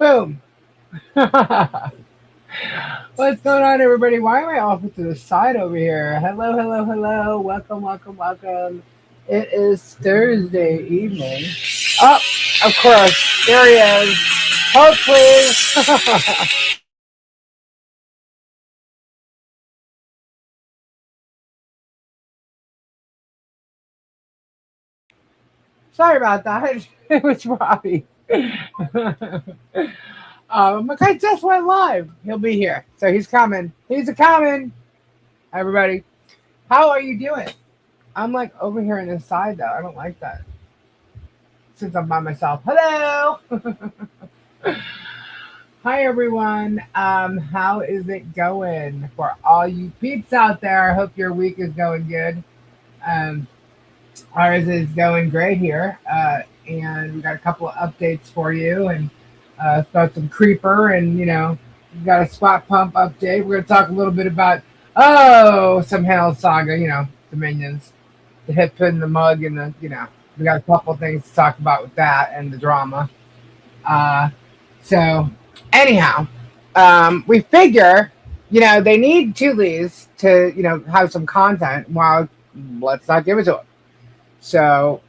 Boom. What's going on, everybody? Why am I off to the side over here? Hello, hello, hello. Welcome, welcome, welcome. It is Thursday evening. Oh, of course. There he is. Hold, please. Sorry about that. It was Robbie. McKay just went live. He'll be here. So he's coming. He's a coming. Everybody. How are you doing? I'm like over here on the side though. I don't like that. Since I'm by myself. Hello. Hi everyone. How is it going for all you peeps out there? I hope your week is going good. Um, Ours is going great here, and we got a couple of updates for you, and about some creeper, and we got a spot pump update. We're gonna talk a little bit about some Hell Saga, the minions, the hip in the mug, and we got a couple of things to talk about with that and the drama. So anyhow, we figure, they need Tulis to have some content. Well, let's not give it to them. So,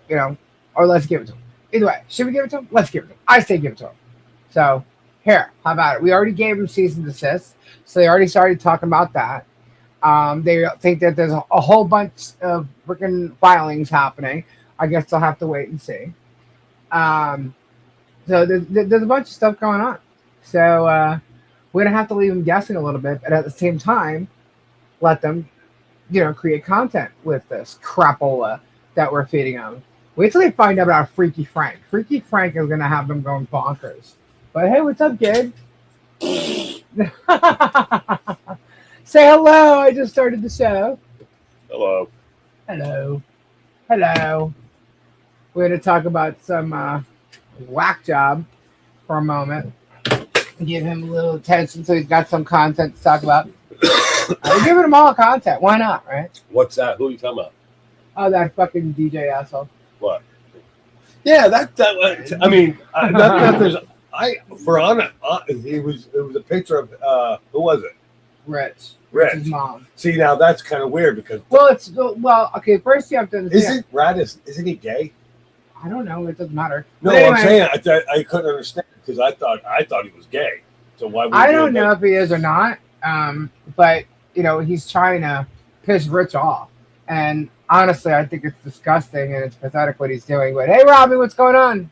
or let's give it to him. Either way, should we give it to him? Let's give it to him. I say give it to him. So, here, how about it? We already gave him cease and desist. So, they already started talking about that. They think that there's a whole bunch of freaking filings happening. I guess they'll have to wait and see. So, there's a bunch of stuff going on. So, we're going to have to leave them guessing a little bit. But at the same time, let them, create content with this crapola that we're feeding them. Wait till they find out about Freaky Frank. Freaky Frank is gonna have them going bonkers. But hey, what's up, kid? Say hello. I just started the show. Hello. Hello. Hello. We're gonna talk about some whack job for a moment. Give him a little attention so he's got some content to talk about. We're giving them all content. Why not, right? What's that? Who are you talking about? Oh, that fucking DJ asshole. What? Yeah, that. I mean, there's. It was a picture of who was it? Rich. Rich. His mom. See, now that's kind of weird because. Okay. First, you have to understand. Isn't he gay? I don't know. It doesn't matter. No, but anyway, I'm saying I couldn't understand because I thought he was gay. So why? Would I don't know if he is or not. But he's trying to piss Rich off, and honestly, I think it's disgusting and it's pathetic what he's doing. But hey, Robbie, what's going on?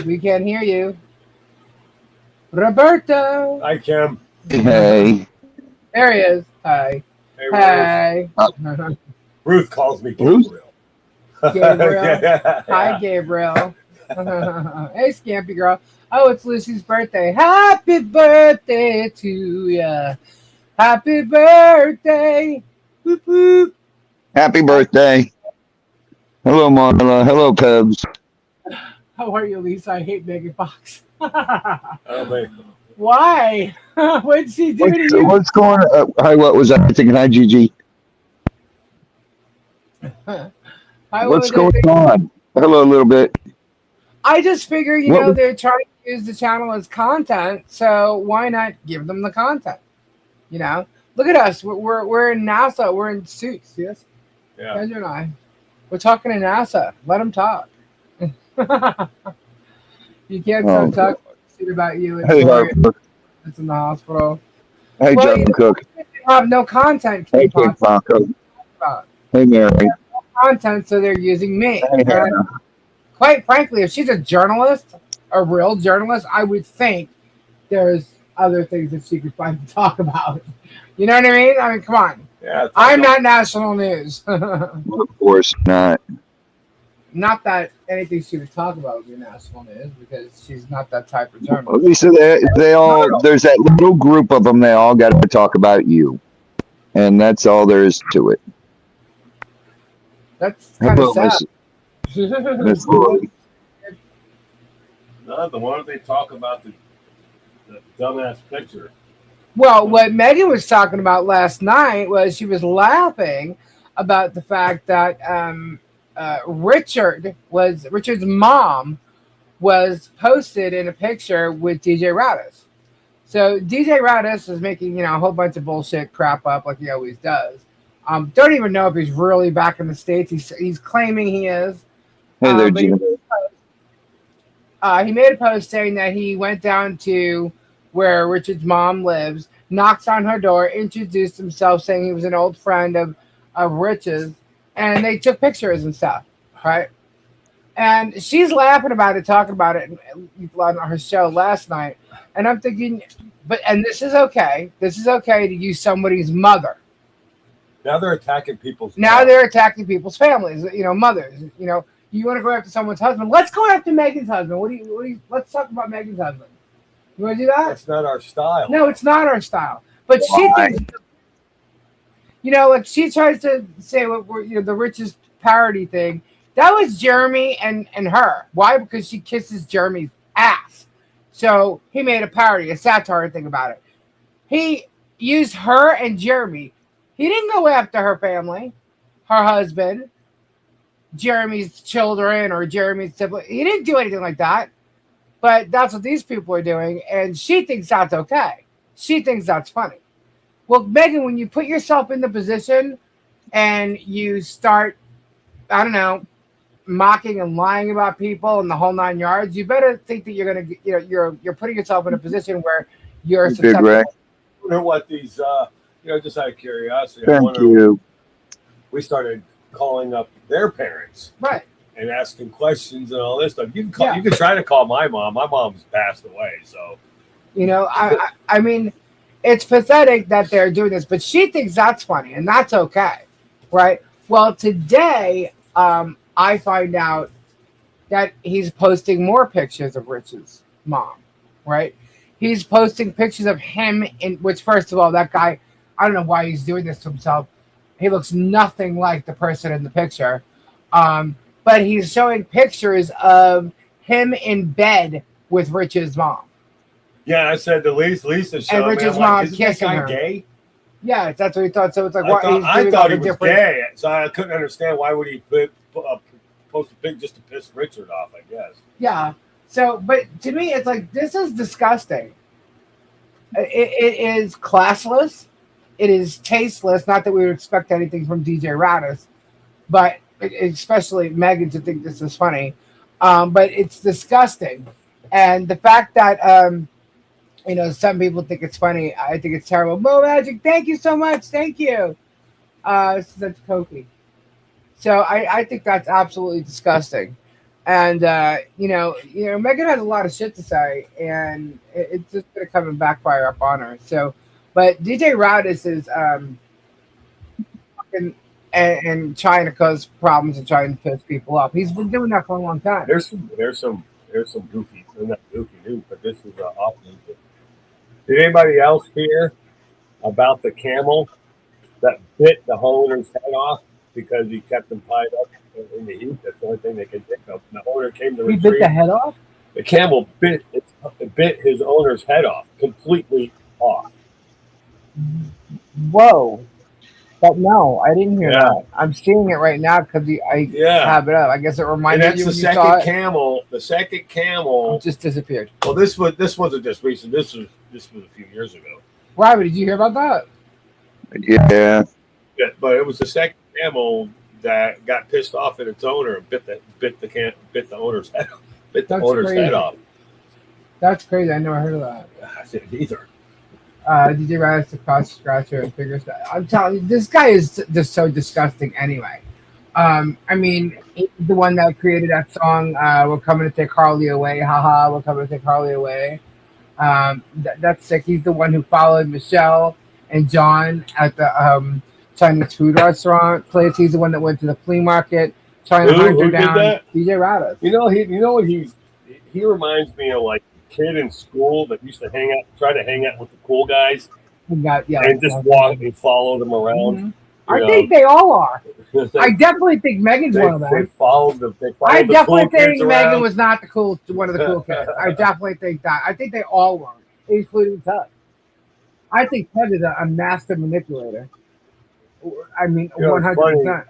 We can't hear you. Roberto. Hi, Kim. Hey. There he is. Hi. Hey. Ruth calls me Gabriel. Gabriel. Yeah. Hi, Gabriel. Hey, Scampy girl. Oh, it's Lucy's birthday. Happy birthday to ya. Happy birthday. Whoop, whoop. Happy birthday. Hello, Marla. Hello, Cubs. How are you, Lisa? I hate Megan Fox. Oh, Why? What'd she do to you? What's going on? Hi, what was I thinking? Hi, Gigi. What's going on? Hello, a little bit. I just figure, they're trying to use the channel as content, so why not give them the content? Look at us. We're in NASA. We're in suits. Yes. Yeah. Kendra and I. We're talking to NASA. Let them talk. You can't start talking shit about you. Hey, Harper. It's in the hospital. Hey, John Cook. They have no content. Hey, King Franco. Hey, Mary. No content, so they're using me. Hey, Hannah. Quite frankly, if she's a journalist, a real journalist, I would think there's other things that she could find to talk about. You know what I mean? I mean, come on. Yeah, I'm not national news. Of course not. Not that anything she would talk about would be national news, because she's not that type of journalist. Lisa, they all, there's that little group of them, they all got to talk about you. And that's all there is to it. That's kind of sad. That's Lori. No, the one they talk about the dumbass picture. Well, what Megan was talking about last night was she was laughing about the fact that Richard's mom was posted in a picture with DJ Radis. So DJ Radis is making, a whole bunch of bullshit crap up like he always does. Don't even know if he's really back in the States. He's claiming he is. Hey there, But Gina. he made a post saying that he went down to where Richard's mom lives, knocked on her door, introduced himself, saying he was an old friend of Rich's, and they took pictures and stuff, right? And she's laughing about it, talking about it on her show last night. And I'm thinking, and this is okay. This is okay to use somebody's mother. Now they're attacking people's. Now they're attacking people's families. Mothers. You want to go after someone's husband? Let's go after Megan's husband. Let's talk about Megan's husband. You want to do that? That's not our style. No, it's not our style. But Why? she thinks, like she tries to say what the richest parody thing. That was Jeremy and her. Why? Because she kisses Jeremy's ass. So he made a parody, a satire thing about it. He used her and Jeremy. He didn't go after her family, her husband, Jeremy's children, or Jeremy's siblings. He didn't do anything like that. But that's what these people are doing, and she thinks that's okay. She thinks that's funny. Well, Megan, when you put yourself in the position and you start, I don't know, mocking and lying about people and the whole 9 yards, you better think that you're gonna, you're putting yourself in a position where you're Big susceptible. Ray. I wonder what these, just out of curiosity. I Thank wonder, you. we started calling up their parents Right. and asking questions and all this stuff. You can call. Yeah. You can try to call my mom. My mom's passed away, so I mean, it's pathetic that they're doing this, but she thinks that's funny, and that's okay, right? Well, today, I find out that he's posting more pictures of Rich's mom, right? He's posting pictures of him which, first of all, that guy, I don't know why he's doing this to himself. He looks nothing like the person in the picture. But he's showing pictures of him in bed with Rich's mom. yeah. I said to Lisa showed And me. Rich's I'm mom like, isn't that kissing guy her. gay? Yeah, that's what he thought. So it's like, I thought he was gay, so I couldn't understand why would he post a pic just to piss Richard off. I guess. Yeah. So, but to me, it's like, this is disgusting. It is classless. It is tasteless. Not that we would expect anything from DJ Radis, but especially Megan to think this is funny. But it's disgusting. And the fact that, some people think it's funny, I think it's terrible. Mo Magic, thank you so much. Thank you. That's Koki. So I think that's absolutely disgusting. And, Megan has a lot of shit to say, and it's just going to come and backfire up on her. So, but DJ Radis is and trying to cause problems and trying to piss people off. He's been doing that for a long time. There's some goofy, not goofy news, but this is off news. Did anybody else hear about the camel that bit the owner's head off because he kept him tied up in the heat? That's the only thing they can think of. And the owner came to retrieve. He bit the head off? The camel bit his owner's head off, completely off. Whoa. But no, I didn't hear Yeah. that. I'm seeing it right now because I have it up. I guess it And reminded that's you the when you saw second it. camel. The second camel. It just disappeared. Well, this wasn't just recent. This was a few years ago. Robbie, did you hear about that? Yeah. Yeah, but it was the second camel that got pissed off at its owner and bit the owner's head off. Bit the That's owner's crazy. head off. That's crazy. I never heard of that. I didn't either. DJ Radis the cross scratcher and figures that. I'm telling you, this guy is just so disgusting anyway. I mean, he's the one that created that song, We're Coming to Take Harley Away. Haha, we're coming to take Harley away. That's sick. He's the one who followed Michelle and John at the Chinese food restaurant place. He's the one that went to the flea market trying to hunt her Who did down. that? DJ Radis. You know what he reminds me of, like a kid in school that used to try to hang out with the cool guys and just walk and follow them around. Mhm. I think they all are. They, I definitely think Megan's one of they them. followed the I the definitely cool kids think Megan around. was not one of the cool kids. I definitely think that. I think they all were, including Ted. I think Ted is a master manipulator. I mean, You know, it's funny. 100%.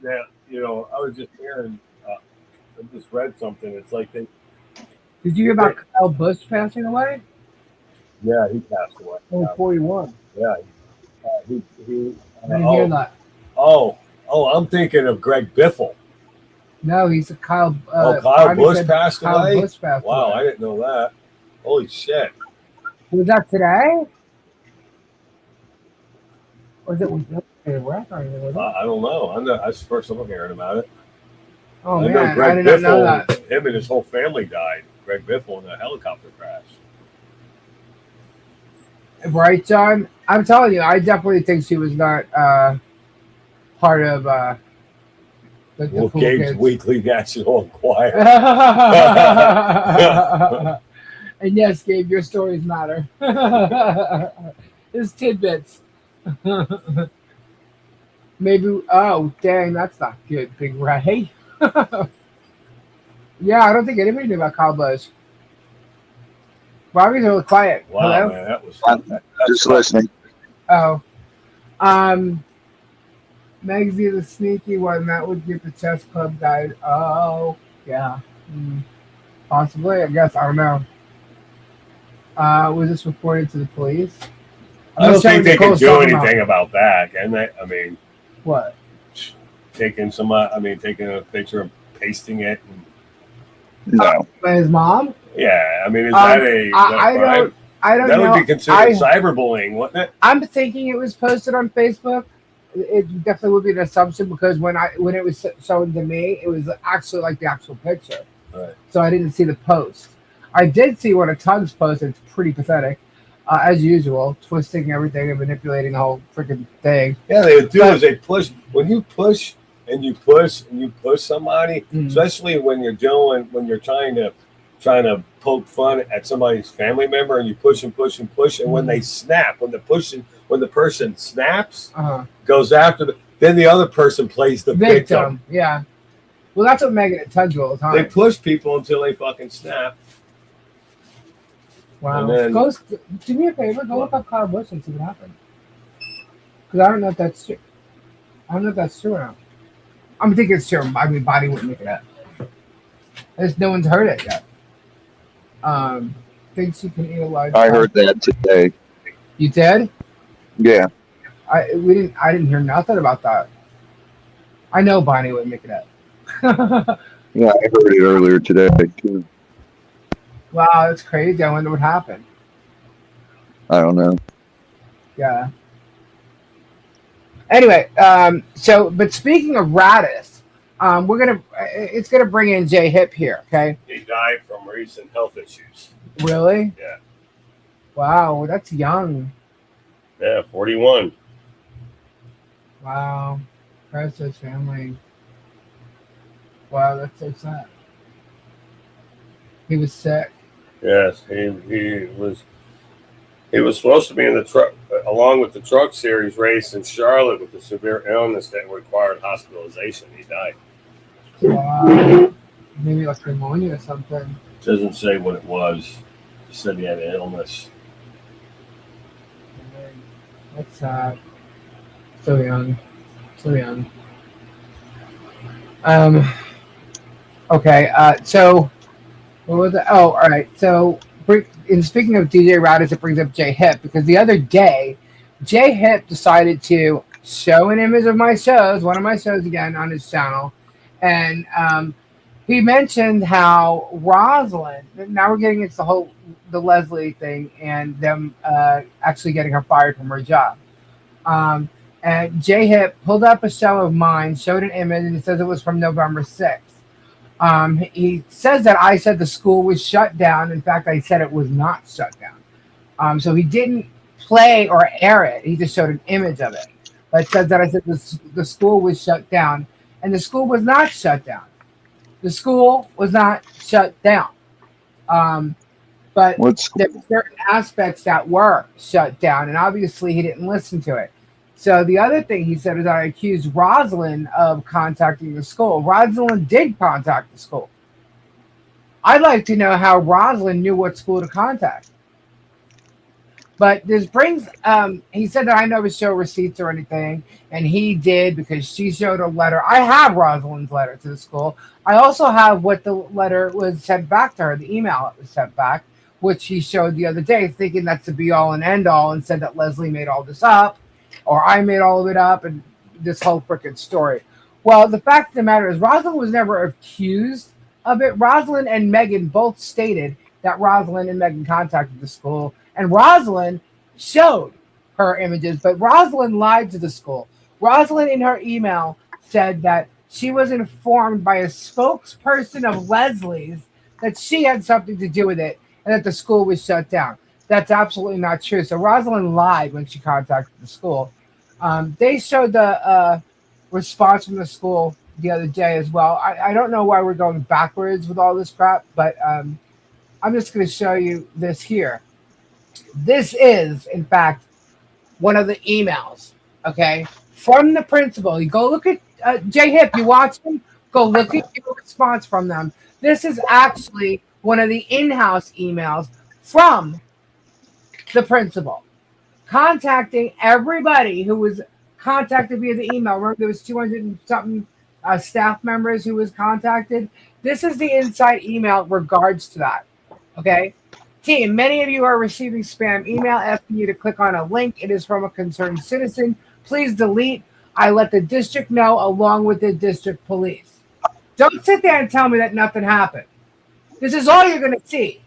I was just hearing. I just read something. It's like Did you hear about Kyle Busch passing away? Yeah, he passed away. Oh, 41. Yeah, he I didn't hear that. I'm thinking of Greg Biffle. No, he's a Kyle. Kyle Busch passed Kyle away. Busch passed Wow, away. I didn't know that. Holy shit! Was that today? Or was it yesterday? Where I don't know. That's the first time I'm hearing about it. Oh I man, know Greg I did not know Biffle. that. Him and his whole family died. Greg Biffle in a helicopter crash. Right, John? I'm telling you, I definitely think she was not part of the Well, cool Gabe's kids. Weekly National Enquirer. And yes, Gabe, your stories matter. His tidbits. Maybe. Oh, dang, that's not good, Big Ray. Yeah, I don't think anybody knew about Kyle Busch. Robbie's really quiet. Wow, Hello? man, that was I'm fun. just listening. Oh. Megsy the sneaky one, that would get the chess club guide. Oh, yeah. Possibly, I guess. I don't know. Was this reported to the police? I don't think they can do anything about that, can they? I mean, what? taking a picture and pasting it. No. By his mom? Yeah, I mean, is that a crime? I don't That know. would be considered cyberbullying, wouldn't it? I'm thinking it was posted on Facebook. It definitely would be an assumption because when it was shown to me, it was actually like the actual picture. Right. So I didn't see the post. I did see one of Tug's posts. It's pretty pathetic, as usual, twisting everything and manipulating the whole freaking thing. Yeah, they would do is they push. When you push and you push and you push somebody, especially when you're trying to poke fun at somebody's family member, and you push and push and push, and when they snap, when the person snaps, goes after then the other person plays the victim. Yeah. Well, that's what Megan and Tug do all the time. They push people until they fucking snap. Wow. Do me a favor. Go look up Kyle Busch and see what happened. Because I don't know if that's true. I don't know if that's true or not. I'm thinking it's true. I mean, body wouldn't make it up. No one's heard it yet. Thinks you can eat a large. I heard that today. You did? Yeah. I didn't hear nothing about that. I know Bonnie wouldn't make it up. Yeah, I heard it earlier today too. Wow, that's crazy. I wonder what happened. I don't know. Yeah. Anyway, but speaking of Radis, it's gonna bring in Jay Hip here, okay? He died from recent health issues. Really? Yeah. Wow, that's young. Yeah, 41. Wow. Rest of his family. Wow, that's so sad. He was sick. Yes, he was supposed to be in the truck along with the truck series race in Charlotte with a severe illness that required hospitalization. He died. Wow. Maybe like pneumonia or something. Doesn't say what it was. He said he had an illness. That's sad. So young. So young. Okay, so what was it? Oh, all right. So, and speaking of DJ Radis, it brings up Jay Hip because the other day, Jay Hip decided to show an image of my shows, one of my shows again on his channel, and he mentioned how Rosalind. Now we're getting into the Leslie thing and them actually getting her fired from her job. And Jay Hip pulled up a show of mine, showed an image, and he says it was from November 6th. He says that I said the school was shut down. In fact, I said it was not shut down. So he didn't play or air it. He just showed an image of it. But it says that I said the school was shut down. And the school was not shut down. The school was not shut down. But there were certain aspects that were shut down. And obviously he didn't listen to it. So the other thing he said is that I accused Rosalind of contacting the school. Rosalind did contact the school. I'd like to know how Rosalind knew what school to contact. But this brings, he said that I never show receipts or anything, and he did because she showed a letter. I have Rosalind's letter to the school. I also have what the letter was sent back to her, the email it was sent back, which he showed the other day, thinking that's the be all and end all, and said that Leslie made all this up, or I made all of it up, and this whole freaking story. Well, the fact of the matter is, Rosalind was never accused of it. Rosalind and Megan both stated that Rosalind and Megan contacted the school, and Rosalind showed her images, but Rosalind lied to the school. Rosalind, in her email, said that she was informed by a spokesperson of Leslie's that she had something to do with it and that the school was shut down. That's absolutely not true. So Rosalind lied when she contacted the school. They showed the response from the school the other day as well. I don't know why we're going backwards with all this crap, but I'm just going to show you this here. This is, in fact, one of the emails, okay, from the principal. You go look at Jay Hip, you watch him, go look at your response from them. This is actually one of the in house emails from the principal contacting everybody who was contacted via the email. Remember, there was 200 and something staff members who was contacted. This is the inside email regards to that. Okay, team. Many of you are receiving spam email asking you to click on a link. It is from a concerned citizen. Please delete. I let the district know along with the district police. Don't sit there and tell me that nothing happened. This is all you're going to see.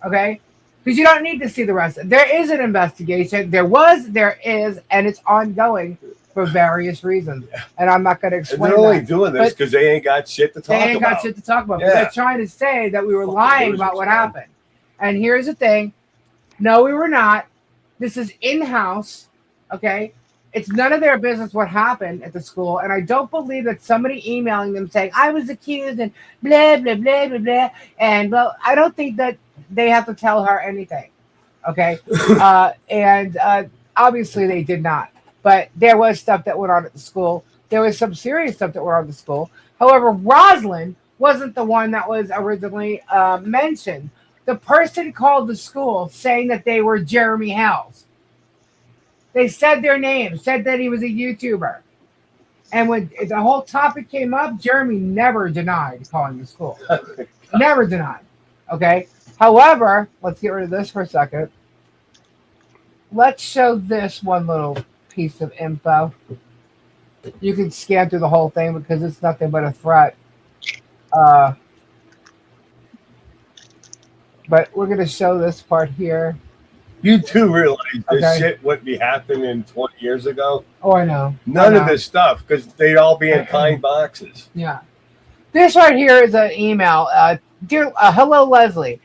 Okay? Because you don't need to see the rest. There is an investigation. There was, there is, and it's ongoing for various reasons. And I'm not going to And explain they're only that. doing this because they ain't got shit to talk about. They ain't got shit to talk about. Yeah. But they're trying to say that we were Fucking lying losers, about what man. happened. And here's the thing. No, we were not. This is in-house. Okay? It's none of their business what happened at the school. And I don't believe that somebody emailing them saying, I was accused and blah, blah, blah, blah, blah. And, well, I don't think that they have to tell her anything. Okay? And obviously they did not. But there was stuff that went on at the school. There was some serious stuff that went on at the school. However, Rosalind wasn't the one that was originally mentioned. The person called the school saying that they were Jeremy Hells. They said their name, said that he was a YouTuber. And when the whole topic came up, Jeremy never denied calling the school. Never denied. Okay? However, let's get rid of this for a second. Let's show this one little piece of info. You can scan through the whole thing because it's nothing but a threat. But we're going to show this part here. You do realize this Okay. shit wouldn't be happening 20 years ago? Oh, I know. None I of know. this stuff because they'd all be in pine boxes. Yeah. This right here is an email. Dear, hello, Leslie.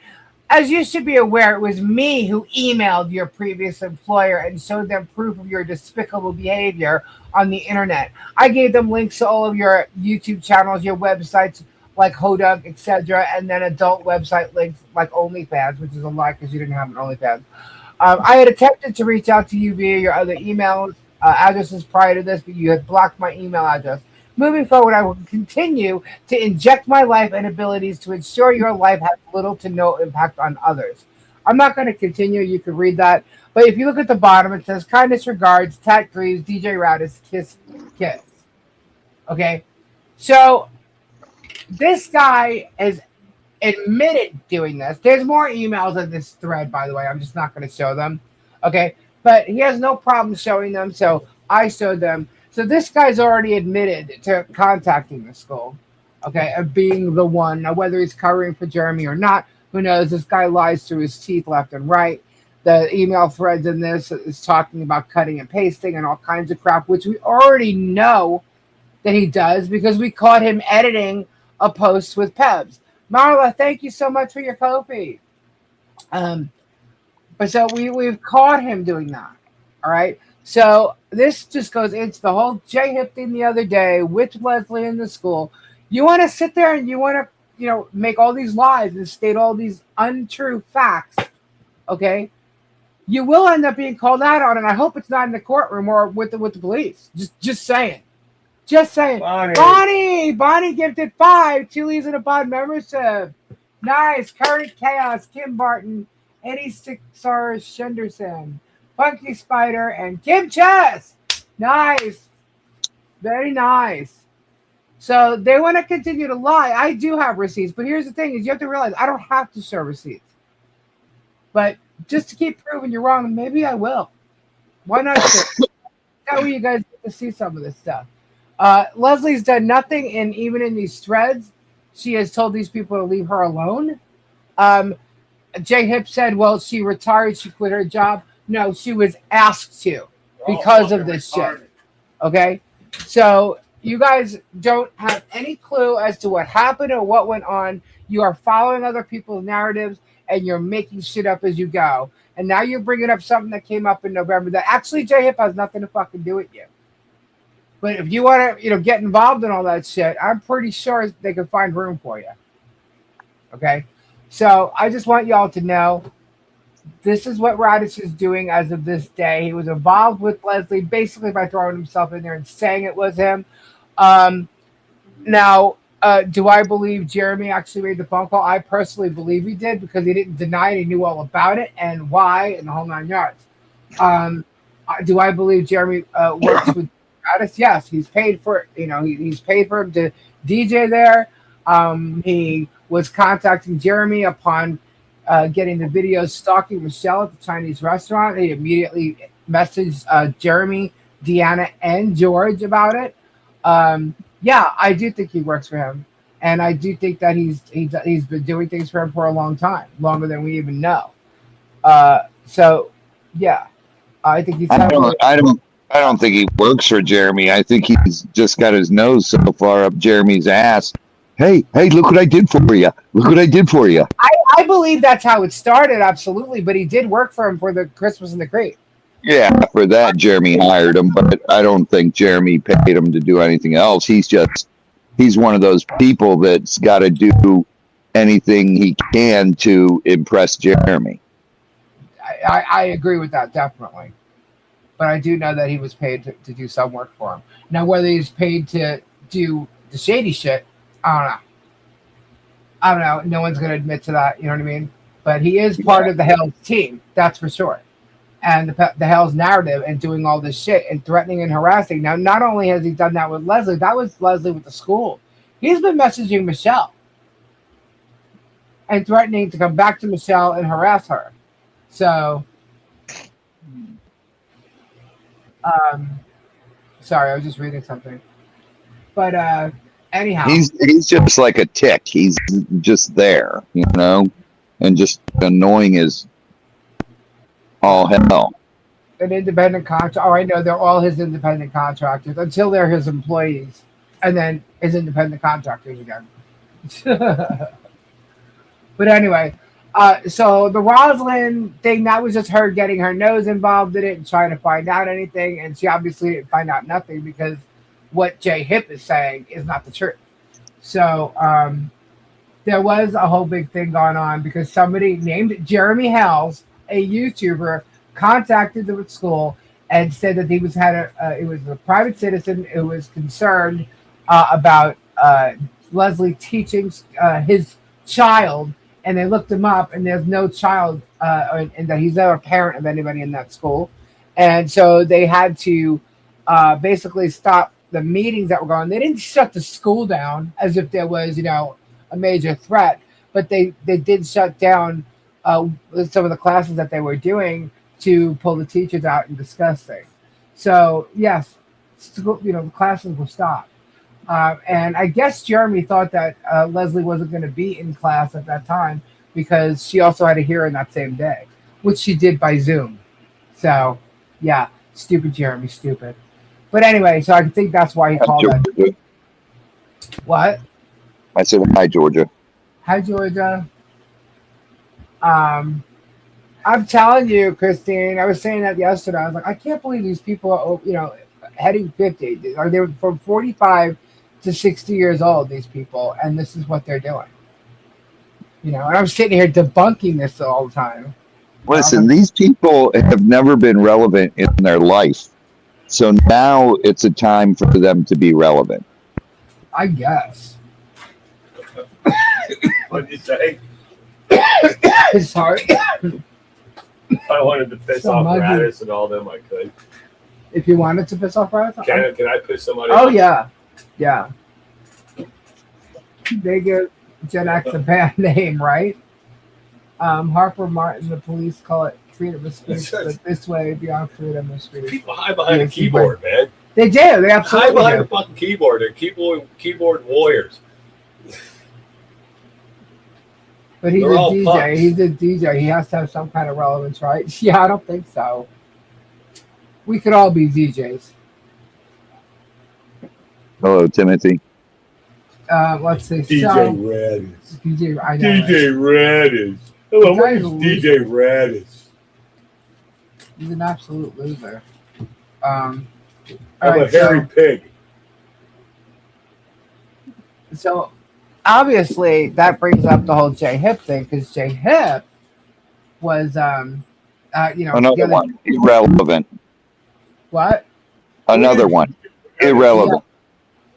As you should be aware, it was me who emailed your previous employer and showed them proof of your despicable behavior on the internet. I gave them links to all of your YouTube channels, your websites like Hodug, etc., and then adult website links like OnlyFans, which is a lie because you didn't have an OnlyFans. I had attempted to reach out to you via your other email addresses prior to this, but you had blocked my email address. Moving forward, I will continue to inject my life and abilities to ensure your life has little to no impact on others. I'm not going to continue. You can read that. But if you look at the bottom, it says, kindness regards, Tat Greaves, DJ Radis, kiss, kiss. Okay? So this guy has admitted doing this. There's more emails in this thread, by the way. I'm just not going to show them. Okay? But he has no problem showing them, so I showed them. So this guy's already admitted to contacting the school, okay, of being the one. Now, whether he's covering for Jeremy or not, who knows? This guy lies through his teeth left and right. The email threads in this is talking about cutting and pasting and all kinds of crap, which we already know that he does because we caught him editing a post with Pebs. Marla, thank you so much for your Ko-fi. But so we've caught him doing that, all right? So this just goes into the whole Jay Hip thing the other day with Leslie in the school. You want to sit there and you want to, make all these lies and state all these untrue facts, okay? You will end up being called out on, and I hope it's not in the courtroom or with the police. Just saying. Just saying. Bonnie gifted 5 Chili's and a Bod membership. Nice. Current Chaos, Kim Barton, 86 Shenderson, Funky Spider, and Kim Chess. Nice. Very nice. So they want to continue to lie. I do have receipts, but here's the thing: is you have to realize I don't have to show receipts. But just to keep proving you're wrong, maybe I will. Why not? That way you guys get to see some of this stuff. Leslie's done nothing, and even in these threads, she has told these people to leave her alone. Um, Jay Hip said, well, she retired, she quit her job. No, she was asked to because of this shit. Okay? So you guys don't have any clue as to what happened or what went on. You are following other people's narratives and you're making shit up as you go. And now you're bringing up something that came up in November that actually Jay Hip has nothing to fucking do with you. But if you want to, get involved in all that shit, I'm pretty sure they can find room for you. Okay? So I just want y'all to know this is what Radish is doing as of this day. He was involved with Leslie basically by throwing himself in there and saying it was him. Now, do I believe Jeremy actually made the phone call? I personally believe he did because he didn't deny it. He knew all about it and why and the whole 9 yards. Do I believe Jeremy works with Radish? Yes, he's paid for he's paid for him to DJ there. He was contacting Jeremy upon getting the videos stalking Michelle at the Chinese restaurant. He immediately messaged Jeremy, Deanna, and George about it. Yeah, I do think he works for him, and I do think that he's been doing things for him for a long time, longer than we even know. So, yeah, I think he's. I don't think he works for Jeremy. I think he's just got his nose so far up Jeremy's ass. Hey, look what I did for you. Look what I did for you. I believe that's how it started, absolutely. But he did work for him for the Christmas in the Crate. Yeah, for that, Jeremy hired him. But I don't think Jeremy paid him to do anything else. He's one of those people that's got to do anything he can to impress Jeremy. I agree with that, definitely. But I do know that he was paid to do some work for him. Now, whether he's paid to do the shady shit, I don't know. No one's going to admit to that. You know what I mean? But he is part of the Hell's team. That's for sure. And the Hell's narrative and doing all this shit and threatening and harassing. Now, not only has he done that with Leslie, that was Leslie with the school. He's been messaging Michelle and threatening to come back to Michelle and harass her. So, sorry, I was just reading something. But, anyhow, he's just like a tick. He's just there, and just annoying as all hell. An independent contractor. Oh, I know they're all his independent contractors until they're his employees, and then his independent contractors again. But anyway, so the Rosalind thing, that was just her getting her nose involved in it and trying to find out anything, and she obviously didn't find out nothing because what Jay Hip is saying is not the truth. So there was a whole big thing going on because somebody named Jeremy Hells, a YouTuber, contacted the school and said that he was it was a private citizen who was concerned about Leslie teaching his child, and they looked him up, and there's no child, and that he's never a parent of anybody in that school, and so they had to basically stop the meetings that were going on. They didn't shut the school down as if there was, a major threat, but they did shut down some of the classes that they were doing to pull the teachers out and discuss things. So yes, the classes were stopped. And I guess Jeremy thought that Leslie wasn't going to be in class at that time because she also had a hearing that same day, which she did by Zoom. So yeah, stupid Jeremy, stupid. But anyway, so I think that's why he called that. What? I said, hi, Georgia. Hi, Georgia. I'm telling you, Christine, I was saying that yesterday. I was like, I can't believe these people are, heading 50. Are they from 45 to 60 years old, these people, and this is what they're doing. And I'm sitting here debunking this all the time. Listen, these people have never been relevant in their life. So now it's a time for them to be relevant. I guess. What did you say? Sorry. If I wanted to piss So off muggy. Radis and all them, I could. If you wanted to piss off Radis? Can I piss somebody Oh, off? yeah. Yeah. They give Gen X a bad name, right? Harper Martin, the police call it freedom of speech, but this way, beyond freedom of speech. People hide behind a keyboard, man. They do. They Hide absolutely behind do. a fucking keyboard. They're keyboard warriors. But he's a They're all DJ. punks. He's a DJ. He has to have some kind of relevance, right? Yeah, I don't think so. We could all be DJs. Hello, Timothy. Let's see. DJ So, Radis. DJ, I know. DJ Radis. Hello, my name's DJ Radis. He's an absolute loser. All I'm a right, hairy pig. So obviously that brings up the whole J Hip thing because J Hip was, Another one. Irrelevant. What? Another one. Irrelevant.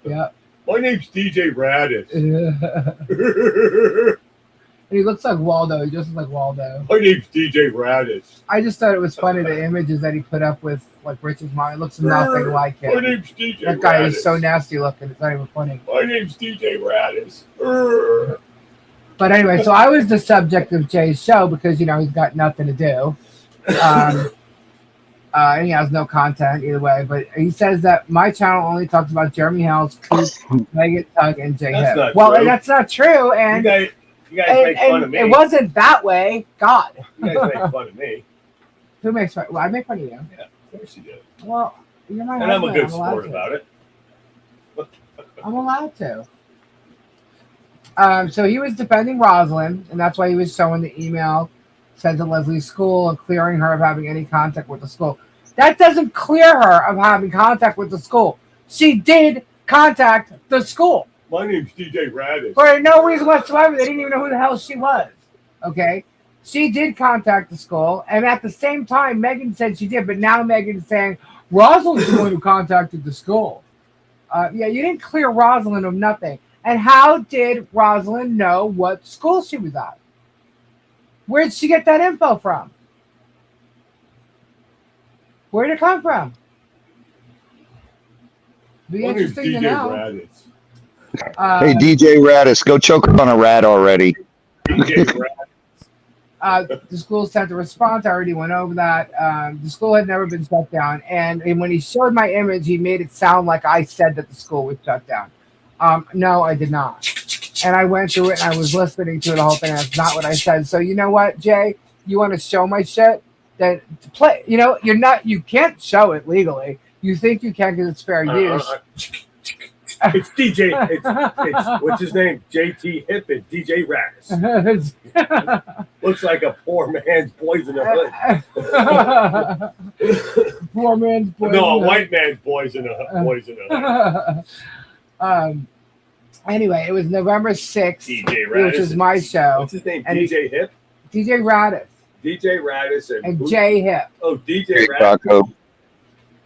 Yeah. My name's DJ Radis. And he looks like Waldo. He just looks like Waldo. My name's DJ Radis. I just thought it was funny the images that he put up with like Richard's mom. It looks nothing like My him. name's DJ That guy Radis. is so nasty looking. It's not even funny. My name's DJ Radis. But anyway, so I was the subject of Jay's show because he's got nothing to do. And he has no content either way. But he says that my channel only talks about Jeremy Hales, Coop, Megan Tug, and Jay That's Hip. not Well, true. that's not true. And You guys make fun of me. it wasn't that way. God. You guys make fun of me. Who makes fun? Well, I make fun of you. Yeah, of course you do. Well, you're my And I'm a husband. good allowed sport to. about it. I'm allowed to. So he was defending Rosalind, and that's why he was showing the email sent to Leslie's school and clearing her of having any contact with the school. That doesn't clear her of having contact with the school. She did contact the school. My name's DJ Radis. For no reason whatsoever. They didn't even know who the hell she was. Okay? She did contact the school, and at the same time, Megan said she did, but now Megan's saying Rosalind's the one who contacted the school. Yeah, you didn't clear Rosalind of nothing. And how did Rosalind know what school she was at? Where did she get that info from? Where did it come from? Be My name's interesting to DJ know. Radis. Hey, DJ Radis, go choke on a rat already. DJ Radis. The school sent a response. I already went over that. The school had never been shut down. And when he showed my image, he made it sound like I said that the school was shut down. No, I did not. And I went through it and I was listening to the whole thing. That's not what I said. So you know what, Jay? You want to show my shit? Then play. You can't show it legally. You think you can because it's fair use. It's DJ. It's what's his name? JT Hip and DJ Radis. Looks like a poor man's boys in the hood. Poor man's boy. No, a white man's boys in the hood. Anyway, it was November 6th, DJ Radis, which is my show. What's his name? And DJ Hip? DJ Radis DJ Radis and Jay Hip. Oh, DJ Hey, Radis. Taco.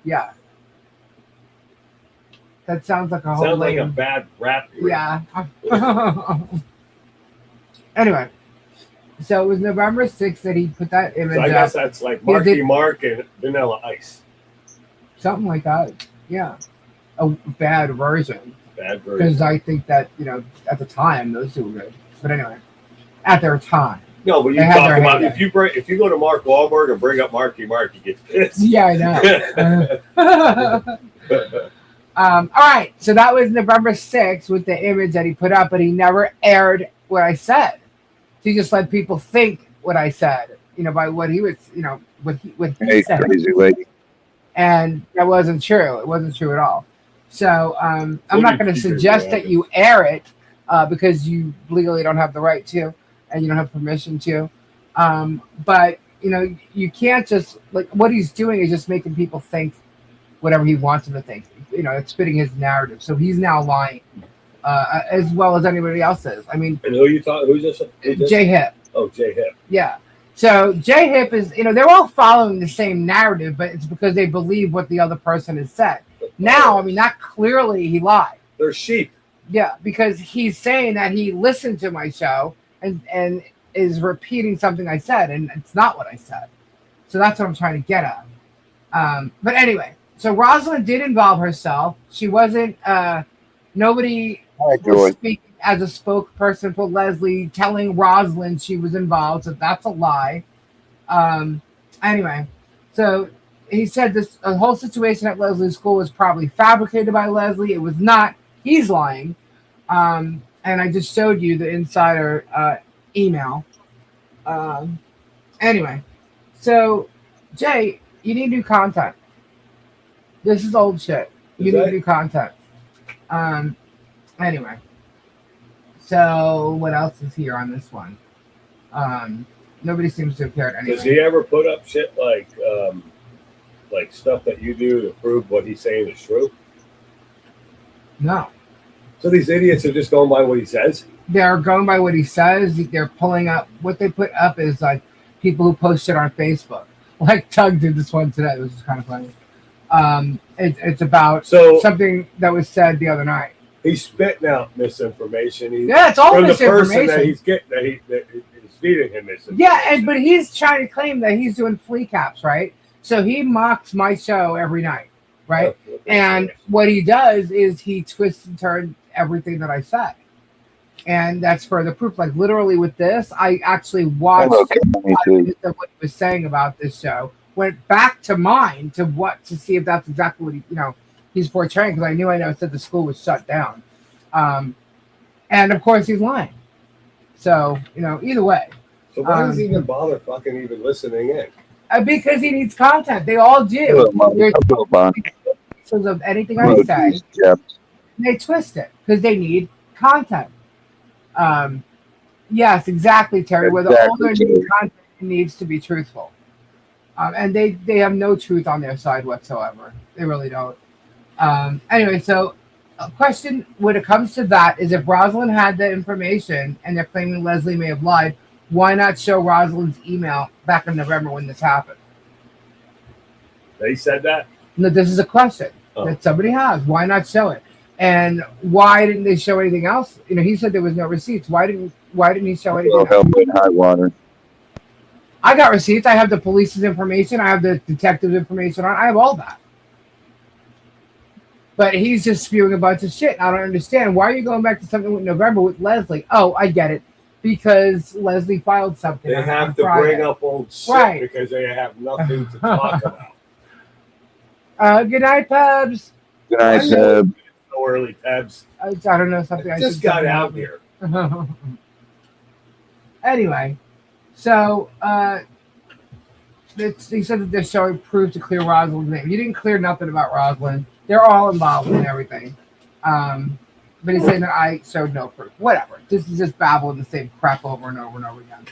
Yeah. That sounds like a whole Sounds like a lame- bad rap. group. Yeah. Anyway, so it was November 6th that he put that image So I up. guess that's like Marky Mark and Vanilla Ice. Something like that. Yeah. A bad version. Bad version. Because I think that, at the time, those two were good. But anyway, at their time. No, but you They had talk their about heyday. if you go to Mark Wahlberg and bring up Marky Mark, he gets pissed. Yeah, I know. All right, so that was November 6th with the image that he put up, but he never aired what I said. He just let people think what I said, by what he was, what he Hey, said. crazy lady. And that wasn't true. It wasn't true at all. So I'm What not did going to you do, suggest Brad? that you air it because you legally don't have the right to, and you don't have permission to. But you can't just what he's doing is just making people think whatever he wants them to think. It's fitting his narrative. So he's now lying as well as anybody else is. I mean, And who you thought? Who's this? Jay Hip. Oh, Jay Hip. Yeah. So Jay Hip is, they're all following the same narrative, but it's because they believe what the other person has said. Now, I mean, not clearly he lied. They're sheep. Yeah, because he's saying that he listened to my show and is repeating something I said, and it's not what I said. So that's what I'm trying to get at. But anyway, so Rosalind did involve herself. She wasn't. Nobody Hi, was Joy. speaking as a spokesperson for Leslie, telling Rosalind she was involved. So that's a lie. Um, anyway, so he said this whole situation at Leslie's school was probably fabricated by Leslie. It was not. He's lying. And I just showed you the insider email. Um, anyway, so Jay, you need new content. This is old shit. You Is need that- new content. Um, anyway, so what else is here on this one? Nobody seems to have cared anyway. Does he ever put up shit like stuff that you do to prove what he's saying is true? No. So these idiots are just going by what he says. They're going by what he says. They're pulling up what they put up is like people who post it on Facebook. Like Tug did this one today, which is kind of funny. It's about something that was said the other night. He's spitting out misinformation. Yeah, it's all from the person misinformation. that he's getting that is feeding him misinformation. Yeah, but he's trying to claim that he's doing flea caps, right? So he mocks my show every night, right? And what he does is he twists and turns everything that I say. And that's further proof. Like literally with this, I actually watched 5 minutes of what he was saying about this show. Went back to mine to see if that's exactly what he's portraying, because I knew said the school was shut down. And of course he's lying. So, either way. So why does he even bother fucking even listening in? Because he needs content. They all do. Because of anything I say, they twist it because they need content. Yes, exactly, Terry. Where the older new content needs to be truthful. And they have no truth on their side whatsoever. They really don't. Anyway, so a question when it comes to that is if Rosalind had the information and they're claiming Leslie may have lied, why not show Rosalind's email back in November when this happened? They said that? No, this is a question that somebody has. Why not show it? And why didn't they show anything else? He said there was no receipts. Why didn't he show anything else? In high water. I got receipts. I have the police's information. I have the detective's information. I have all that. But he's just spewing a bunch of shit. I don't understand. Why are you going back to something with November with Leslie? Oh, I get it. Because Leslie filed something. They have to Friday. bring up old shit because they have nothing to talk about. Good night, Pebs. Good night, Peb. So early, Pebs. I don't know something. I just got out here. Anyway, so he said that they're showing proof to clear Rosalind's name. You didn't clear nothing about Rosalind. They're all involved in everything. But he's saying that I showed no proof. Whatever. This is just babbling the same crap over and over and over again.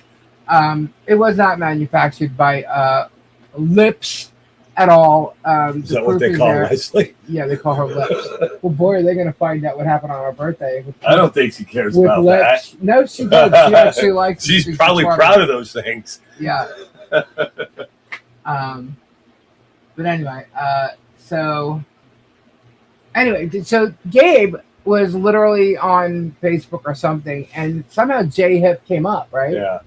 It was not manufactured by Lips at all. Is that what they call Leslie? Yeah, they call her Lips. Well, boy, are they going to find out what happened on her birthday. I don't think she cares about Lips. that. No, she does. She actually likes it. She's probably proud of those things. Yeah. But anyway, so Gabe was literally on Facebook or something, and somehow J Hip came up, right? Yeah.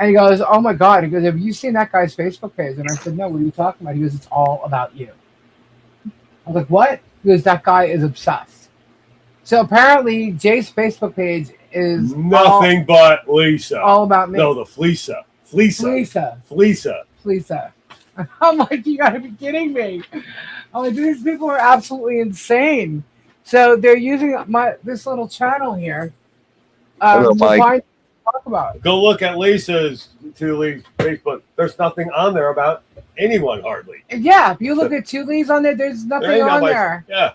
And he goes, "Oh my God!" He goes, "Have you seen that guy's Facebook page?" And I said, "No. What are you talking about?" He goes, "It's all about you." I was like, "What?" He goes, "That guy is obsessed." So apparently, Jay's Facebook page is nothing but Lisa. All about me. No, the Fleesa. I'm like, you gotta be kidding me. I'm like, these people are absolutely insane. So they're using this little channel here to talk about. Go look at Lisa's Facebook. There's nothing on there about anyone hardly. Yeah, if you look at Tule's on there, there's nothing on there. Yeah.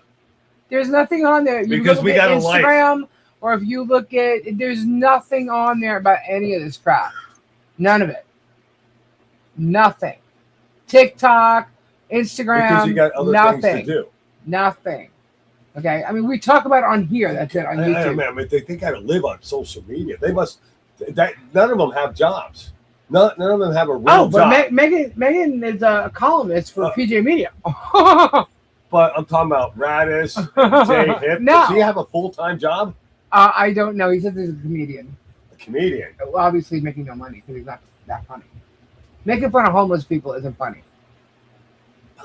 There's nothing on there. Because we got Instagram, or if you look at, there's nothing on there about any of this crap. None of it. Nothing. TikTok, Instagram, because you got other nothing. things to do. Nothing. Okay, I mean, we talk about it on here. That's it on YouTube. I mean, they got to live on social media. They must. None of them have jobs. None of them have a real job. But Megan is a columnist for PJ Media. But I'm talking about Radis, Jay Hip. No. Does he have a full-time job? I don't know. He says he's a comedian. A comedian. Well, obviously, he's making no money because he's not that funny. Making fun of homeless people isn't funny.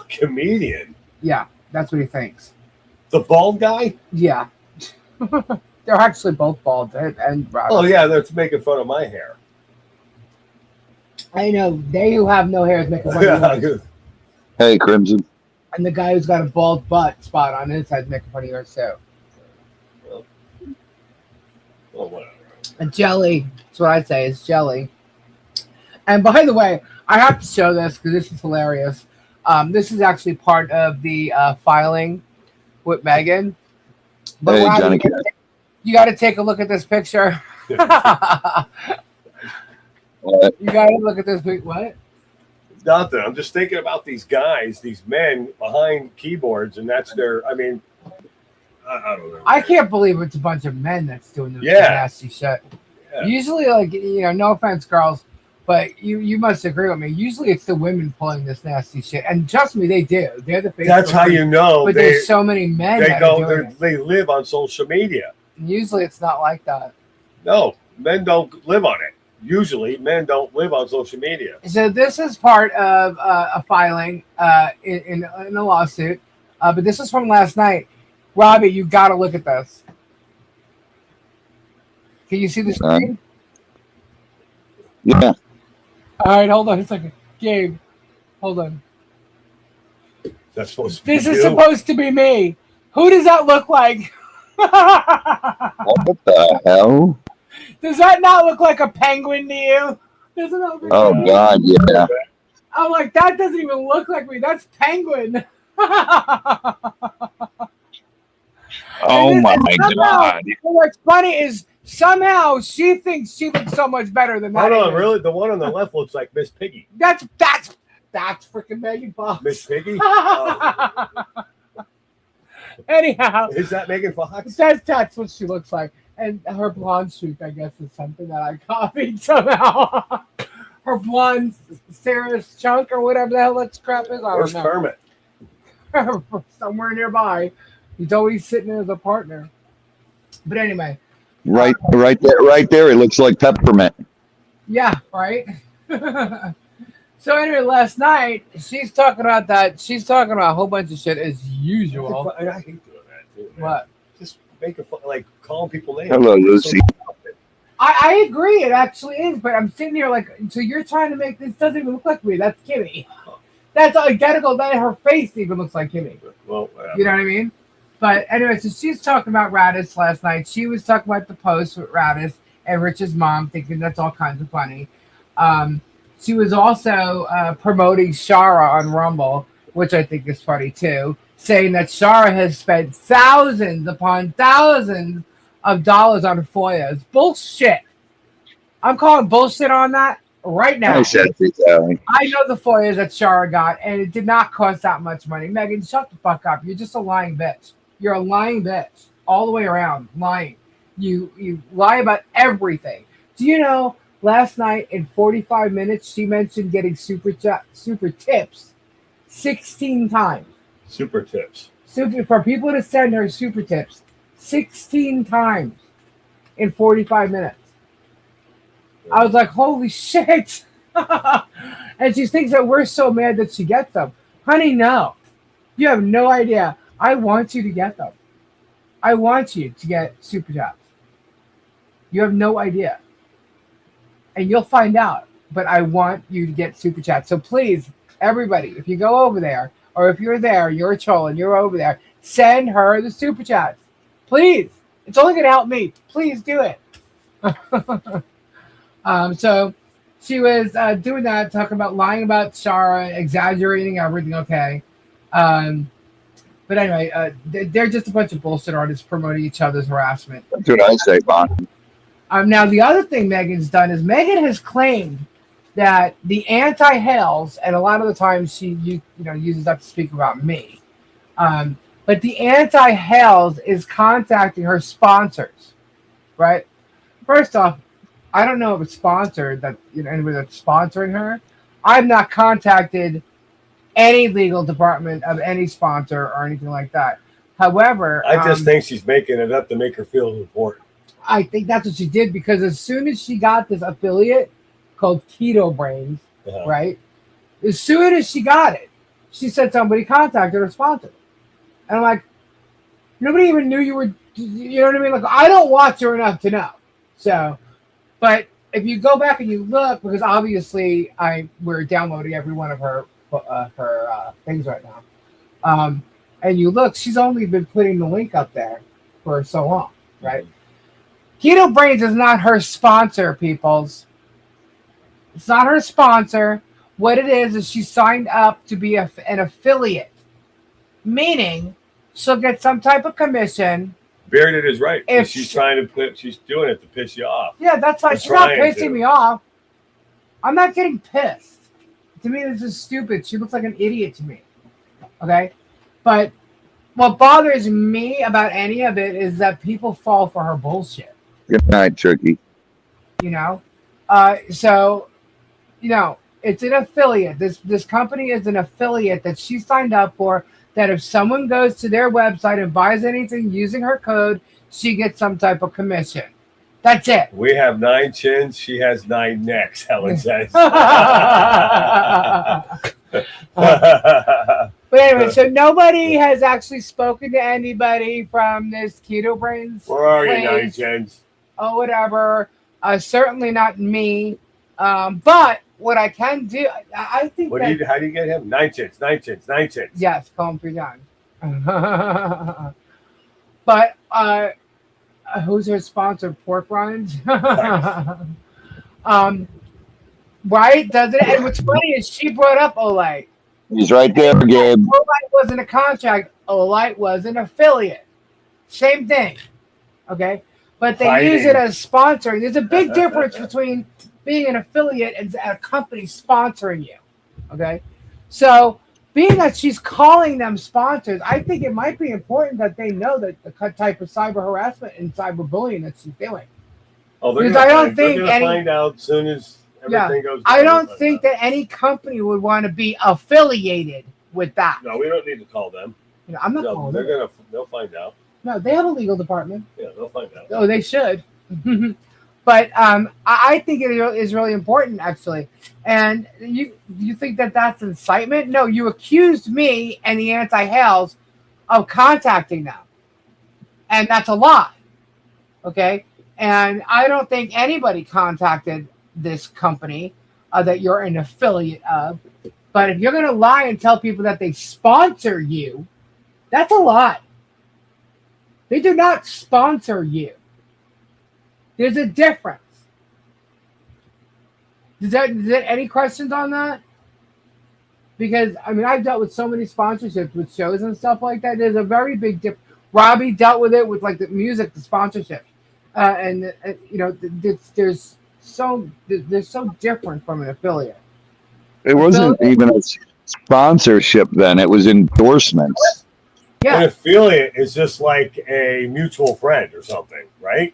Comedian. Yeah, that's what he thinks. The bald guy? Yeah. They're actually both bald and brown. Oh, yeah, that's making fun of my hair. I know. They who have no hair is making fun of yours. Hey, Crimson. And the guy who's got a bald butt spot on his head is making fun of yours too. Well, whatever. And jelly. That's what I'd say is jelly. And by the way, I have to show this because this is hilarious. This is actually part of the filing with Megan. But Hey, Robbie, Johnny. you got to take a look at this picture. You got to look at this picture. What? Nothing. I'm just thinking about these guys, these men behind keyboards, and that's their. I mean, I don't know. I can't believe it's a bunch of men that's doing this Yeah. nasty shit. Yeah. Usually, like, no offense, girls, but you must agree with me. Usually, it's the women pulling this nasty shit, and trust me, they do. They're the face. That's how you know. But there's so many men. They that are doing it. They live on social media. Usually, it's not like that. No, men don't live on it. Usually, men don't live on social media. So this is part of a filing in a lawsuit, but this is from last night. Robbie, you got to look at this. Can you see the screen? Yeah. All right, hold on a second. Gabe, hold on. That's supposed to be This is you. supposed to be me. Who does that look like? What the hell? Does that not look like a penguin to you? Doesn't that look Oh, like God, yeah. I'm like, that doesn't even look like me. That's penguin. Oh, my God. What's funny is somehow she thinks she looks so much better than that. Hold on, is. really? The one on the left looks like Miss Piggy. That's freaking Megan Fox. Miss Piggy? Oh. Anyhow, Is that Megan Fox? that's what she looks like. And her blonde streak, I guess, is something that I copied somehow. Her blonde Sarah's chunk or whatever the hell that crap is. I Where's don't know. Kermit? Somewhere nearby. He's always sitting as a partner. But anyway. Right there. It looks like peppermint. Yeah, right? So anyway, last night, she's talking about that. She's talking about a whole bunch of shit as usual. I hate doing that, too. Man. What? Just making fun, like calling people names. Hello, Lucy. I agree, it actually is, but I'm sitting here like, so you're trying to make this doesn't even look like me. That's Kimmy. That's identical. That her face even looks like Kimmy. Well, whatever. You know what I mean? But anyway, so she's talking about Radis last night. She was talking about the post with Radis and Rich's mom, thinking that's all kinds of funny. She was also promoting Shara on Rumble, which I think is funny too, saying that Shara has spent thousands upon thousands of dollars on FOIAs. Bullshit. I'm calling bullshit on that right now. I said it, I know the FOIAs that Shara got, and it did not cost that much money. Megan, shut the fuck up. You're just a lying bitch. You're a lying bitch all the way around. Lying. You lie about everything. Do you know? Last night in 45 minutes, she mentioned getting super tips 16 times. Super tips. For people to send her super tips 16 times in 45 minutes. I was like, holy shit. And she thinks that we're so mad that she gets them. Honey, no. You have no idea. I want you to get them. I want you to get super chats. You have no idea. And you'll find out. But I want you to get super chats. So please, everybody, if you go over there, or if you're there, you're a troll and you're over there, send her the super chats. Please. It's only going to help me. Please do it. So she was doing that, talking about lying about Shara, exaggerating everything, okay. But anyway, they're just a bunch of bullshit artists promoting each other's harassment. That's what I say, Bon. Now, the other thing Megan's done is Megan has claimed that the anti-Hales, and a lot of the times she uses that to speak about me, but the anti-Hales is contacting her sponsors, right? First off, I don't know if it's sponsored, that anybody that's sponsoring her. I've not contacted any legal department of any sponsor or anything like that. However, I just think she's making it up to make her feel important. I think that's what she did, because as soon as she got this affiliate called Keto Brains, right? As soon as she got it, she said somebody contacted her sponsor. And I'm like, nobody even knew you were, you know what I mean? Like, I don't watch her enough to know. So, but if you go back and you look, because obviously we're downloading every one of her things right now. And you look, she's only been putting the link up there for so long, right? Keto Brains is not her sponsor, peoples. It's not her sponsor. What it is she signed up to be an affiliate, meaning she'll get some type of commission. Bearded is right. If she's trying to she's doing it to piss you off. Yeah, that's why she's not pissing me off. I'm not getting pissed. To me, this is stupid. She looks like an idiot to me. Okay? But what bothers me about any of it is that people fall for her bullshit. Good night, Turkey. You know? So, you know, it's an affiliate. This company is an affiliate that she signed up for, that if someone goes to their website and buys anything using her code, she gets some type of commission. That's it. We have 9 chins. She has 9 necks, Helen says. But anyway, so nobody has actually spoken to anybody from this Keto Brains. Where are you, 9 chins? Oh, whatever. Certainly not me. But what I can do, I think. How do you get him? 9 chins, 9 chins, 9 chins. Yes, call him 3 times. But who's her sponsor? Pork rinds. Right? Doesn't it? And what's funny is she brought up Olight. He's right there, Gabe. Olight wasn't a contract. Olight was an affiliate. Same thing. Okay? But they use it as sponsoring. There's a big difference between being an affiliate and a company sponsoring you. Okay? So, being that she's calling them sponsors, I think it might be important that they know that the type of cyber harassment and cyberbullying that she's doing. Oh, they're going to find out as soon as everything goes down. I don't think that any company would want to be affiliated with that. No, we don't need to call them. You know, I'm not calling them. They'll find out. No, they have a legal department. Yeah, they'll find out. Oh, they should. But I think it is really important, actually. And you think that that's incitement? No, you accused me and the anti-Hales of contacting them. And that's a lie. Okay? And I don't think anybody contacted this company that you're an affiliate of. But if you're going to lie and tell people that they sponsor you, that's a lie. They do not sponsor you. There's a difference. Is there any questions on that? Because, I mean, I've dealt with so many sponsorships with shows and stuff like that. There's a very big difference. Robbie dealt with it with, like, the music, the sponsorship. You know, there's so different from an affiliate. It wasn't even a sponsorship then. It was endorsements. Yeah. An affiliate is just like a mutual friend or something, right?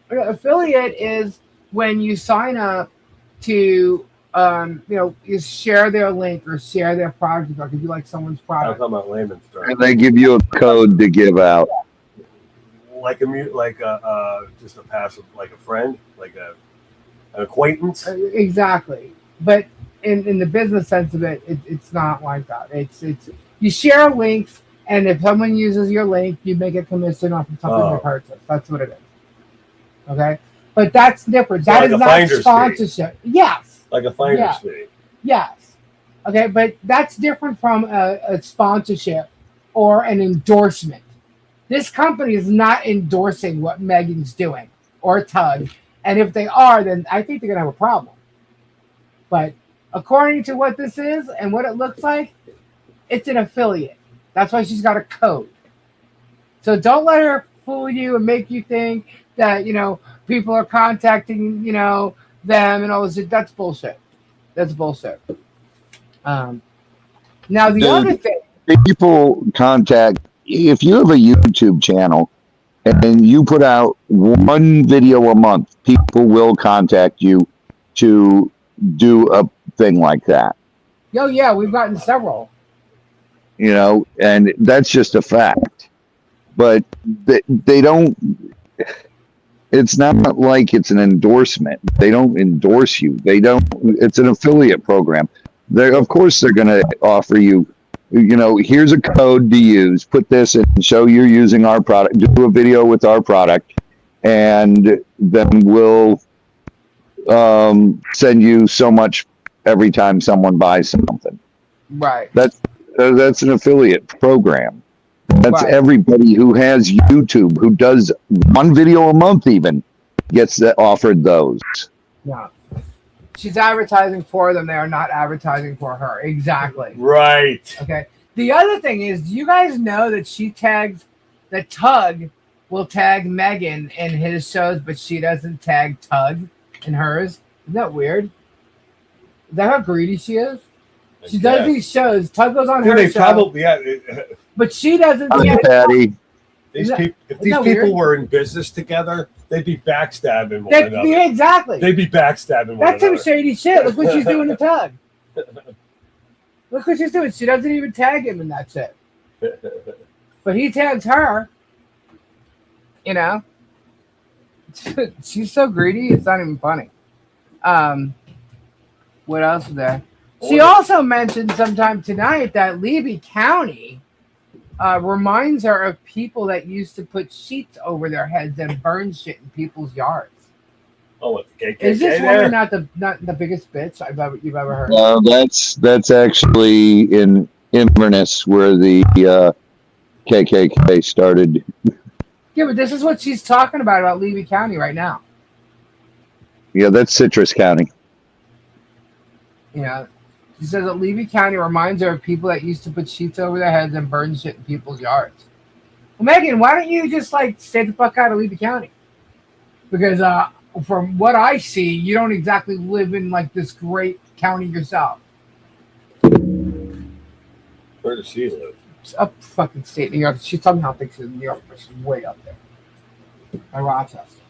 Affiliate is when you sign up to, you share their link or share their product. Like if you like someone's product. I'm talking about layman's terms. And they give you a code to give out. Just a passive, like a friend, like an acquaintance. Exactly. But in the business sense of it, it's not like that. It's you share links, and if someone uses your link, you make a commission off of something they purchase. That's what it is. Okay, but that's different. So that like is not sponsorship. Fee. Yes. Like a finder's fee. Yes. Okay, but that's different from a sponsorship or an endorsement. This company is not endorsing what Megan's doing or Tug, and if they are, then I think they're gonna have a problem. But according to what this is and what it looks like, it's an affiliate. That's why she's got a code. So don't let her fool you and make you think that, people are contacting, them and all this. That's bullshit. That's bullshit. Now, the other thing. People contact, if you have a YouTube channel and you put out one video a month, people will contact you to do a thing like that. Oh, yeah, we've gotten several. And that's just a fact. But they don't. It's not like it's an endorsement. They don't endorse you. They don't. It's an affiliate program. They, of course, they're going to offer you. Here's a code to use. Put this and show you're using our product. Do a video with our product, and then we'll send you so much every time someone buys something. Right. That's an affiliate program. That's Right. everybody who has YouTube, who does one video a month, even gets offered those. Yeah. She's advertising for them. They are not advertising for her. Exactly. Right. Okay. The other thing is, do you guys know that Tug will tag Megan in his shows, but she doesn't tag Tug in hers? Isn't that weird? Is that how greedy she is? She does these shows. Tug goes on her show. Probably, yeah. But she doesn't. Hi, Patty. If these people were in business together, they'd be backstabbing one another. Yeah, exactly. They'd be backstabbing one That's another. some shady shit. Look what she's doing to Tug. Look what she's doing. She doesn't even tag him in that shit. But he tags her. She's so greedy, it's not even funny. What else is there? She also mentioned sometime tonight that Levy County reminds her of people that used to put sheets over their heads and burn shit in people's yards. Oh, what, the KKK Is this there? woman not the biggest bitch you've ever heard? No, that's actually in Inverness where the KKK started. Yeah, but this is what she's talking about Levy County right now. Yeah, that's Citrus County. She says that Levy County reminds her of people that used to put sheets over their heads and burn shit in people's yards. Well, Megan, why don't you just stay the fuck out of Levy County? Because from what I see, you don't exactly live in this great county yourself. Where does she live? It's up fucking state New York. She somehow thinks she's in New York, but she's way up there. By Rochester.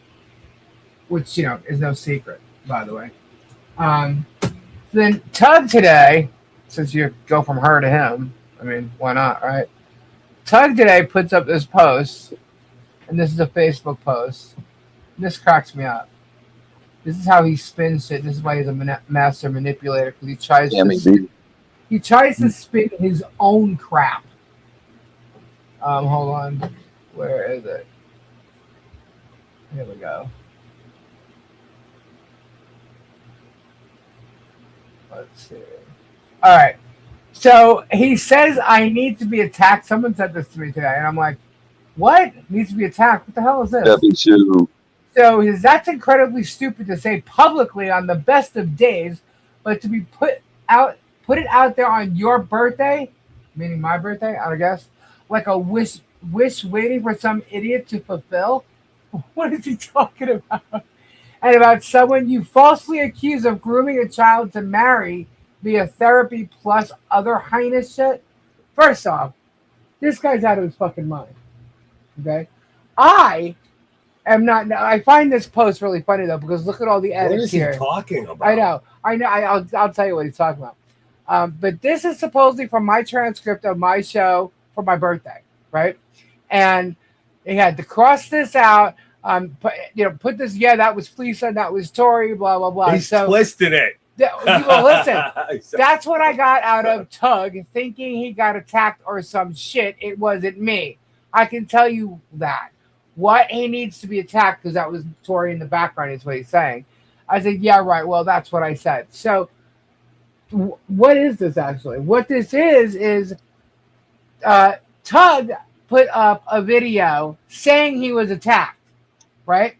Which, is no secret, by the way. Then Tug today, since you go from her to him, I mean, why not, right? Tug today puts up this post, and this is a Facebook post. And this cracks me up. This is how he spins it. This is why he's a master manipulator, because he tries to spin his own crap. Hold on. Where is it? Here we go. Let's see. All right. So he says, I need to be attacked. Someone said this to me today, and I'm like, what? Needs to be attacked? What the hell is this? So he says, that's incredibly stupid to say publicly on the best of days, but to be put it out there on your birthday, meaning my birthday, I guess, like a wish waiting for some idiot to fulfill? What is he talking about? And about someone you falsely accuse of grooming a child to marry via therapy plus other heinous shit? First off, this guy's out of his fucking mind. Okay? I am not. I find this post really funny, though, because look at all the edits here. What is he talking about? I know. I'll tell you what he's talking about. But this is supposedly from my transcript of my show for my birthday, right? And he had to cross this out. Put this. Yeah, that was Lisa. That was Tori. Blah blah blah. He's twisted it. Well, listen. That's what I got out of Tug thinking he got attacked or some shit. It wasn't me. I can tell you that. What he needs to be attacked, because that was Tori in the background, is what he's saying. I said, yeah, right. Well, that's what I said. So, what is this actually? What this is Tug put up a video saying he was attacked. Right?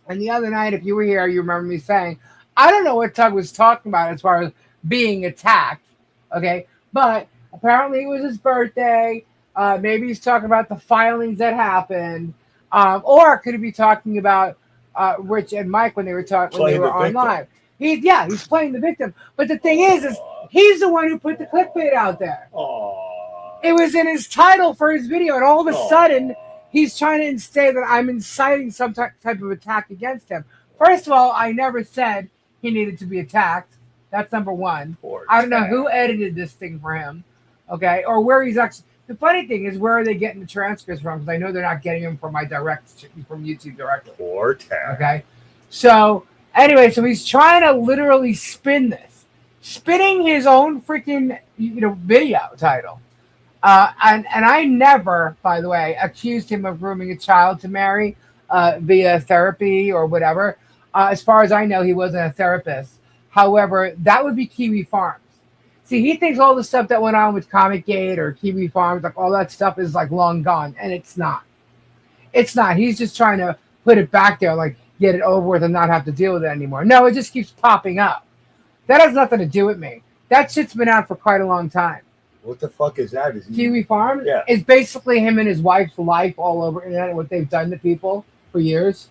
And the other night, if you were here, you remember me saying, I don't know what Tug was talking about as far as being attacked, okay? But apparently it was his birthday. Maybe he's talking about the filings that happened. Or could he be talking about Rich and Mike when they were on live? He's playing the victim. But the thing is he's the one who put the clickbait out there. It was in his title for his video, and all of a sudden he's trying to say that I'm inciting some type of attack against him. First of all, I never said he needed to be attacked. That's number one. I don't know who edited this thing for him, okay, or where he's actually. the funny thing is, where are they getting the transcripts from? Because I know they're not getting them from from YouTube directly. Poor Ted. Okay, so anyway, so he's trying to literally spinning his own freaking video title. And I never, by the way, accused him of grooming a child to marry via therapy or whatever. As far as I know, he wasn't a therapist. However, that would be Kiwi Farms. See, he thinks all the stuff that went on with Comic Gate or Kiwi Farms, like all that stuff is like long gone, and it's not. It's not. He's just trying to put it back there, like get it over with and not have to deal with it anymore. No, it just keeps popping up. That has nothing to do with me. That shit's been out for quite a long time. What the fuck is that? Is he... Kiwi Farm? Yeah. It's basically him and his wife's life all over internet and what they've done to people for years.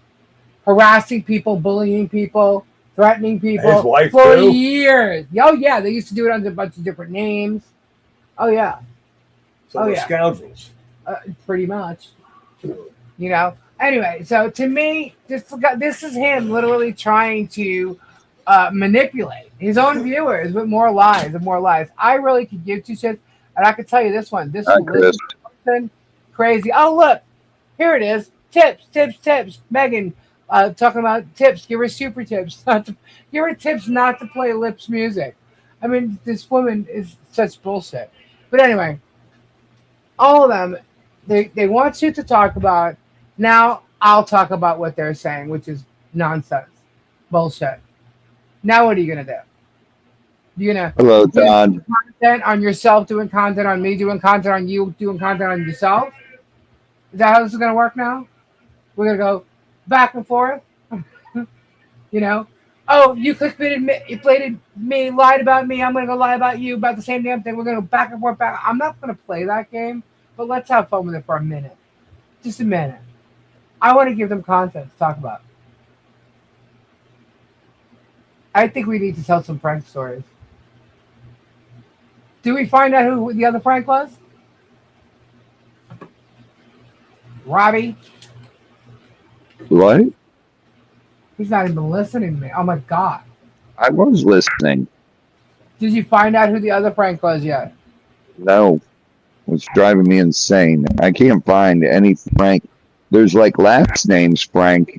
Harassing people, bullying people, threatening people. His wife for too? years. Oh yeah, they used to do it under a bunch of different names. Oh yeah. So they're scoundrels. Pretty much. Anyway, so to me, this is him literally trying to manipulate his own viewers with more lies and more lies. I really could give two shits, and I could tell you this one. This is crazy. Oh look, here it is. Tips. Megan talking about tips. Give her super tips. Give her tips not to play Lips music. I mean, this woman is such bullshit. But anyway, all of them, they want you to talk about. Now I'll talk about what they're saying, which is nonsense, bullshit. Now what are you gonna do? You gonna Hello, Don. content on yourself, doing content on me, doing content on you, doing content on yourself? Is that how this is gonna work now? We're gonna go back and forth. Oh, you clickbaited me, you bladed me, lied about me. I'm gonna go lie about you about the same damn thing. We're gonna go back and forth. I'm not gonna play that game, but let's have fun with it for a minute, just a minute. I want to give them content to talk about. I think we need to tell some prank stories. Do we find out who the other prank was? Robbie? What? He's not even listening to me. Oh my God. I was listening. Did you find out who the other prank was yet? No. It's driving me insane. I can't find any Frank. There's like last names Frank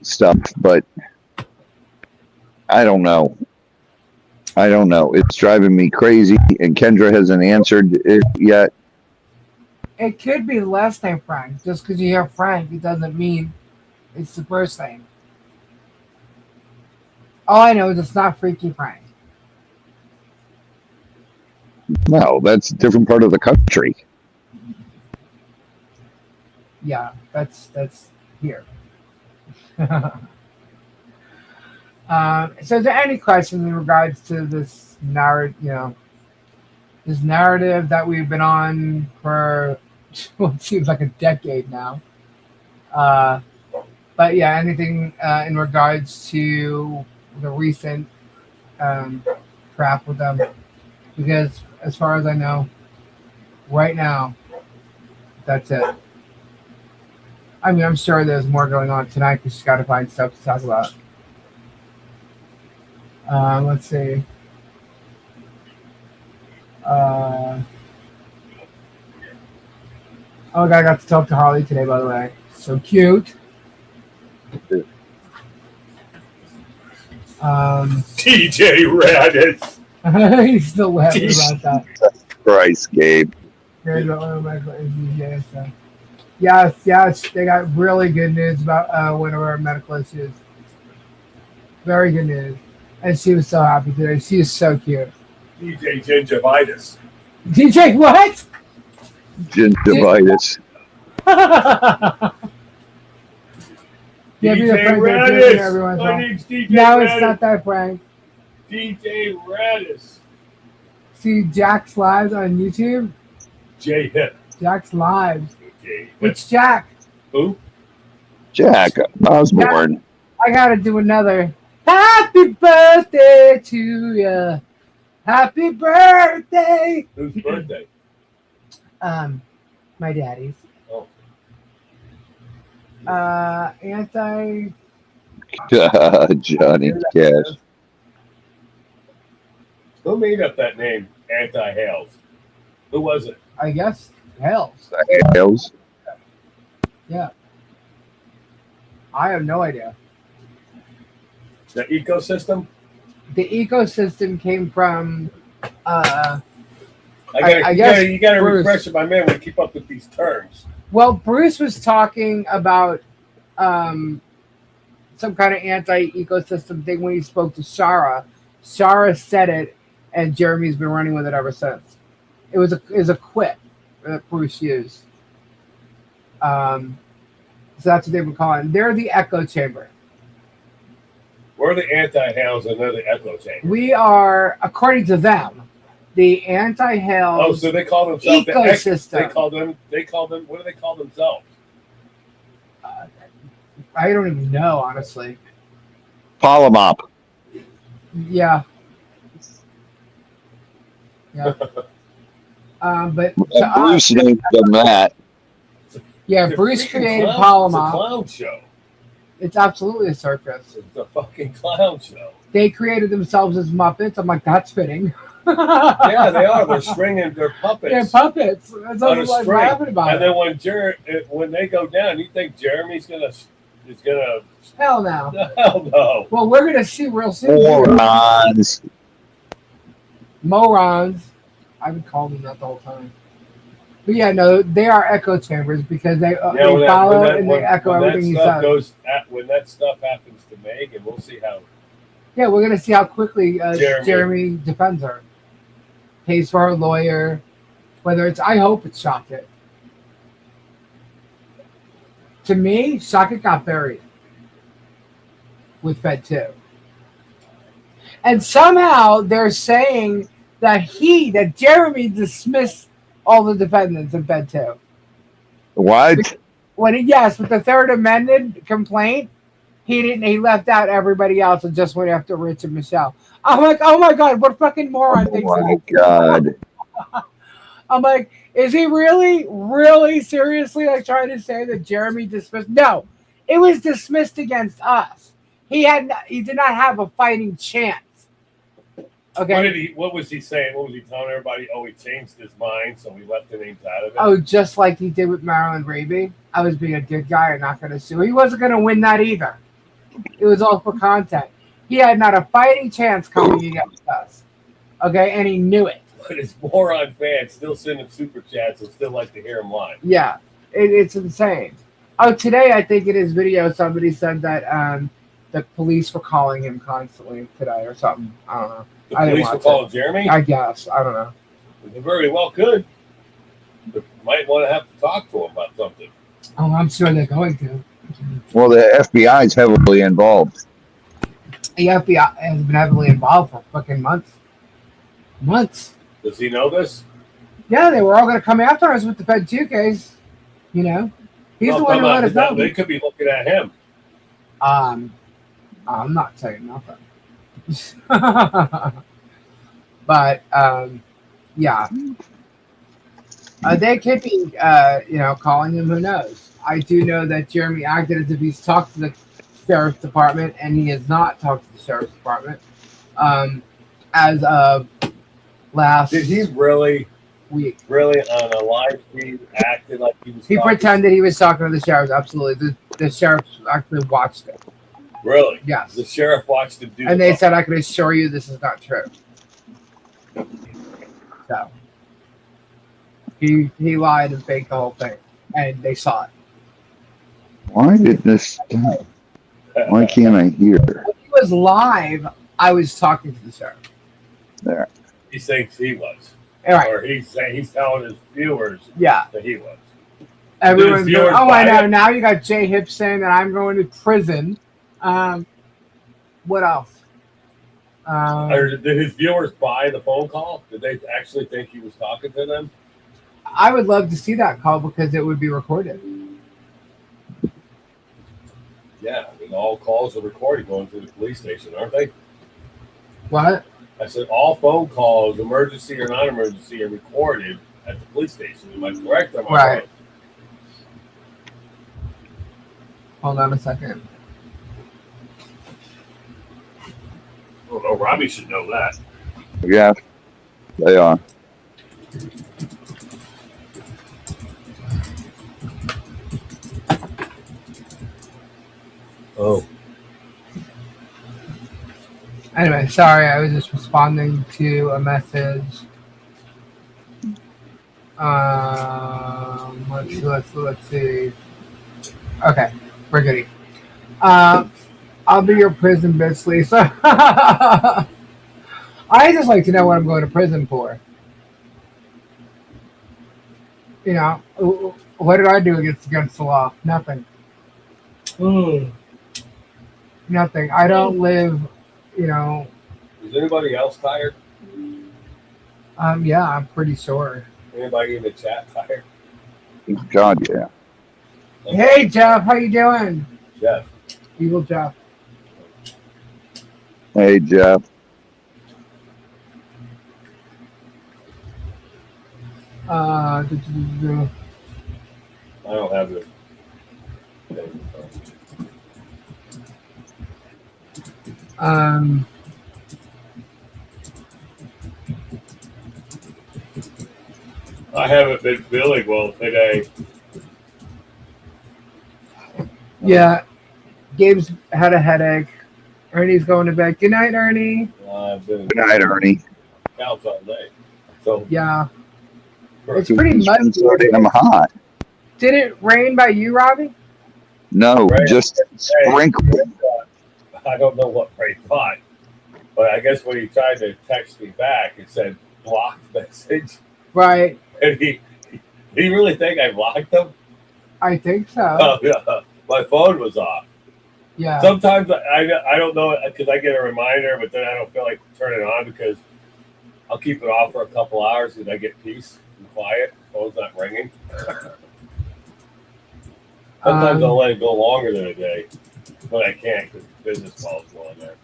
stuff, but I don't know. It's driving me crazy, and Kendra hasn't answered it yet. It could be the last name Frank. Just because you hear Frank, it doesn't mean it's the first name. All I know is it's not Freaky Frank. No, that's a different part of the country. Yeah, that's here. So is there any questions in regards to this narrative, this narrative that we've been on for what seems like a decade now? But yeah, anything in regards to the recent crap with them? Because as far as I know, right now, that's it. I mean, I'm sure there's more going on tonight because she's got to find stuff to talk about. Let's see. Oh, I got to talk to Harley today, by the way. So cute. DJ Raditz. He's still laughing about that. Christ, Gabe. Yes, they got really good news about one of our medical issues. Very good news. And she was so happy today. She is so cute. DJ Gingivitis. DJ what? Gingivitis. DJ Raditz. My name's DJ No, Raditz. it's not that, Frank. DJ Raditz. See Jack's lives on YouTube? J Hip. Jack's lives. Okay. It's Jack. Who? Jack Osborne. I gotta do another. Happy birthday to you. Happy birthday. Whose birthday? My daddy's. Oh. Anti. Johnny Cash. Who made up that name, Anti-Hales? Who was it? I guess Hales. Hales. Yeah. I have no idea. The ecosystem? The ecosystem came from I guess you gotta Bruce. refresh my memory to keep up with these terms. Well, Bruce was talking about some kind of anti-ecosystem thing when he spoke to Shara. Shara said it, and Jeremy's been running with it ever since. It was a quip that Bruce used. So that's what they were calling. They're the echo chamber. We're the anti-Hales and they're the echo chamber. We are, according to them, the anti-Hales. Oh, so they call themselves ecosystem. They call them. What do they call themselves? I don't even know, honestly. Polymop. Yeah. Yeah. But to Bruce us, named them that. yeah, It's a Bruce freaking created It's a Polymop. clown show. It's absolutely a circus. It's a fucking clown show. They created themselves as Muppets. I'm like, that's fitting. Yeah, they are. They're stringing their puppets. They're puppets. That's on a what I'm string. laughing about. And then when they go down, you think Jeremy's gonna? Hell no. Hell no. Well, we're gonna see real soon. Morons. Morons. I've been calling them that the whole time. But yeah, no, they are echo chambers because they follow and they echo everything he says. When that stuff happens to Megan, we'll see how. Yeah, we're gonna see how quickly Jeremy defends her. Pays for her lawyer. Whether it's, I hope it's Shockett. To me, Shockett got buried with Fed 2. And somehow they're saying that Jeremy dismissed all the defendants in Fed 2. What? With the third amended complaint, he left out everybody else and just went after Rich and Michelle. I'm like, oh my God, what fucking moron thinks Oh my that? God. I'm like, is he really, really seriously like trying to say that Jeremy dismissed? No, it was dismissed against us. He did not have a fighting chance. Okay. What was he saying? What was he telling everybody? Oh, he changed his mind, so we left the names out of it. Oh, just like he did with Marilyn Raby. I was being a good guy and not going to sue. He wasn't going to win that either. It was all for content. He had not a fighting chance coming against us. Okay, and he knew it. But his moron fans still send him super chats and still like to hear him live. Yeah, it's insane. Oh, today I think in his video somebody said that the police were calling him constantly today or something. I don't know. The police were calling Jeremy? I guess. I don't know. They very well could. But might want to have to talk to him about something. Oh, I'm sure they're going to. Well, the FBI is heavily involved. The FBI has been heavily involved for fucking months. Months. Does he know this? Yeah, they were all going to come after us with the Fed 2 case. You know? He's the one who let us know. They could be looking at him. I'm not saying nothing. But, yeah. They could be, calling him. Who knows? I do know that Jeremy acted as if he's talked to the sheriff's department, and he has not talked to the sheriff's department. As of last Did he really on a live feed acted like he was He pretended he was talking to the sheriff. Absolutely. The sheriff actually watched it. Really? Yes. The sheriff watched him do and they said, I can assure you this is not true. So he lied and faked the whole thing. And they saw it. Why can't I hear? When he was live, I was talking to the sheriff. There. He thinks he was. Right. Or he's telling his viewers that he was. Everyone's going, oh, I know. Now you got Jay Hip saying that I'm going to prison. What else? Or did his viewers buy the phone call? Did they actually think he was talking to them? I would love to see that call because it would be recorded. Yeah, I mean, all calls are recorded going through the police station, aren't they? What? I said all phone calls, emergency or non-emergency, are recorded at the police station. Am I correct? Am I right? Hold on a second. Oh, no, Robbie should know that. Yeah, they are. Oh, Anyway, sorry, I was just responding to a message. Let's see. Okay, we're good. I'll be your prison bitch, Lisa. I just like to know what I'm going to prison for. You know, what did I do against the law? Nothing. hmm. Nothing. I don't live, you know. Is anybody else tired? Yeah, I'm pretty sure. Anybody in the chat tired? God, yeah. Hey, Jeff, how you doing? Jeff. Evil Jeff. Hey, Jeff. I don't have the. Um, I haven't been feeling well today. yeah, Gabe's had a headache. Ernie's going to bed. Good night, Ernie. I've been Good night, Ernie. couch all day. So Yeah, it's It's pretty much. been so damn hot. Did it rain by you, Robbie? No, Right. just sprinkle. I don't know what Ray thought, but I guess when he tried to text me back, it said blocked message. Right. And he really think I blocked him? I think so. Oh, yeah. My phone was off. Yeah. Sometimes I don't know because I get a reminder, but then I don't feel like turning it on because I'll keep it off for a couple hours and I get peace and quiet. Phone's not ringing. Sometimes I'll let it go longer than a day, but I can't because business calls go on there.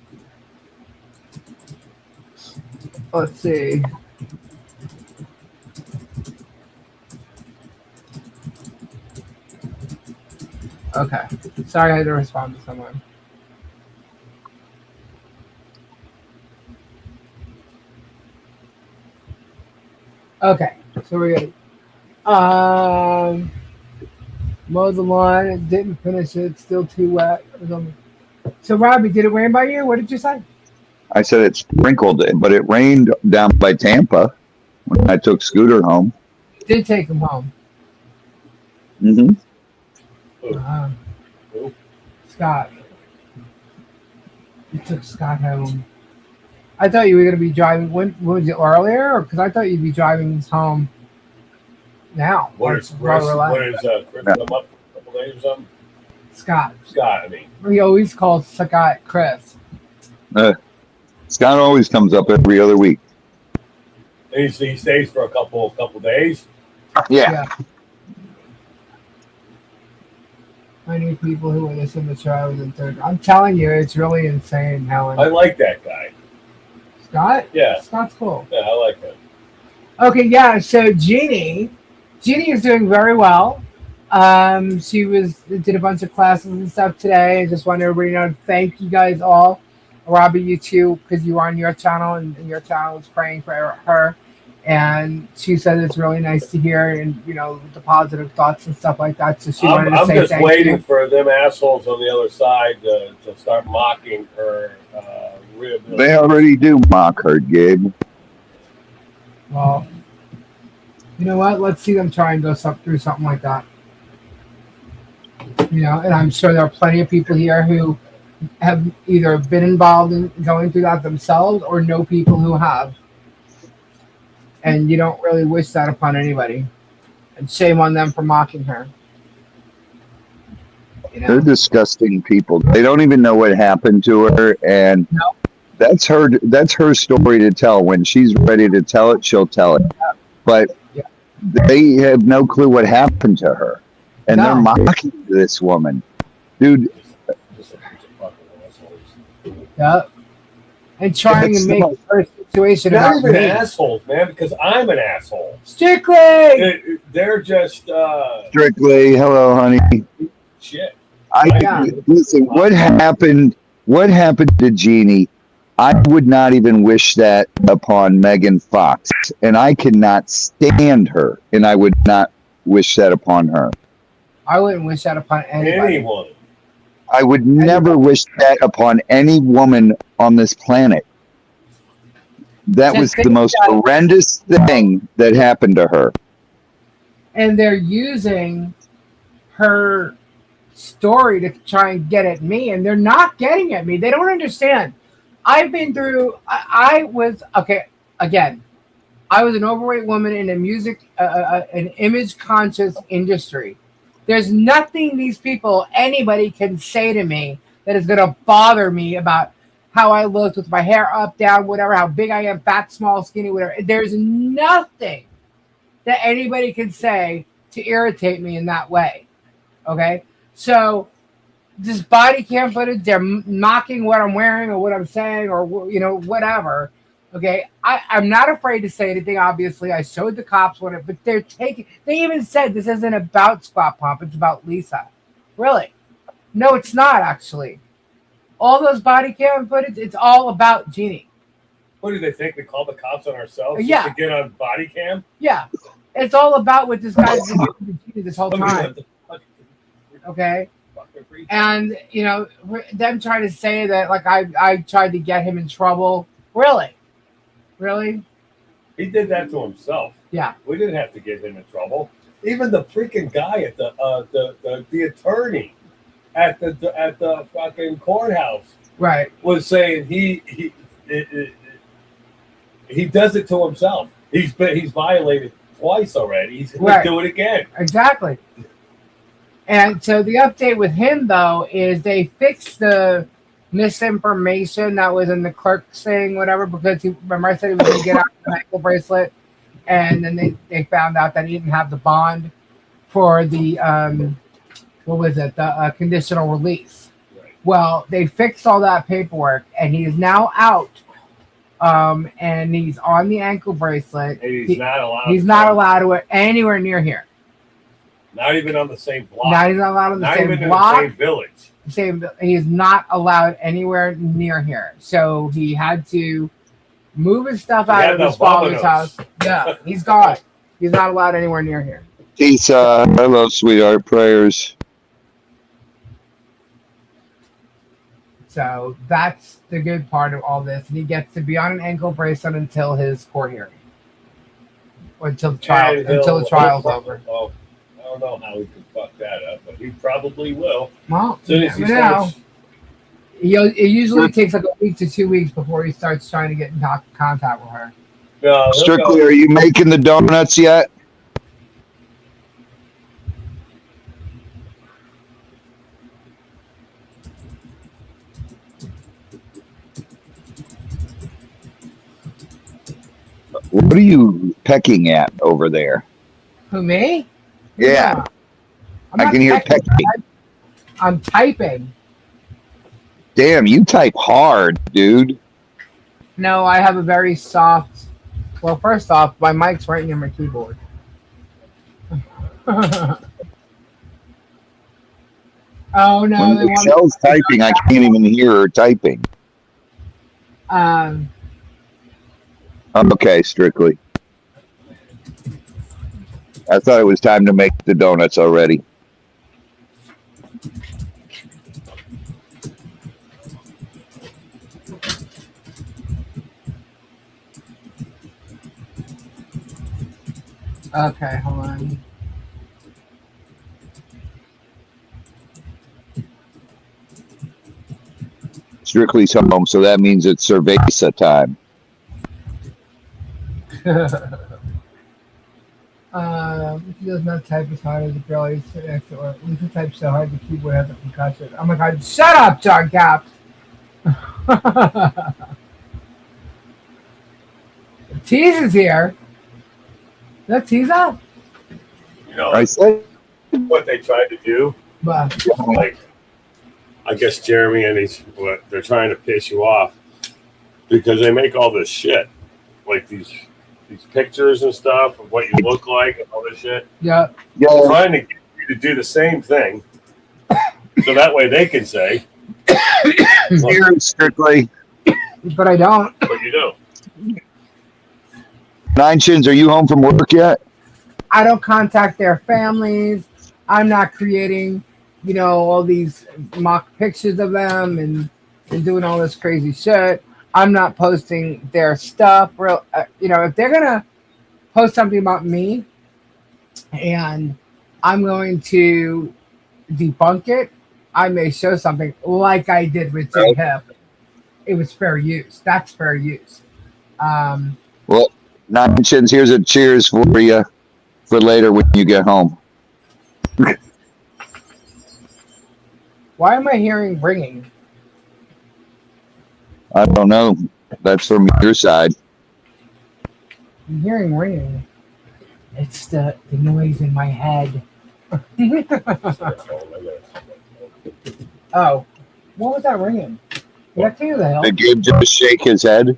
Let's see. Okay. Sorry I had to respond to someone. Okay, so we're good. Mowed the lawn, didn't finish it, still too wet. So Robbie, did it rain by you? What did you say? I said it sprinkled, but it rained down by Tampa when I took Scooter home. Did take him home. Mm-hmm. Who? Scott. You took Scott home. I thought you were going to be driving. When was it earlier? Because I thought you'd be driving home now. What is Chris? What is Chris come up for a couple days or something? Scott. Scott, I mean. We always call Scott Chris. Scott always comes up every other week. And he stays for a couple days. Yeah. I need people who will listen to shows and third. I'm telling you, it's really insane, Helen. I like that guy. Scott? Yeah. Scott's cool. Yeah, I like him. Okay, yeah, so Jeannie is doing very well. She did a bunch of classes and stuff today. I just want everybody to know, thank you guys all. Robbie, you too, because you were on your channel and your channel was praying for her. And she said it's really nice to hear and, the positive thoughts and stuff like that. So she wanted to I'm say just thank waiting you. for them assholes on the other side to start mocking her rehabilitation. They already do mock her, Gabe. Well, you know what? Let's see them try and go through something like that. And I'm sure there are plenty of people here who have either been involved in going through that themselves or know people who have. And you don't really wish that upon anybody. And shame on them for mocking her. They're disgusting people. They don't even know what happened to her, and that's her story to tell. When she's ready to tell it, she'll tell it. But they have no clue what happened to her, and they're mocking this woman, dude. Yeah. And trying to make her situation not about even me. assholes, man, because I'm an asshole. Strictly! They're just Strictly, hello, honey. shit. Listen, what happened to Jeannie? I would not even wish that upon Megan Fox, and I cannot stand her, and I would not wish that upon her. I wouldn't wish that upon anybody. Anyone. I would never wish that upon any woman on this planet. That To was the think most that, horrendous thing that happened to her. and they're using her story to try and get at me, and they're not getting at me. They don't understand. I've been through. I was okay. Again, I was an overweight woman in a music, an image conscious industry. There's nothing these people, anybody can say to me that is going to bother me about how I looked with my hair up, down, whatever, how big I am, fat, small, skinny, whatever. There's nothing that anybody can say to irritate me in that way. Okay. So this body cam footage, they're mocking what I'm wearing or what I'm saying or, whatever. Okay, I'm not afraid to say anything. Obviously, I showed the cops what it, but they're taking. They even said this isn't about Squat Pump; it's about Lisa. Really? No, it's not actually. All those body cam footage, it's all about Jeannie. What do they think? We call the cops on ourselves Yeah. just to get on body cam? Yeah, it's all about what this guy's been doing to Jeannie this whole time. Okay, and them trying to say that like I tried to get him in trouble. Really? He did that to himself. Yeah. We didn't have to get him in trouble. Even the freaking guy at the attorney at the fucking courthouse, right, was saying he does it to himself. He's violated twice already. He's going to do it again. Exactly. And so the update with him though is they fixed the misinformation that was in the clerk's thing, whatever, because remember I said he was going to get out the ankle bracelet, and then they found out that he didn't have the bond for the the conditional release. Right. Well, they fixed all that paperwork, and he is now out, and he's on the ankle bracelet. And he's not allowed. He's not allowed to anywhere near here. Not even on the same block. Not even allowed on the not same even block. In the same village. He is not allowed anywhere near here. So he had to move his stuff out of his father's house. Yeah, he's gone. He's not allowed anywhere near here. Lisa, hello, sweetheart. Prayers. So that's the good part of all this. And he gets to be on an ankle bracelet until his court hearing. Or until the trial's over. Oh, I don't know how he could fuck that up, but he probably will. Well, as soon as he starts. It usually takes like a week to 2 weeks before he starts trying to get in contact with her. No, Strictly, are you making the donuts yet? What are you pecking at over there? Who, me? Yeah. I can hear pecking. I'm typing. Damn, you type hard, dude. No, I have a very soft. Well, first off, my mic's right near my keyboard. Oh no! When Michelle's typing, I can't even hear her typing. Okay, Strictly. I thought it was time to make the donuts already. Okay, hold on. Strictly's home, so that means it's cerveza time. He does not type as hard as a girl. Lisa types so hard the keyboard has a concussion. Oh my god, shut up, John Caps! Tease is here. Is that Tease? I said what they tried to do. But, like, I guess Jeremy and they're trying to piss you off because they make all this shit, like these pictures and stuff of what you look like and all this shit. Yeah. They're trying to get you to do the same thing, so that way they can say, "Here, Strictly." But I don't. But you do. Nine Shins, are you home from work yet? I don't contact their families. I'm not creating all these mock pictures of them and doing all this crazy shit. I'm not posting their stuff. If they're gonna post something about me and I'm going to debunk it, I may show something like I did with J Hip. It was fair use. That's fair use. Um, Well, Nine Chins, here's a cheers for you for later when you get home. why am I hearing ringing? I don't know. That's from your side. I'm hearing ringing. It's the noise in my head. Oh, what was that ringing? Did I tell you the hell? Did Gabe just shake his head?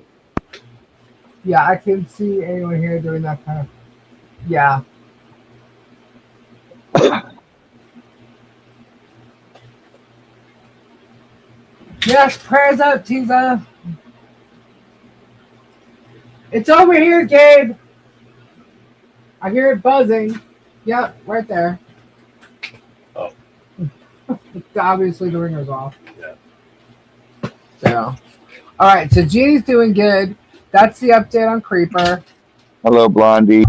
Yeah, I can see anyone here doing that kind of. Yeah. Yes, prayers up, Tiza. It's over here, Gabe. I hear it buzzing. Yep, right there. Oh. Obviously, the ringer's off. Yeah. So, all right. So Jeannie's doing good. That's the update on Creeper. Hello, Blondie.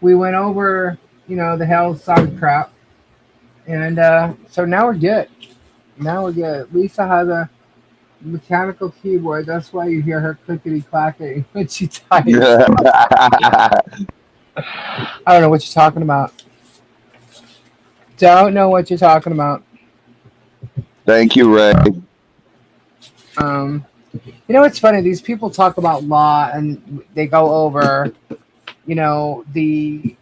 We went over, the hell side crap, and so now we're good. Now we're good. Lisa has a mechanical keyboard. That's why you hear her clickety clacking when she types. I don't know what you're talking about. Don't know what you're talking about. Thank you, Ray. It's funny. These people talk about law and they go over, the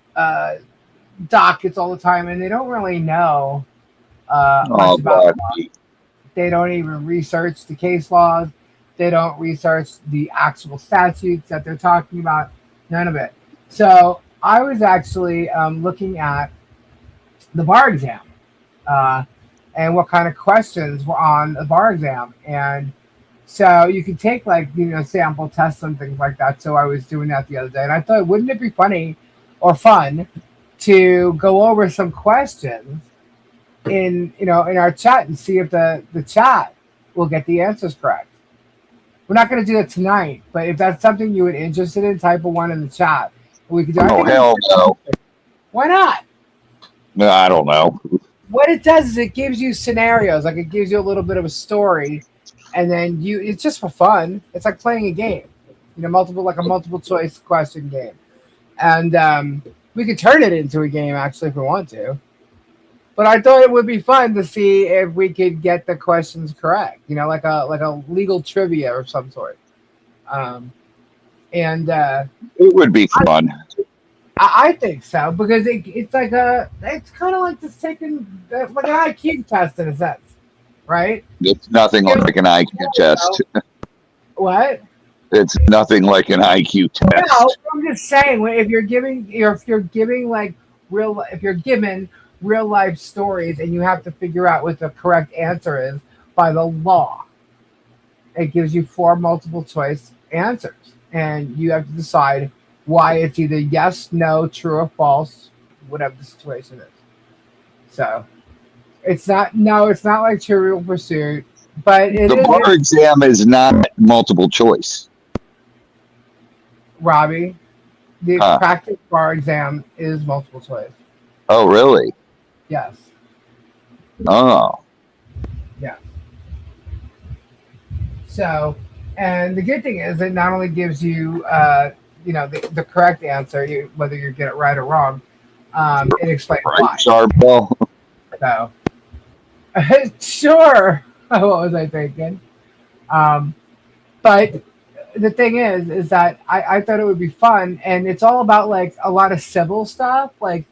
dockets all the time, and they don't really know much about law. They don't even research the case laws. They don't research the actual statutes that they're talking about. None of it. So I was actually looking at the bar exam and what kind of questions were on the bar exam. And so you can take sample tests and things like that. So I was doing that the other day. And I thought, wouldn't it be funny or fun to go over some questions in our chat and see if the chat will get the answers correct. We're not going to do it tonight, but if that's something you would interested in, type a one in the chat. We could do. Oh, hell no. Why not? No, I don't know. What it does is it gives you scenarios, like it gives you a little bit of a story, and then it's just for fun. It's like playing a game, multiple choice question game, and we could turn it into a game actually if we want to. But I thought it would be fun to see if we could get the questions correct, like a legal trivia or some sort. It would be fun. I think so because it's kind of like just taking like an IQ test in a sense, right? It's nothing like an IQ test. What? It's nothing like an IQ test. No, I'm just saying if you're given real life stories and you have to figure out what the correct answer is by the law. It gives you 4 multiple choice answers and you have to decide why it's either yes, no, true or false, whatever the situation is. So it's not like Trivial Pursuit, but the bar exam is not multiple choice. Robbie, the practice bar exam is multiple choice. Oh, really? Yes. Oh. Yeah. So, and the good thing is it not only gives you, the correct answer, whether you get it right or wrong, it explains why. Charbel. So, sure. What was I thinking? But the thing is that I thought it would be fun, and it's all about like a lot of civil stuff, like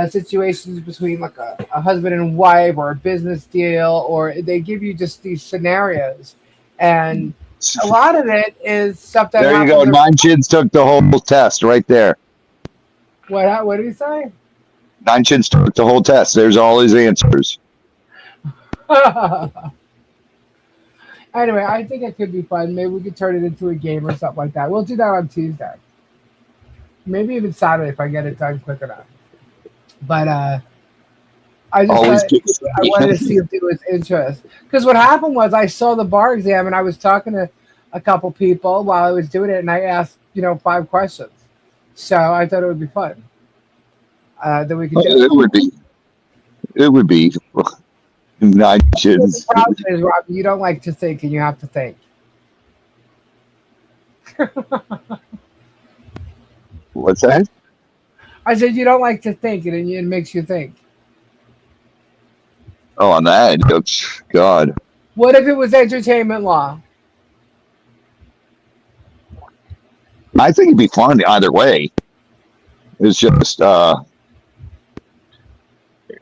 situations between like a husband and wife or a business deal, or they give you just these scenarios, and a lot of it is stuff that. There you go. Nine Chins took the whole test right there. What did he say? Nine Chins took the whole test. There's all his answers. Anyway, I think it could be fun. Maybe we could turn it into a game or something like that. We'll do that on Tuesday. Maybe even Saturday if I get it done quick enough. But I just Always thought get I wanted to see if there was interest. Because what happened was I saw the bar exam and I was talking to a couple people while I was doing it, and I asked 5 questions. So I thought it would be fun that we could do. it would be. It would be. I should. The problem is, Rob, you don't like to think, and you have to think. What's that? I said you don't like to think, and it makes you think. Oh, on that. God. What if it was entertainment law? I think it'd be fun either way. It's just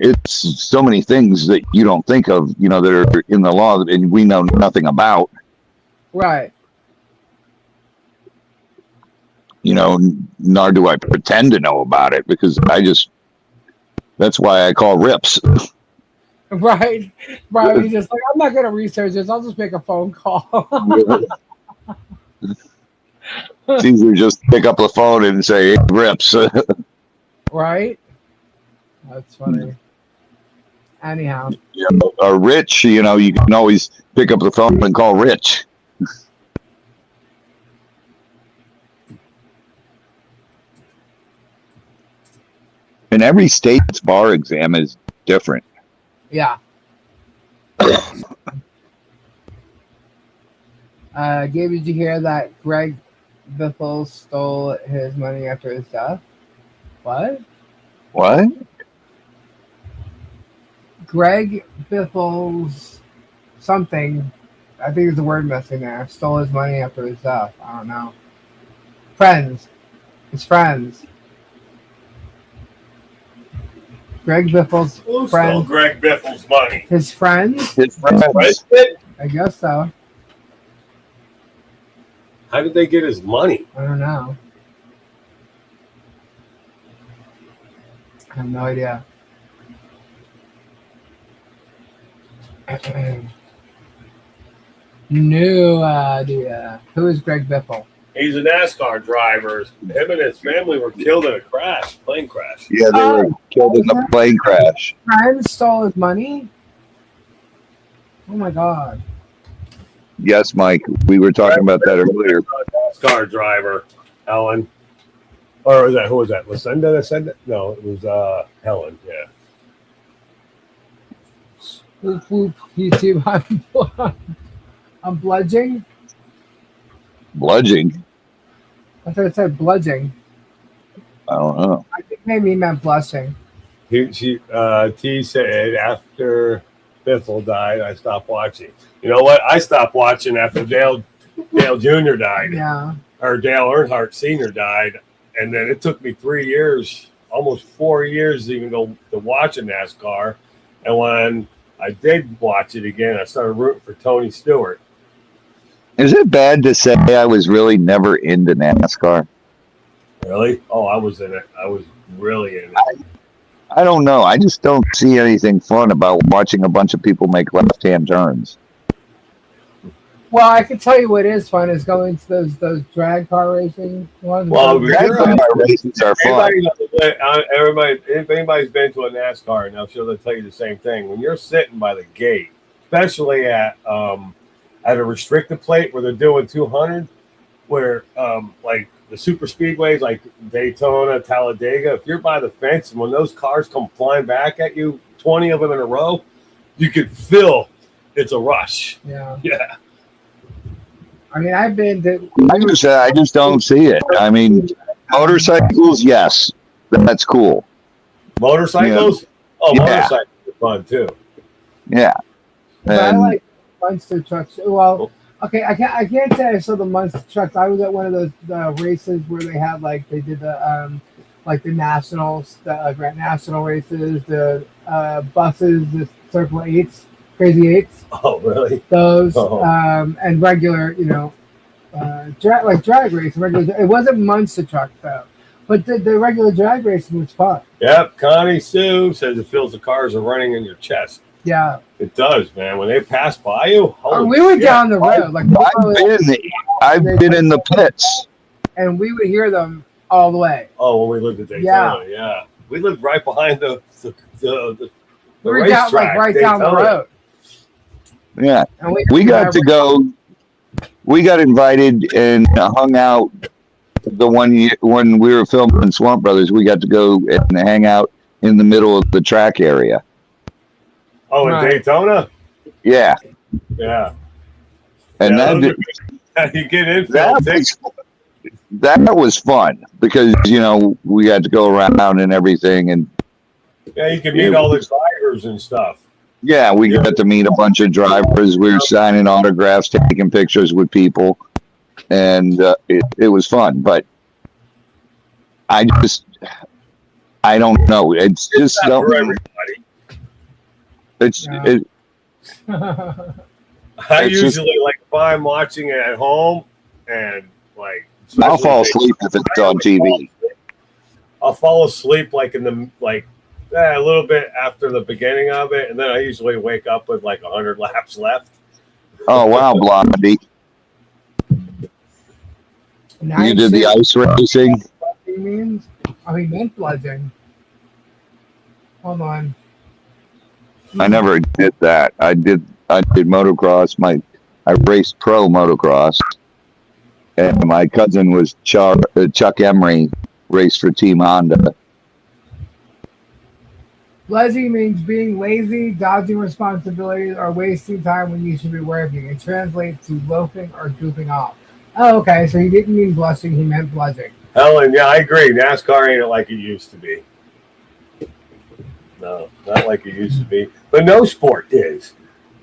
it's so many things that you don't think of, that are in the law and we know nothing about. Right. Nor do I pretend to know about it because that's why I call rips. Right. You're just like, I'm not going to research this. I'll just make a phone call. It's easier just pick up the phone and say, hey, rips. Right. That's funny. Anyhow. Or Rich, you can always pick up the phone and call Rich. And every state's bar exam is different. Yeah. Gabe, did you hear that Greg Biffle stole his money after his death? What? What? Greg Biffle's something, I think there's a word missing there, stole his money after his death. I don't know. Friends. His friends. Greg Biffle's Who friends. stole Greg Biffle's money? His friends? His friends. President? I guess so. How did they get his money? I don't know. I have no idea. No idea. Who is Greg Biffle? He's a NASCAR driver. Him and his family were killed in a plane crash. Yeah, they were killed in a plane crash. Friends stole his money? Oh my God. Yes, Mike. We were talking about that earlier. NASCAR driver, Helen. Or was that, who was that? Lucinda that said that? No, it was Helen, yeah. Whoop, whoop, YouTube. I'm bludging. Bludging? I thought it said bludging. I don't know. I think maybe he meant blushing. T said after Biffle died, I stopped watching. You know what? I stopped watching after Dale Jr. died. Yeah. Or Dale Earnhardt Sr. died. And then it took me 3 years, almost 4 years to even go to watch a NASCAR. And when I did watch it again, I started rooting for Tony Stewart. Is it bad to say I was really never into NASCAR? Really? Oh, I was in it. I was really in it. I don't know. I just don't see anything fun about watching a bunch of people make left-hand turns. Well, I can tell you what is fun is going to those drag car racing ones. Well, Drag car races are fun. If anybody's been to a NASCAR, and I'm sure they'll tell you the same thing. When you're sitting by the gate, especially at a restricted plate where they're doing 200, where like the super speedways like Daytona, Talladega, if you're by the fence and when those cars come flying back at you, 20 of them in a row, you can feel it's a rush. Yeah. Yeah. I mean, I've been to. I just don't see it. I mean, motorcycles, yes, that's cool. Motorcycles? Yeah. Oh, yeah. Motorcycles are fun too. Yeah. But I like monster trucks. Well, okay, I can't say I saw the monster trucks. I was at one of those races where they had they did the nationals, the Grand National races, the buses, the Circle 8s, Crazy 8s. Oh, really? Those and regular, drag racing. It wasn't monster truck though, but the regular drag racing was fun. Yep, Connie Sue says it feels the cars are running in your chest. Yeah, it does, man. When they pass by you, we were down the road. I've been in the pits, and we would hear them all the way. Oh, when we lived at Daytona, yeah. We lived right behind the We were down like right down the road. Yeah, we got to go. We got invited and hung out the one year when we were filming Swamp Brothers. We got to go and hang out in the middle of the track area. Oh, in Daytona? Yeah. Yeah. And you get in that was fun because, you know, we got to go around and everything. And yeah, you can meet all the drivers and stuff. Yeah, we got to meet a bunch of drivers. We were signing autographs, taking pictures with people, and it was fun. But I don't know. It's just not for everybody. I usually like if I'm watching it at home and like I'll fall asleep if it's on TV. I'll fall asleep like in the a little bit after the beginning of it, and then I usually wake up with like 100 laps left. Oh wow, Blondie! You did the ice racing. He means, he meant bludgeoning. Hold on. I never did that. I did motocross. I raced pro motocross, and my cousin was Chuck Emery, raced for Team Honda. Lazy means being lazy, dodging responsibilities, or wasting time when you should be working. It translates to loafing or goofing off. Oh, okay. So he didn't mean blushing; he meant bludging. Helen, yeah, I agree. NASCAR ain't like it used to be. No, not like it used to be. But no sport is.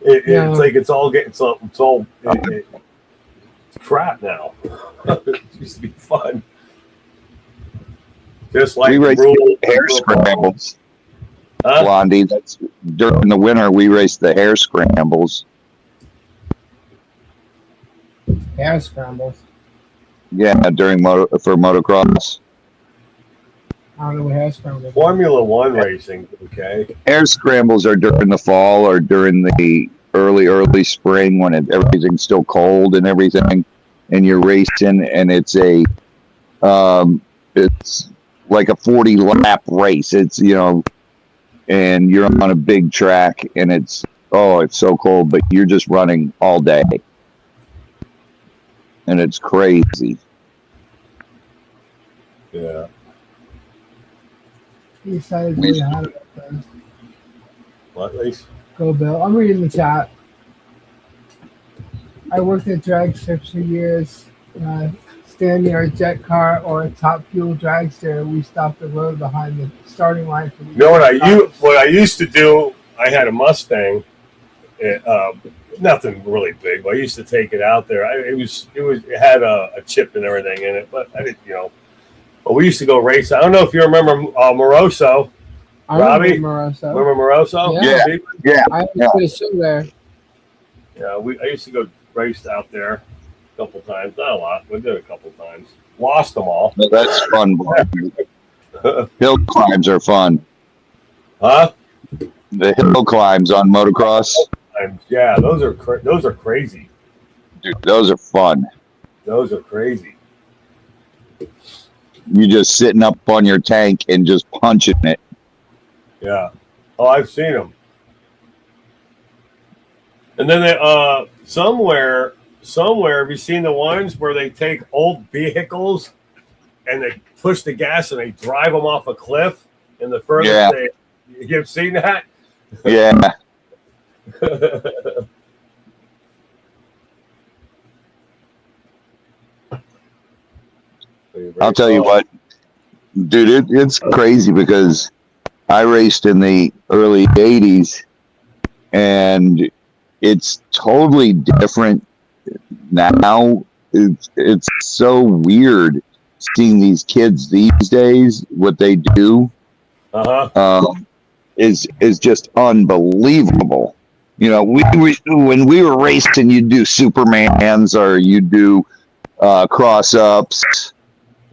It's like it's crap now. It used to be fun. Just like we raced hair scrambles. Huh? Blondie, that's during the winter. We raced the hair scrambles. Hair scrambles. Yeah, during for motocross. I don't know what hair scrambles. Formula One racing, okay. Hair scrambles are during the fall or during the early spring when everything's still cold and everything, and you're racing, and it's like a 40 lap race. It's and you're on a big track, and it's so cold, but you're just running all day, and it's crazy. Yeah. He decided really hot about that. What, Lisa? Go, Bill. I'm reading the chat. I worked at drag strips for years. Stand near a jet car or a top fuel dragster. We stopped the road behind the starting line. For what I used to do? I had a Mustang. Nothing really big, but I used to take it out there. It had a chip and everything in it, but I didn't, But we used to go race. I don't know if you remember Moroso. Robbie? Remember Moroso. Remember Moroso? Yeah. I put a show there. Yeah, I used to go race out there a couple times. Not a lot. We did a couple times. Lost them all. Well, that's fun. Hill climbs are fun. Huh? The hill climbs on motocross. Yeah, those are crazy. Dude, those are fun. Those are crazy. You just sitting up on your tank and just punching it. Yeah. Oh, I've seen them. And then they, somewhere, have you seen the ones where they take old vehicles and they push the gas and they drive them off a cliff? And the furthest you've seen that? Yeah. I'll tell you what, dude, it's crazy because I raced in the early 80s and it's totally different now. It's so weird seeing these kids these days, what they do is just unbelievable. When we were racing, you'd do Supermans or you'd do cross ups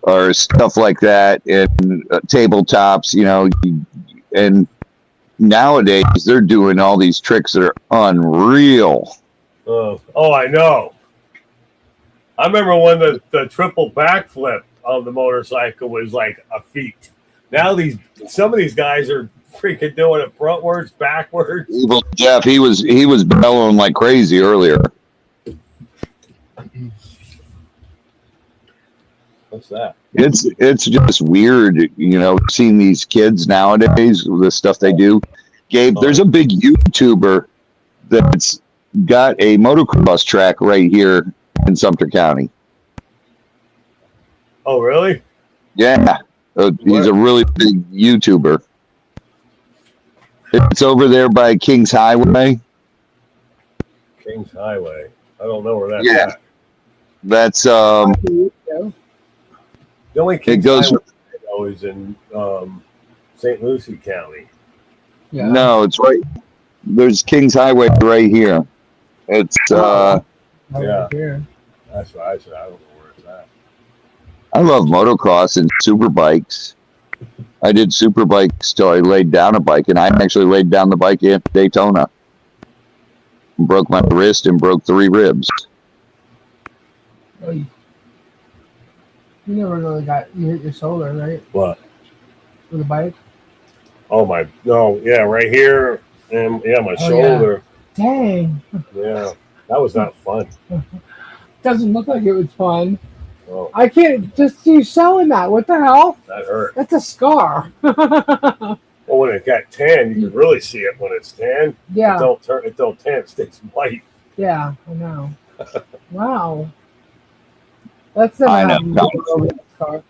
or stuff like that, and tabletops, and nowadays they're doing all these tricks that are unreal. Oh, I know. I remember when the triple backflip of the motorcycle was like a feat. Now some of these guys are freaking doing it frontwards, backwards. Evil Jeff, he was bellowing like crazy earlier. What's that? It's just weird, seeing these kids nowadays, the stuff they do. Gabe, there's a big YouTuber that's got a motocross track right here in Sumter County. Oh, really? Yeah. He's a really big YouTuber. It's over there by Kings Highway. Kings Highway. I don't know where that's at. That's The only Kings goes, Highway I know is in St. Lucie County. Yeah. No, it's right. There's Kings Highway right here. It's Yeah. Here. That's what I said. I don't know where it's at. I love motocross and super bikes. I did super bikes till I laid down a bike, and I actually laid down the bike at Daytona. Broke my wrist and broke 3 ribs. Oh, you never really you hit your shoulder, right? What? With a bike? Oh, right here. And my shoulder. Yeah. Dang. Yeah. That was not fun. Doesn't look like it was fun. Oh, I can't just see you showing that. What the hell? that hurt. That's a scar. Well, when it got tan, you can really see it when it's tan. Yeah. It don't tan, it stays white. Yeah, I know. Wow. That's I know. Scar.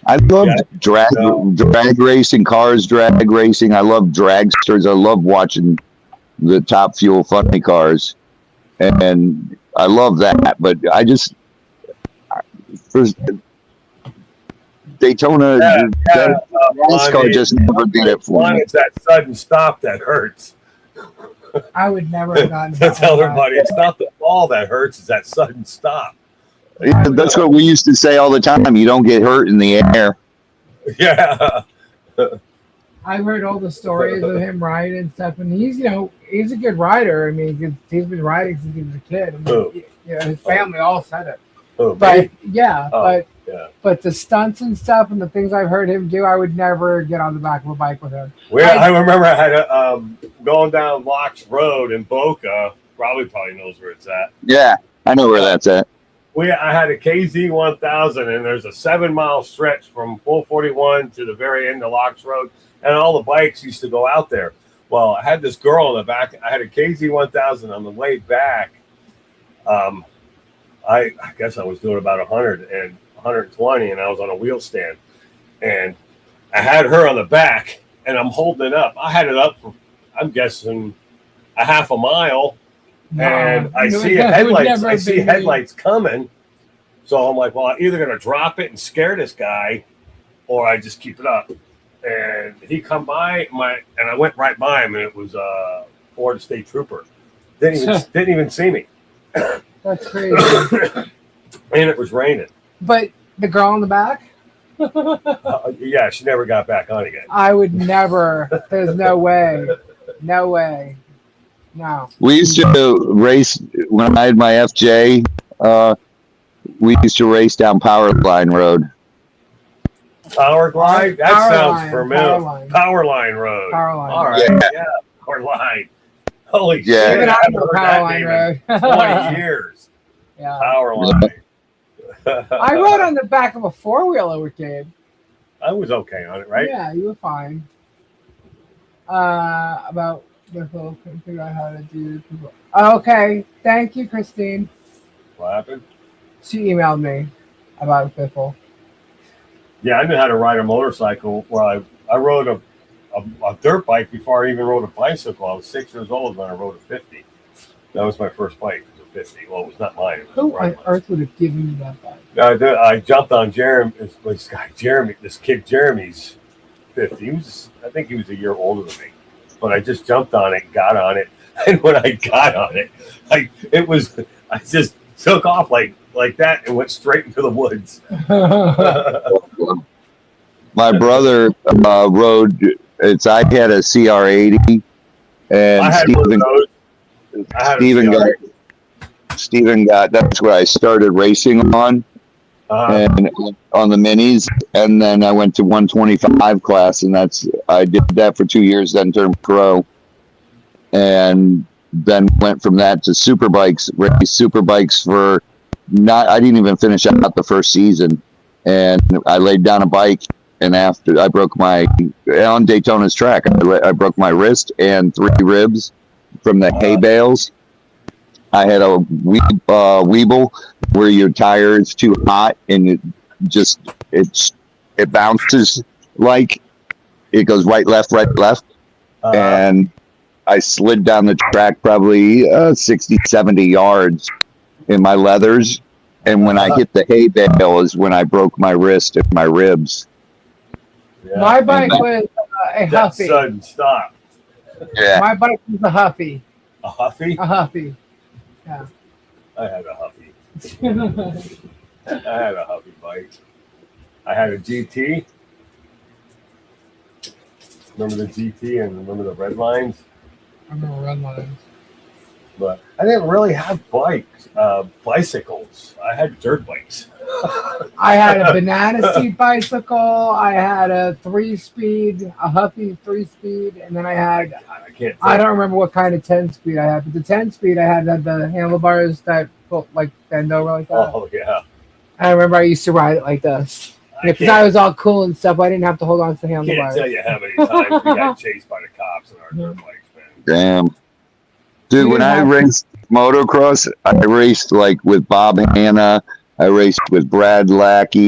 I love drag racing, cars drag racing. I love dragsters. I love watching the Top Fuel funny cars, and I love that. But I just Daytona, NASCAR just never did it for me. It's that sudden stop that hurts. I would never have gotten I tell everybody, it's not the fall that hurts; it's that sudden stop. Yeah, that's what we used to say all the time. You don't get hurt in the air. Yeah. I've heard all the stories of him riding and stuff, and he's a good rider. I mean, he's been riding since he was a kid. I mean, his family all said it. But but the stunts and stuff and the things I've heard him do, I would never get on the back of a bike with him. I remember I had going down Locks Road in Boca. Probably knows where it's at. Yeah, I know where that's at. I had a KZ 1000, and there's a 7-mile stretch from 441 to the very end of Locks Road, and all the bikes used to go out there. Well, I had this girl in the back. I had a KZ 1000 on the way back. I guess I was doing about 100 and 120, and I was on a wheel stand, and I had her on the back, and I'm holding it up. I had it up for, I'm guessing, a half a mile. And I see headlights. I see headlights coming, so I'm like, well, I'm either gonna drop it and scare this guy, or I just keep it up. And he come by and I went right by him, and it was a Florida State Trooper. Didn't even see me. That's crazy. And it was raining. But the girl in the back? Yeah, she never got back on again. I would never. There's no way. No way. No. We used to race when I had my FJ. We used to race down Powerline Road. Power Glide? That sounds Line, familiar. Powerline Road. Powerline. All right. Yeah. Power Line. Holy Yeah. shit. Even I I've know heard that name Powerline in Road. 20 years. Yeah. Powerline. I rode on the back of a 4-wheeler with Gabe. I was okay on it, right? Yeah, you were fine. About couldn't figure out how to do. Okay, thank you, Christine. What happened? She emailed me about Biffle. Yeah, I knew how to ride a motorcycle. Well, I rode a dirt bike before I even rode a bicycle. I was 6 years old when I rode a 50. That was my first bike. It was a 50. Well, it was not mine. Who on earth would have given you that bike? I jumped on this kid Jeremy's 50. I think he was a year older than me. But I just jumped on it, got on it, and when I got on it, I just took off like that and went straight into the woods. My brother rode. I had a CR80, and I had one of those. Steven got. That's what I started racing on, and on the minis, and then I went to 125 class, and I did that for 2 years, then turned pro, and then went from that to super bikes, raced super bikes for I didn't even finish out the first season, and I laid down a bike, and after I broke on Daytona's track, I broke my wrist and 3 ribs from the hay bales. I had a Weeble where your tire is too hot and it bounces, like it goes right, left, and I slid down the track probably 60, 70 yards in my leathers, and when I hit the hay bale is when I broke my wrist and my ribs. Yeah. My bike was a Huffy. Sudden stop. Yeah. My bike was a Huffy. A Huffy? A Huffy. Yeah. I had a Huffy. I had a Huffy bike. I had a GT. Remember the GT and remember the red lines? I remember red lines. But I didn't really have bicycles. I had dirt bikes. I had a banana seat bicycle. I had a 3-speed, a Huffy 3-speed, and then I had. I don't remember what kind of 10-speed I had, but the 10-speed I had the handlebars that like bend over like that. Oh yeah. I remember I used to ride it like this because I was all cool and stuff. I didn't have to hold on to the handlebars. I can't tell you how many times we got chased by the cops in our dirt bikes, man. Damn. Dude, when I raced motocross, I raced like with Bob Hanna. I raced with Brad Lackey,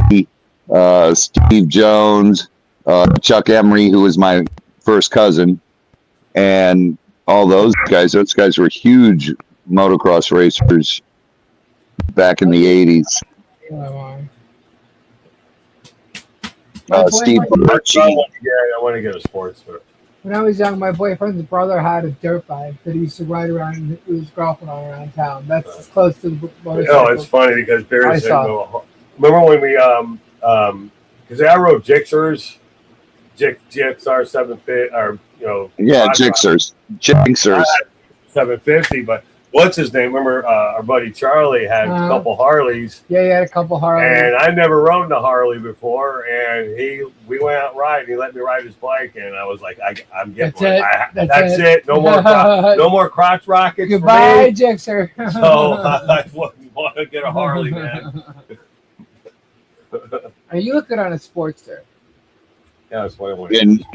Steve Jones, Chuck Emery, who was my first cousin, and all those guys. Those guys were huge motocross racers back in the 80s. Steve Burchie. Yeah, I want to get a sports car. When I was young, my boyfriend's brother had a dirt bike that he used to ride around with his girlfriend all around town. That's as close to the motorcycle. Oh, it's funny because Barry said, remember when we, because I rode Gixxers, GXR 750, or, yeah, Gixxers. 750, but what's his name? Remember, our buddy Charlie had a couple Harleys. Yeah, he had a couple Harleys. And I never rode a Harley before, and we went out riding. He let me ride his bike, and I was like, I'm getting that's it. No more crotch rockets. Goodbye, Gixxer. So I wouldn't want to get a Harley, man. You look good on a Sportster. Yeah, that's what I wanted.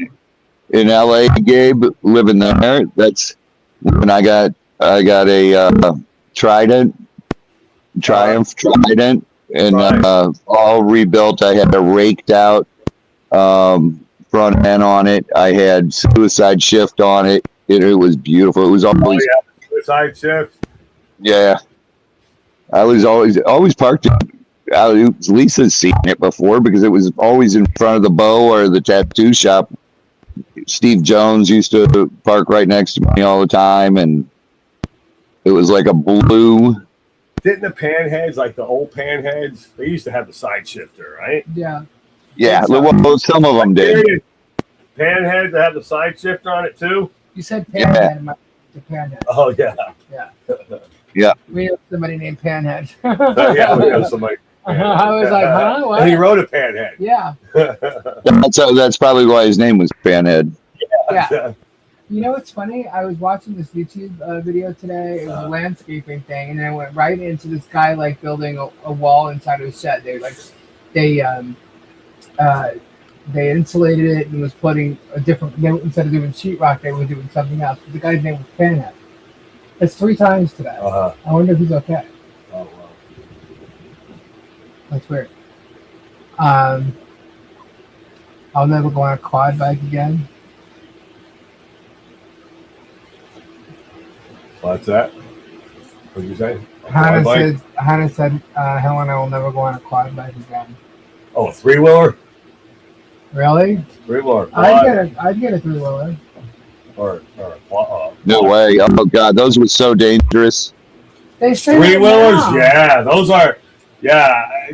In LA, Gabe, living there. That's when I got a Triumph Trident, and all rebuilt. I had a raked out front end on it. I had suicide shift on it. It was beautiful. It was always suicide shift. Yeah, I was always parked it. Lisa's seen it before because it was always in front of the Bow or the tattoo shop. Steve Jones used to park right next to me all the time, and it was like a blue. Didn't the panheads, like the old panheads, they used to have the side shifter, right? Yeah. Yeah, well, some of them did. Panheads that have the side shifter on it too? You said panhead. Yeah. The panhead. Oh, yeah. Yeah. Yeah. We know somebody named Panhead. Yeah, we know somebody. I was like, huh? What? And he wrote a panhead. Yeah. That's probably why his name was Panhead. Yeah. You know what's funny? I was watching this YouTube video today. It was a landscaping thing, and then I went right into this guy like building a wall inside of his shed. They insulated it and was putting instead of doing sheetrock, they were doing something else. But the guy's name was Panhead. It's 3 times today. I wonder if he's okay. Oh wow. That's weird. I'll never go on a quad bike again. What's that? What did you say? Hannah said, Helen and I will never go on a quad bike again. Oh, a 3-wheeler? Really? 3-wheeler. I'd get a 3-wheeler. Or no way. Oh God, those were so dangerous. They say 3-wheelers? Yeah, those are. Yeah.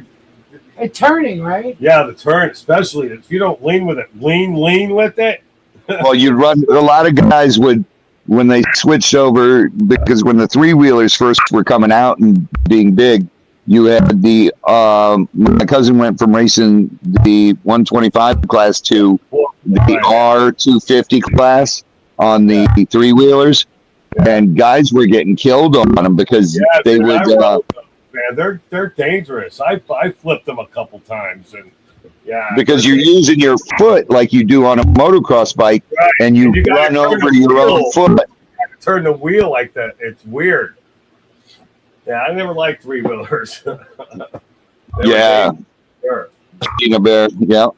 It's turning, right? Yeah, the turn, especially if you don't lean with it. Lean with it. Well, you'd run. A lot of guys would. When they switched over, because when the 3-wheelers first were coming out and being big, You had my cousin went from racing the 125 class to the R250 class on the three wheelers, and guys were getting killed on them because they would. Man, they're dangerous. I flipped them a couple times, and because you're using your foot like you do on a motocross bike, right. and you run over your own foot. You turn the wheel like that. It's weird. Yeah, I never liked three wheelers. Yeah. King Bear. Yeah.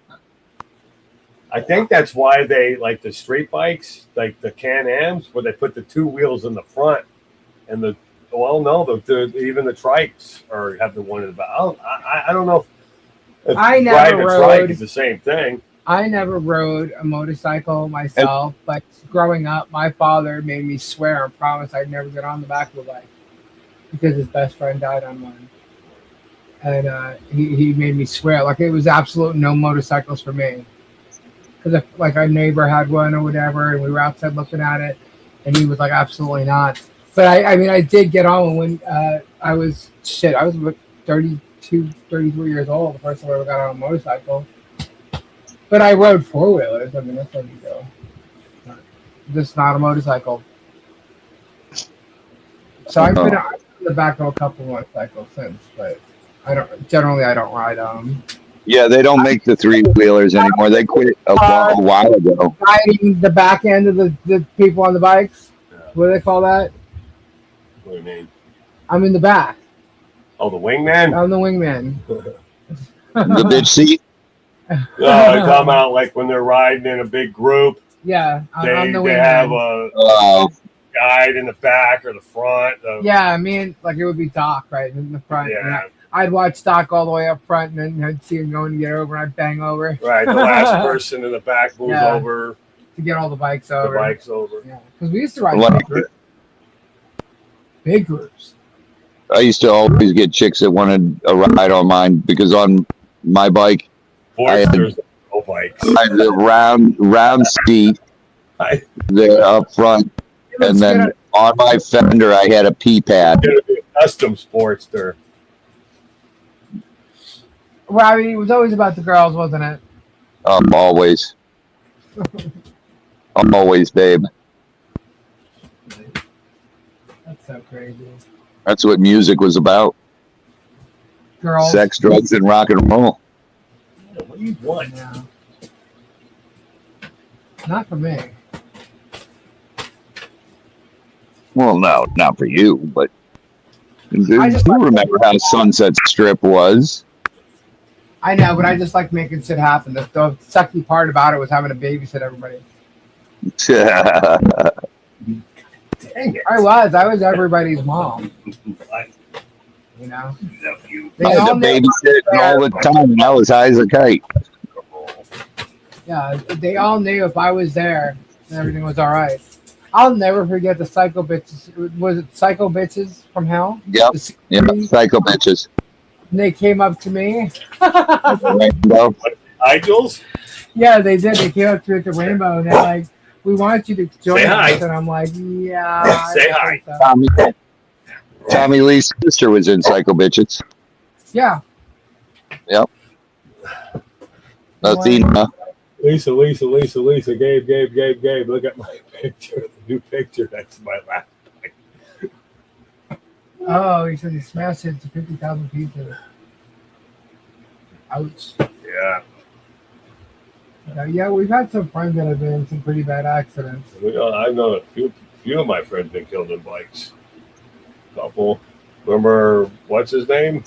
I think that's why they like the street bikes, like the Can-Ams, where they put the two wheels in the front, and even the trikes have the one in the back. I don't know if I never rode. Is the same thing. I never rode a motorcycle myself, but growing up, my father made me swear and promise I'd never get on the back of a bike because his best friend died on one. And he made me swear. Like, it was absolute no motorcycles for me. Because, like, our neighbor had one or whatever, and we were outside looking at it, and he was like, absolutely not. But, I mean, I did get on when I was about 32, 33 years old the first time I ever got on a motorcycle. But I rode four-wheelers. I mean, that's where you go. Just not a motorcycle. So I've been on the back of a couple of motorcycles since, but I don't ride them. Yeah, they don't make the three-wheelers anymore. They quit a while ago. Riding the back end of the people on the bikes? Yeah. What do they call that? What do you mean? I'm in the back. Oh, the wingman? I'm the wingman. The bitch seat? No, they come out like when they're riding in a big group. Yeah, I'm the wingman. They have a guide in the back or the front. Yeah, I mean, like it would be Doc right in the front. Yeah. I'd watch Doc all the way up front, and then I'd see him going to get over, and I'd bang over. Right, the last person in the back moves over. To get all the bikes over. Yeah, because we used to ride big groups. I used to always get chicks that wanted a ride on mine because on my bike, I had the round seat there up front, and then on my fender, I had a P-pad. Custom Sportster. Well, I mean, it was always about the girls, wasn't it? Always. Always, babe. That's so crazy. That's what music was about. Girls. Sex, drugs, and rock and roll. What do you want? Yeah. Not for me. Well, no, not for you, but you remember how Sunset Strip was. I know, but I just like making shit happen. The sucky part about it was having to babysit everybody. Dang it. I was everybody's mom. You know? I had to babysit all the time, and I was high as a kite. Yeah, they all knew if I was there, everything was all right. I'll never forget the Psycho Bitches. Was it Psycho Bitches from Hell? Yep. Psycho Bitches. And they came up to me. Idols? Yeah, they did. They came up to me at the Rainbow, and they're like, "We want you to join us." And I'm like, "Yeah." Say hi. So. Tommy Lee's sister was in Psycho Bitches. Yeah. Yep. Athena. Lisa, Gabe. Look at my picture, the new picture next to my lap. Oh, he said he smashed it to 50,000 pieces. Ouch. Yeah. Yeah, we've had some friends that have been in some pretty bad accidents. I've known a few of my friends been killed in bikes. Couple. Remember, what's his name?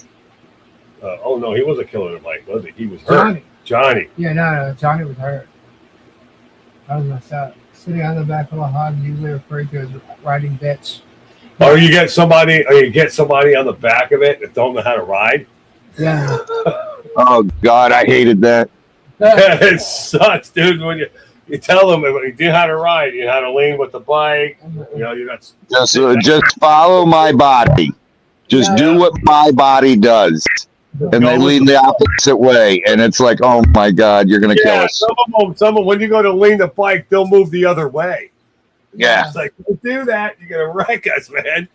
Oh, no, he wasn't killed in a bike, was he? He was hurt. Johnny. Yeah, no, Johnny was hurt. That was messed up. Sitting on the back of a hog, usually referred to as riding bitch. Or you get somebody on the back of it that don't know how to ride. Yeah. Oh God, I hated that. It sucks, dude. When you tell them you know how to ride, you know how to lean with the bike. You know, you got just follow my body. Just do what my body does. And they lean the opposite way, and it's like, oh my God, you're gonna kill us. Some of them, when you go to lean the bike, they'll move the other way. Yeah, it's like, don't do that. You're gonna wreck us, man.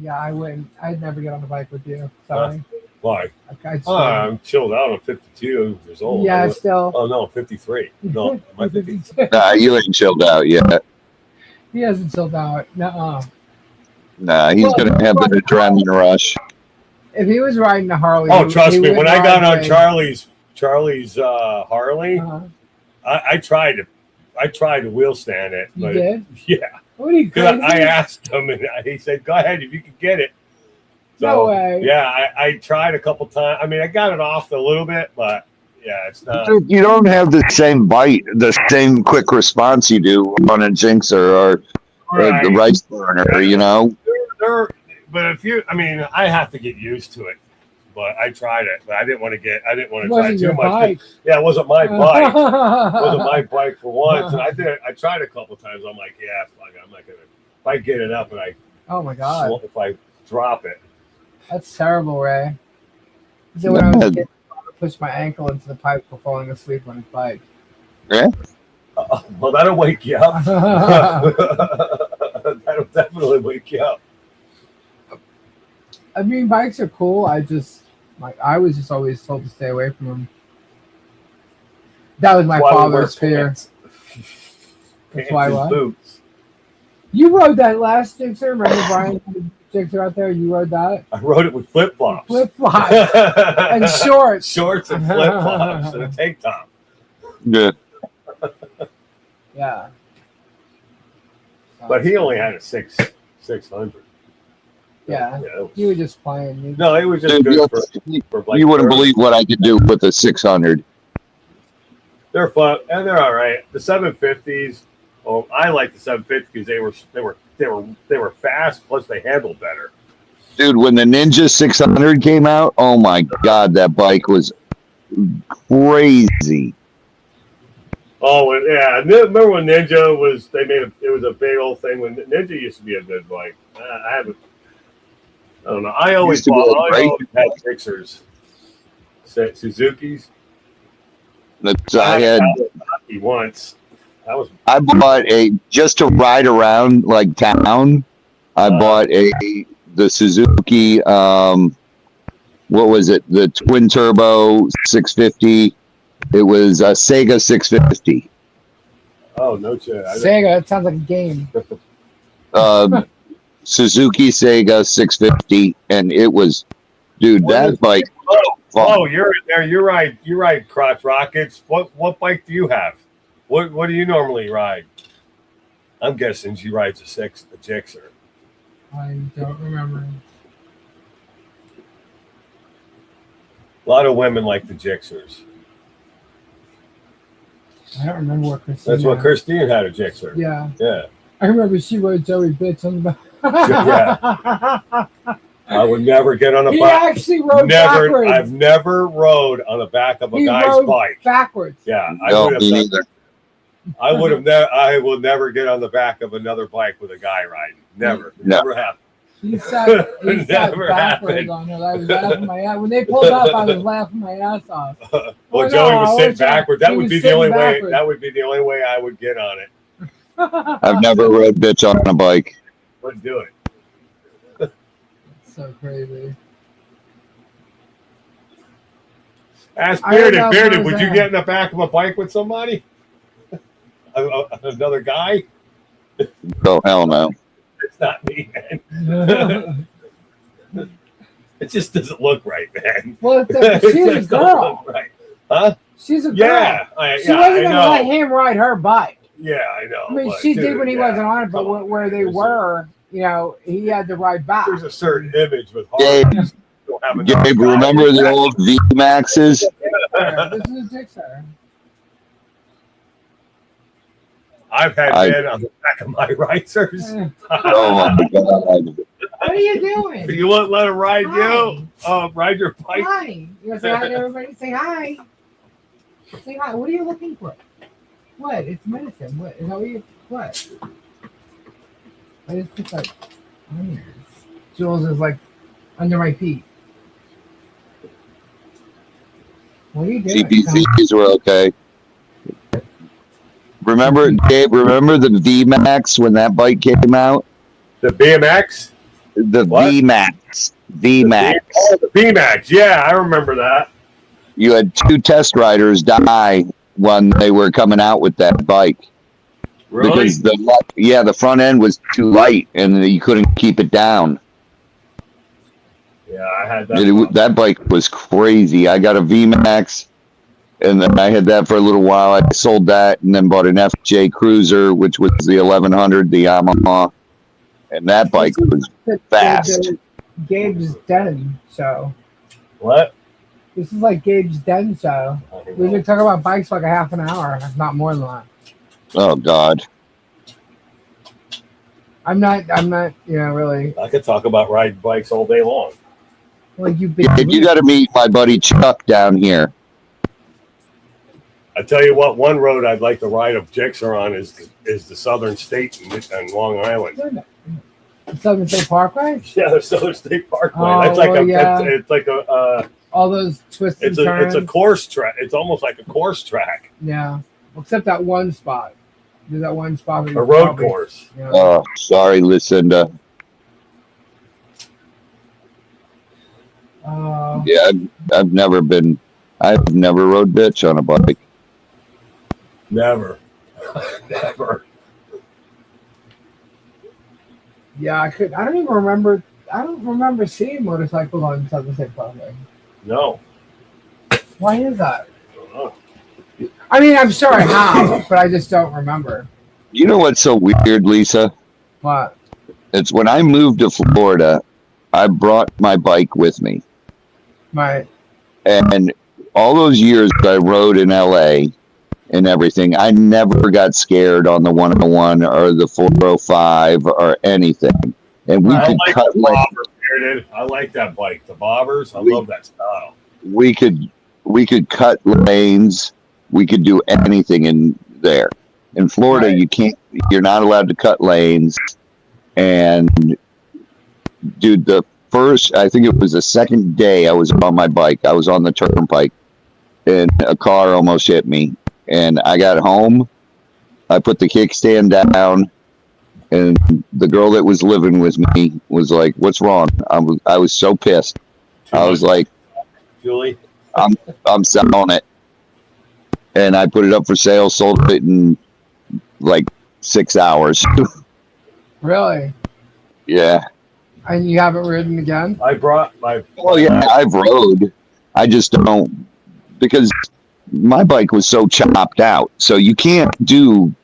Yeah, I wouldn't. I'd never get on the bike with you. Sorry. Why? I'd I'm chilled out. I'm 52 years old. yeah, still. Oh no, 53. No, am I 50? Nah, you ain't chilled out yet. He hasn't chilled out. Nuh-uh. Nah, he's gonna have the adrenaline rush. If he was riding a Harley, Oh, trust he me. wouldn't When I got ride on with- Charlie's Harley, Uh-huh. I tried to wheel stand it, You but did? yeah, What are you 'cause crazy? I asked him, and he said, "Go ahead if you can get it." So, No way. Yeah, I tried a couple times. I mean, I got it off a little bit, but yeah, it's not. Dude, you don't have the same bite, the same quick response you do on a Jinxer or the rice burner, you know? But I mean, I have to get used to it. But I tried it, but I didn't want to It try wasn't too your much. bike. Yeah, it wasn't my bike. It wasn't Oh my bike for once. And I tried a couple times. I'm like, yeah, fuck it. I'm not gonna. If I get it up and my god, if I drop it, that's terrible, Ray. So when I was a kid, I would push my ankle into the pipe for falling asleep on his bike. Yeah. well, that'll wake you up. That'll definitely wake you up. I mean, bikes are cool. I was just always told to stay away from them. That was my That's why we wear father's fear. pants. That's why Pants and what? boots. You rode that last Gixxer. Remember Brian had a Gixxer out there? You rode that? I rode it with flip flops. Flip flops and shorts. Shorts and flip flops and a tank top. Yeah. Yeah. But he only had a 600. Yeah. it was- You were just playing. no, it was just Dude, good for like you wouldn't dirt. believe what I could do with a 600. They're fun and they're all right. The 750s. Oh, I like the 750s because they were fast. Plus, they handled better. Dude, when the Ninja 600 came out, oh my God, that bike was crazy. Oh yeah, remember when Ninja was? It was a big old thing when Ninja used to be a good bike. I don't know. I always Used to be a great had Gixxers, Suzuki's. I had once. That was I bought just to ride around like town. I bought the Suzuki. What was it? The twin turbo 650. It was a Sega 650. oh no shit. Sega, it sounds like a game. Suzuki Sega 650, and it was, dude, that bike. Oh, you're there. You're right. You ride crotch rockets. What bike do you have? What do you normally ride? I'm guessing she rides a Gixxer. I don't remember. A lot of women like the Gixxers. I don't remember what Christine. That's what Christine had a Gixxer. Yeah. Yeah. I remember she rode Joey Bitch on the back. Yeah. I would never get on a He bike. actually rode backwards. I've never rode on the back of a He guy's rode bike. backwards. Yeah, No, me neither. I would have never. I will never get on the back of another bike with a guy riding. Never. No. Never happened. He sat Never backwards happened. on her. I was laughing my ass. When they pulled up, I was laughing my ass off. Well, Oh, Joey no, was sitting backward. That he would was be the sitting only way. backwards. That would be the only way I would get on it. I've never rode bitch on a bike. Wouldn't do it. So crazy. Ask I don't know Bearded. if Would I you was get in the back of a bike with somebody? Another guy? Oh, hell no. It's not me, man. It just doesn't look right, man. Well, It she's a just don't girl. look right. Huh? She's a girl. Yeah, She wasn't going to let him ride her bike. Yeah, I know. I mean, but she did dude, when he yeah, wasn't on it, but come on, where they man. were, you know, he had to ride back. There's a certain image with Gabe, Harleys. Don't have enough Gabe, guys. remember the old V Maxes? This is a Gixxer. I've had men on the back of my risers. Oh my God. What are you doing? You won't let them ride Hi. you? Ride your bike? Hi. You want to say hi to everybody? Say hi. Say hi. What are you looking for? What? It's medicine. What? Is that what you... What? I just put like onions. Jules is like under my feet. What are you doing? CPCs were okay. Remember, Gabe, remember the V Max when that bike came out? The BMX? The What? VMAX. VMAX. Oh, the VMAX. Yeah, I remember that. You had 2 test riders die when they were coming out with that bike. Really? Because the front end was too light and you couldn't keep it down. Yeah, I had that. That bike was crazy. I got a VMAX, and then I had that for a little while. I sold that and then bought an FJ Cruiser, which was the 1100, the Yamaha, and that bike was fast. Gabe's Den show. What? This is like Gabe's Den show. We've been talking about bikes for like a half an hour, if not more than that. Oh God. I'm not, really. I could talk about riding bikes all day long. Well, you got to meet my buddy Chuck down here. I tell you what, one road I'd like to ride a Gixxer on is the Southern State in Long Island. The Southern State Parkway? Yeah, the Southern State Parkway. Oh, That's like yeah. it's like a all those twists and turns. It's a course track. It's almost like a course track. Yeah, except that one spot. There's that one spot. A road course. Yeah. Oh, sorry, Lucinda. Yeah, I've never rode bitch on a bike. Never. Never. Yeah, I don't even remember. I don't remember seeing motorcycles on Southern State Parkway. No. Why is that? I don't know. I mean, I'm sure I have, but I just don't remember. You know what's so weird, Lisa? What? It's when I moved to Florida, I brought my bike with me. Right. And all those years I rode in LA and everything, I never got scared on the 101 or the 405 or anything. And we could cut lanes. I like that bike. The bobbers, I love that style. We could cut lanes. We could do anything in there. In Florida, right. You're not allowed to cut lanes. And dude, I think it was the second day I was on my bike. I was on the turnpike and a car almost hit me. And I got home. I put the kickstand down, and the girl that was living with me was like, "What's wrong?" I was so pissed. I was like, Julie, I'm selling it. And I put it up for sale, sold it in like 6 hours. Really? Yeah. And you haven't ridden again? I brought my... Well, yeah, I've rode. I just don't, because my bike was so chopped out. So you can't do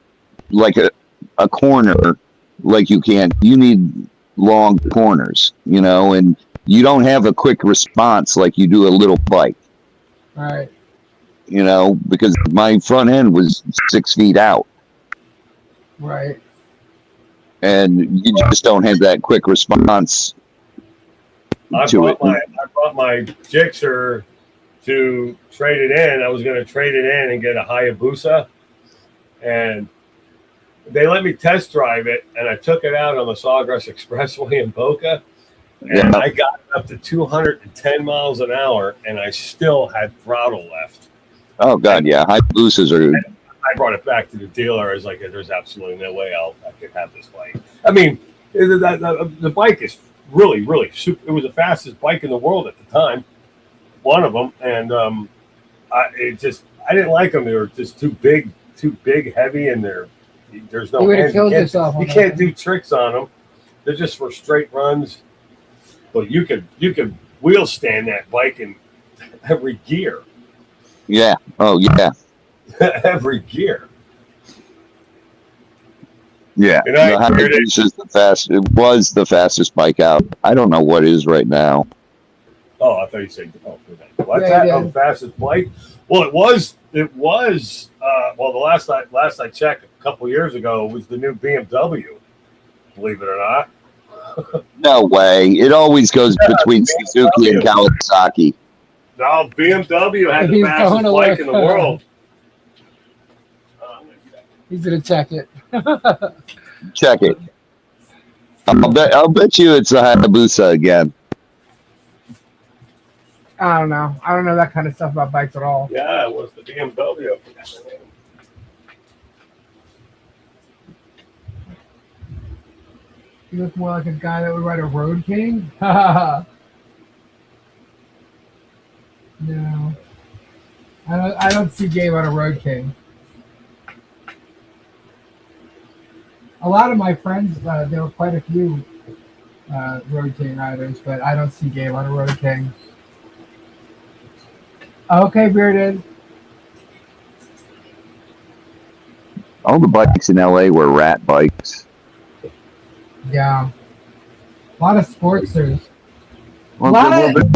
like a corner like you can. You need long corners, and you don't have a quick response like you do a little bike. All right. Because my front end was 6 feet out. Right. And you just don't have that quick response to it. I brought my Gixxer to trade it in. I was going to trade it in and get a Hayabusa. And they let me test drive it. And I took it out on the Sawgrass Expressway in Boca. And I got it up to 210 miles an hour. And I still had throttle left. Oh, God, yeah. Hayabusas are... I brought it back to the dealer. I was like, there's absolutely no way I could have this bike. I mean, the bike is really, really super. It was the fastest bike in the world at the time. One of them. And I didn't like them. They were just too big, heavy, and there's no... You would have killed yourself. You can't do tricks on them. They're just for straight runs. But you could wheel stand that bike in every gear. Yeah. Oh, yeah. Every gear. Yeah. And it was the fastest bike out. I don't know what is right now. Oh, I thought you said, what's that? Oh, the fastest bike? Well, it was, well, the last I checked a couple years ago was the new BMW, believe it or not. No way. It always goes between Suzuki and Kawasaki. No, BMW had the fastest bike in the world. He's gonna check it. Check it. I'll bet you it's a Hayabusa again. I don't know. I don't know that kind of stuff about bikes at all. Yeah, it was the BMW. You look more like a guy that would ride a Road King. No, I don't see Gabe on a Road King. A lot of my friends, there were quite a few Road King riders, but I don't see Gabe on a Road King. Okay, Bearded. All the bikes in LA were rat bikes. Yeah. A lot of Sportsters. Well, Lot of-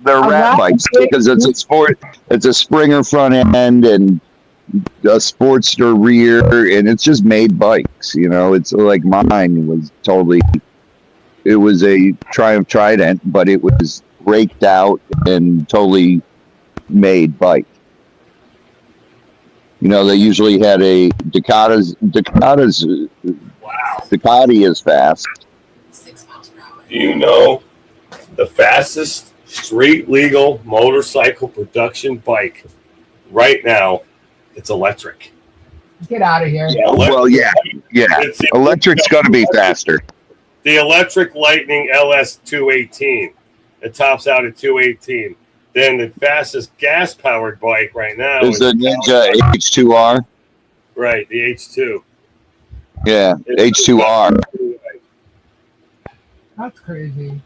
they're a rat lot bikes of- because it's a sport. It's a Springer front end and a Sportster rear, and it's just made bikes. You know, it's like mine was totally. It was a Triumph Trident, but it was raked out and totally made bike. You know, they usually had a Ducati's Ducati is fast. Do you know the fastest street legal motorcycle production bike right now? It's electric. Get out of here. Yeah, Well, yeah. It's the- Electric's going to be faster. The electric Lightning LS 218. It tops out at 218. Then the fastest gas-powered bike right now Is the Ninja H2R? Right, the H2. Yeah, It's H2R. That's crazy.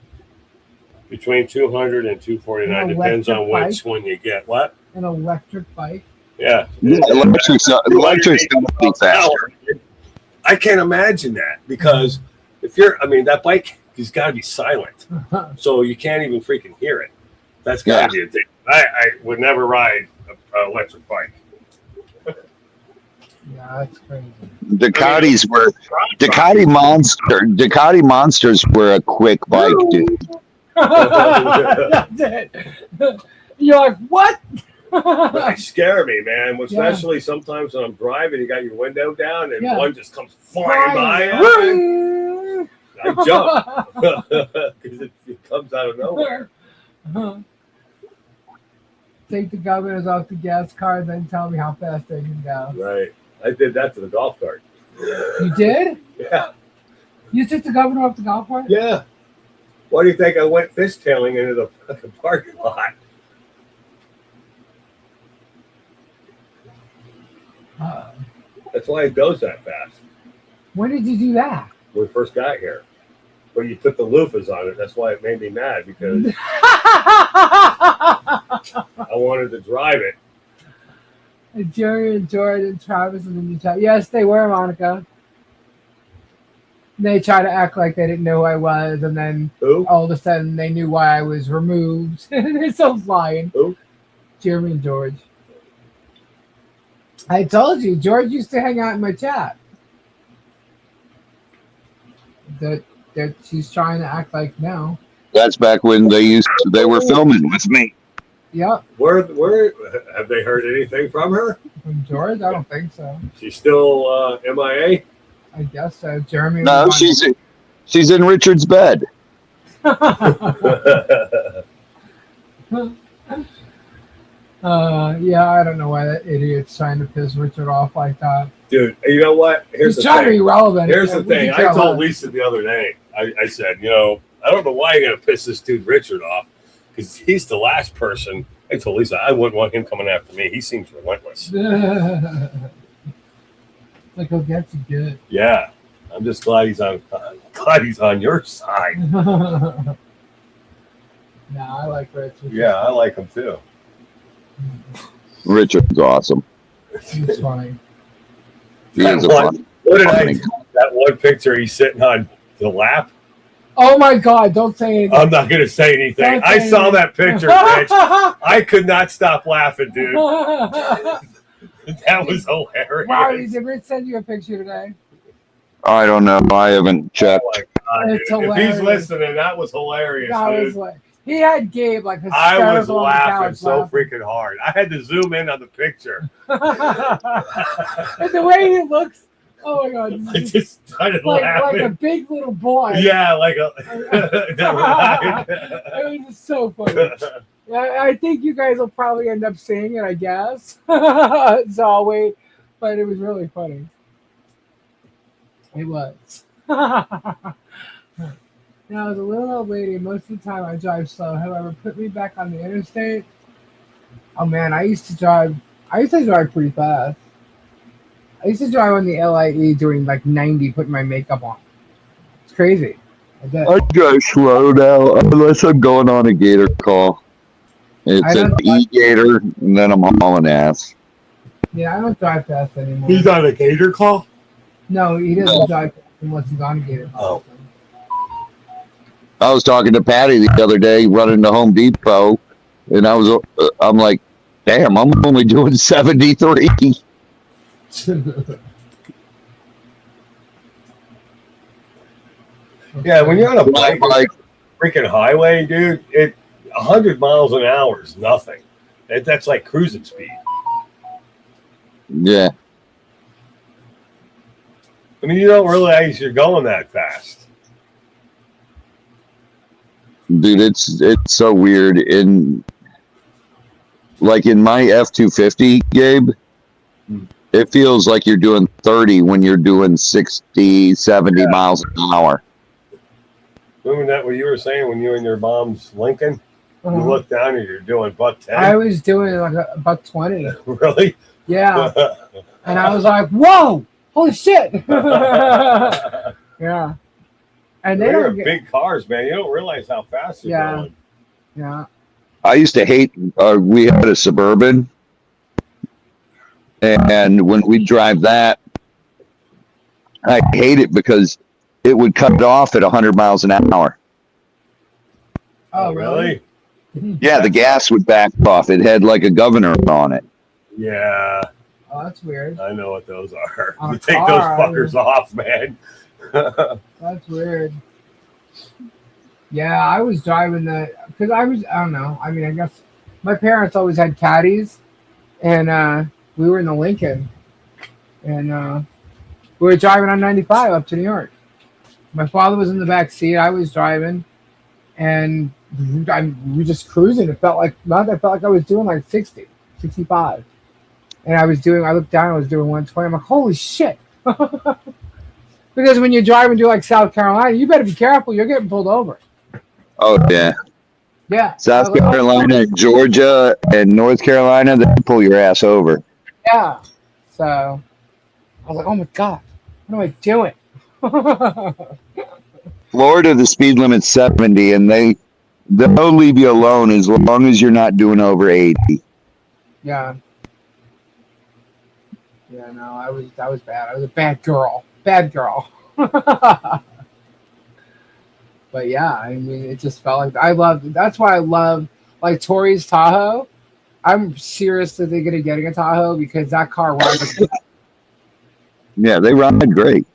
Between 200 and 249. An Depends on electric which bike? one you get. What? An electric bike. Yeah. Yeah, electric's going to be faster. I can't imagine that because if that bike has got to be silent. So you can't even freaking hear it. That's got to be a thing. I would never ride an electric bike. Yeah, that's crazy. Ducati Monsters were a quick bike, dude. That's it. You're like, what? They scare me, man. Especially sometimes when I'm driving, you got your window down and one just comes flying by. I jump because it comes out of nowhere. Take the governors off the gas car and then tell me how fast they can go. Right. I did that to the golf cart. You did? Yeah. You took the governor off the golf cart? Yeah. Why do you think I went fishtailing into the fucking parking lot? That's why it goes that fast. When did you do that? When we first got here. When you put the loofahs on it, that's why it made me mad because I wanted to drive it. And Jerry and George and Travis and then you chat. Yes, they were, Monica. They try to act like they didn't know who I was, and then all of a sudden they knew why I was removed. They're so lying. Who? Jeremy and George. I told you, George used to hang out in my chat. That she's trying to act like now. That's back when they were filming with me. Yep. Where have they heard anything from her? From George? I don't think so. She's still MIA? I guess so. Jeremy. No, she's in Richard's bed. Yeah, I don't know why that idiot's trying to piss Richard off like that. Dude, you know what? He's trying to be relevant. Here's the thing. I told Lisa the other day, I said, I don't know why you're going to piss this dude Richard off because he's the last person. I told Lisa I wouldn't want him coming after me. He seems relentless. Like he'll get you good. Yeah. I'm just glad he's on your side. No, I like Richard. Yeah, I like him too. Richard's awesome. He's funny. He is What did I do? That one picture he's sitting on the lap? Oh my God, don't say anything. I'm not going to say anything. I saw that picture, Rich. I could not stop laughing, dude. That was hilarious. Wow, did Rich send you a picture today? I don't know. I haven't checked. Oh my God, dude. If he's listening, that was hilarious, dude. He had Gabe like hysterical I was on the laughing couch, so freaking hard. I had to zoom in on the picture. And the way he looks, oh my God. I just started like laughing. a big little boy. Yeah, like a. It was so funny. I think you guys will probably end up seeing it, I guess. So I'll wait. But it was really funny. It was. Now, as a little old lady, most of the time I drive slow. However, put me back on the interstate. Oh man, I used to drive. I used to drive pretty fast. I used to drive on the LIE doing like 90, putting my makeup on. It's crazy. I did. I drive slow now unless I'm going on a gator call. I It's an don't. e-gator, and then I'm hauling ass. Yeah, I don't drive fast anymore. He's on a gator call? No, he doesn't drive fast unless he's on a gator. Oh. I was talking to Patty the other day, running to Home Depot, and I'm like, damn, I'm only doing 73. Yeah, when you're on a bike, Like, freaking highway, dude, 100 miles an hour is nothing. That's like cruising speed. yeah, I mean, you don't realize you're going that fast. dude, it's so weird. In my F-250, Gabe, it feels like you're doing 30 when you're doing 60, 70 miles an hour. Remember that what you were saying when you were in your mom's Lincoln? You look down and you're doing buck 10. I was doing like a buck 20. Really? Yeah. And I was like, whoa, holy shit. Yeah. And they They're don't get, big cars, man. You don't realize how fast you're going. yeah. I used to hate, we had a Suburban, and when we drive that, I hate it because it would cut off at 100 miles an hour. Oh, really? Yeah, the gas would back off. It had like a governor on it. Yeah, Oh, that's weird. I know what those are. On a You take car, those fuckers off, man. That's weird. Yeah, I was driving because I don't know. I mean, I guess my parents always had caddies, and we were in the Lincoln, and we were driving on 95 up to New York. My father was in the back seat. I was driving, and we were just cruising. It felt like I was doing like 60, 65. And I looked down, I was doing 120. I'm like, holy shit. Because when you drive into like South Carolina, you better be careful. You're getting pulled over. Oh, yeah. Yeah. South Carolina, Georgia, and North Carolina, they pull your ass over. Yeah. So I was like, oh my God, what am I doing? Florida, the speed limit's 70, and they'll leave you alone as long as you're not doing over 80. Yeah. Yeah, no, that was bad. I was a bad girl. Bad girl. But yeah, I mean, it just felt like that's why I love like Tori's Tahoe. I'm seriously thinking of getting a Tahoe because that car rides like Yeah, they ride great.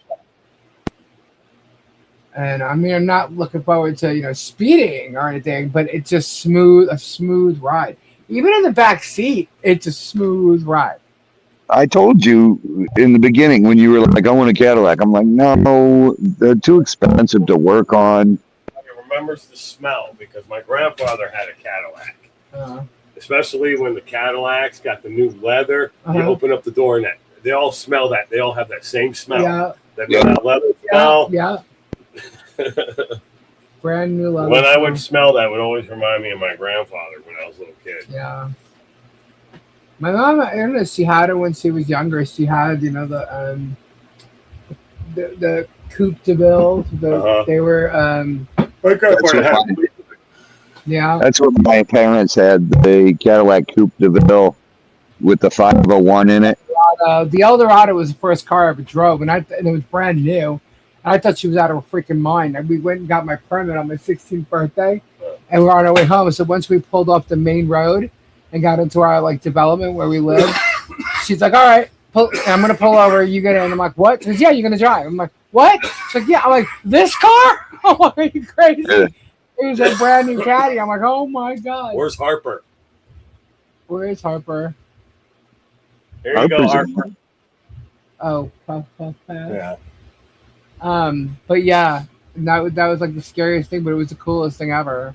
and I mean, I'm not looking forward to, speeding or anything, but it's just a smooth ride. Even in the back seat, it's a smooth ride. I told you in the beginning when you were like, I want a Cadillac. I'm like, no, they're too expensive to work on. It remembers the smell because my grandfather had a Cadillac. Especially when the Cadillacs got the new leather. You open up the door and they all smell that. They all have that same smell. Yeah. That leather smell. Yeah. Brand new leather. When I would smell that, it would always remind me of my grandfather when I was a little kid. Yeah. My mom, I don't know, she had it when she was younger. She had, the Coupe de Ville. They were, My grandfather had yeah. That's what my parents had, the Cadillac Coupe de Ville with the 501 in it. The Eldorado was the first car I ever drove, and it was brand new. I thought she was out of her freaking mind. And we went and got my permit on my 16th birthday, and we were on our way home. So once we pulled off the main road and got into our development where we live, she's like, "All right, I'm gonna pull over. You get in." I'm like, "What?" She goes, "Yeah, you're gonna drive." I'm like, "What?" She's like, "Yeah." I'm like, "This car? Oh, are you crazy?" Yeah. It was a brand new caddy. I'm like, "Oh my God." Where's Harper? Where is Harper? Here you go, Harper. Oh, puff, puff, pass. Yeah. But yeah, that was like the scariest thing, but it was the coolest thing ever.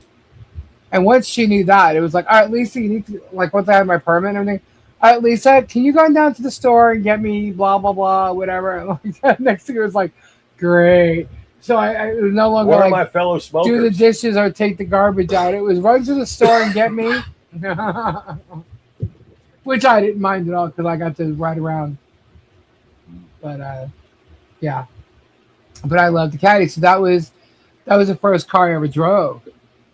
And once she knew that, it was like, all right, Lisa, you need to, once I had my permit and everything, all right, Lisa, can you go down to the store and get me blah, blah, blah, whatever. And next thing it was like, Great. So I it was no longer One of my like fellow do the smokers. dishes or take the garbage out. It was run to the store and get me, which I didn't mind at all because I got to ride around. But yeah, but I loved the caddy. So that was the first car I ever drove.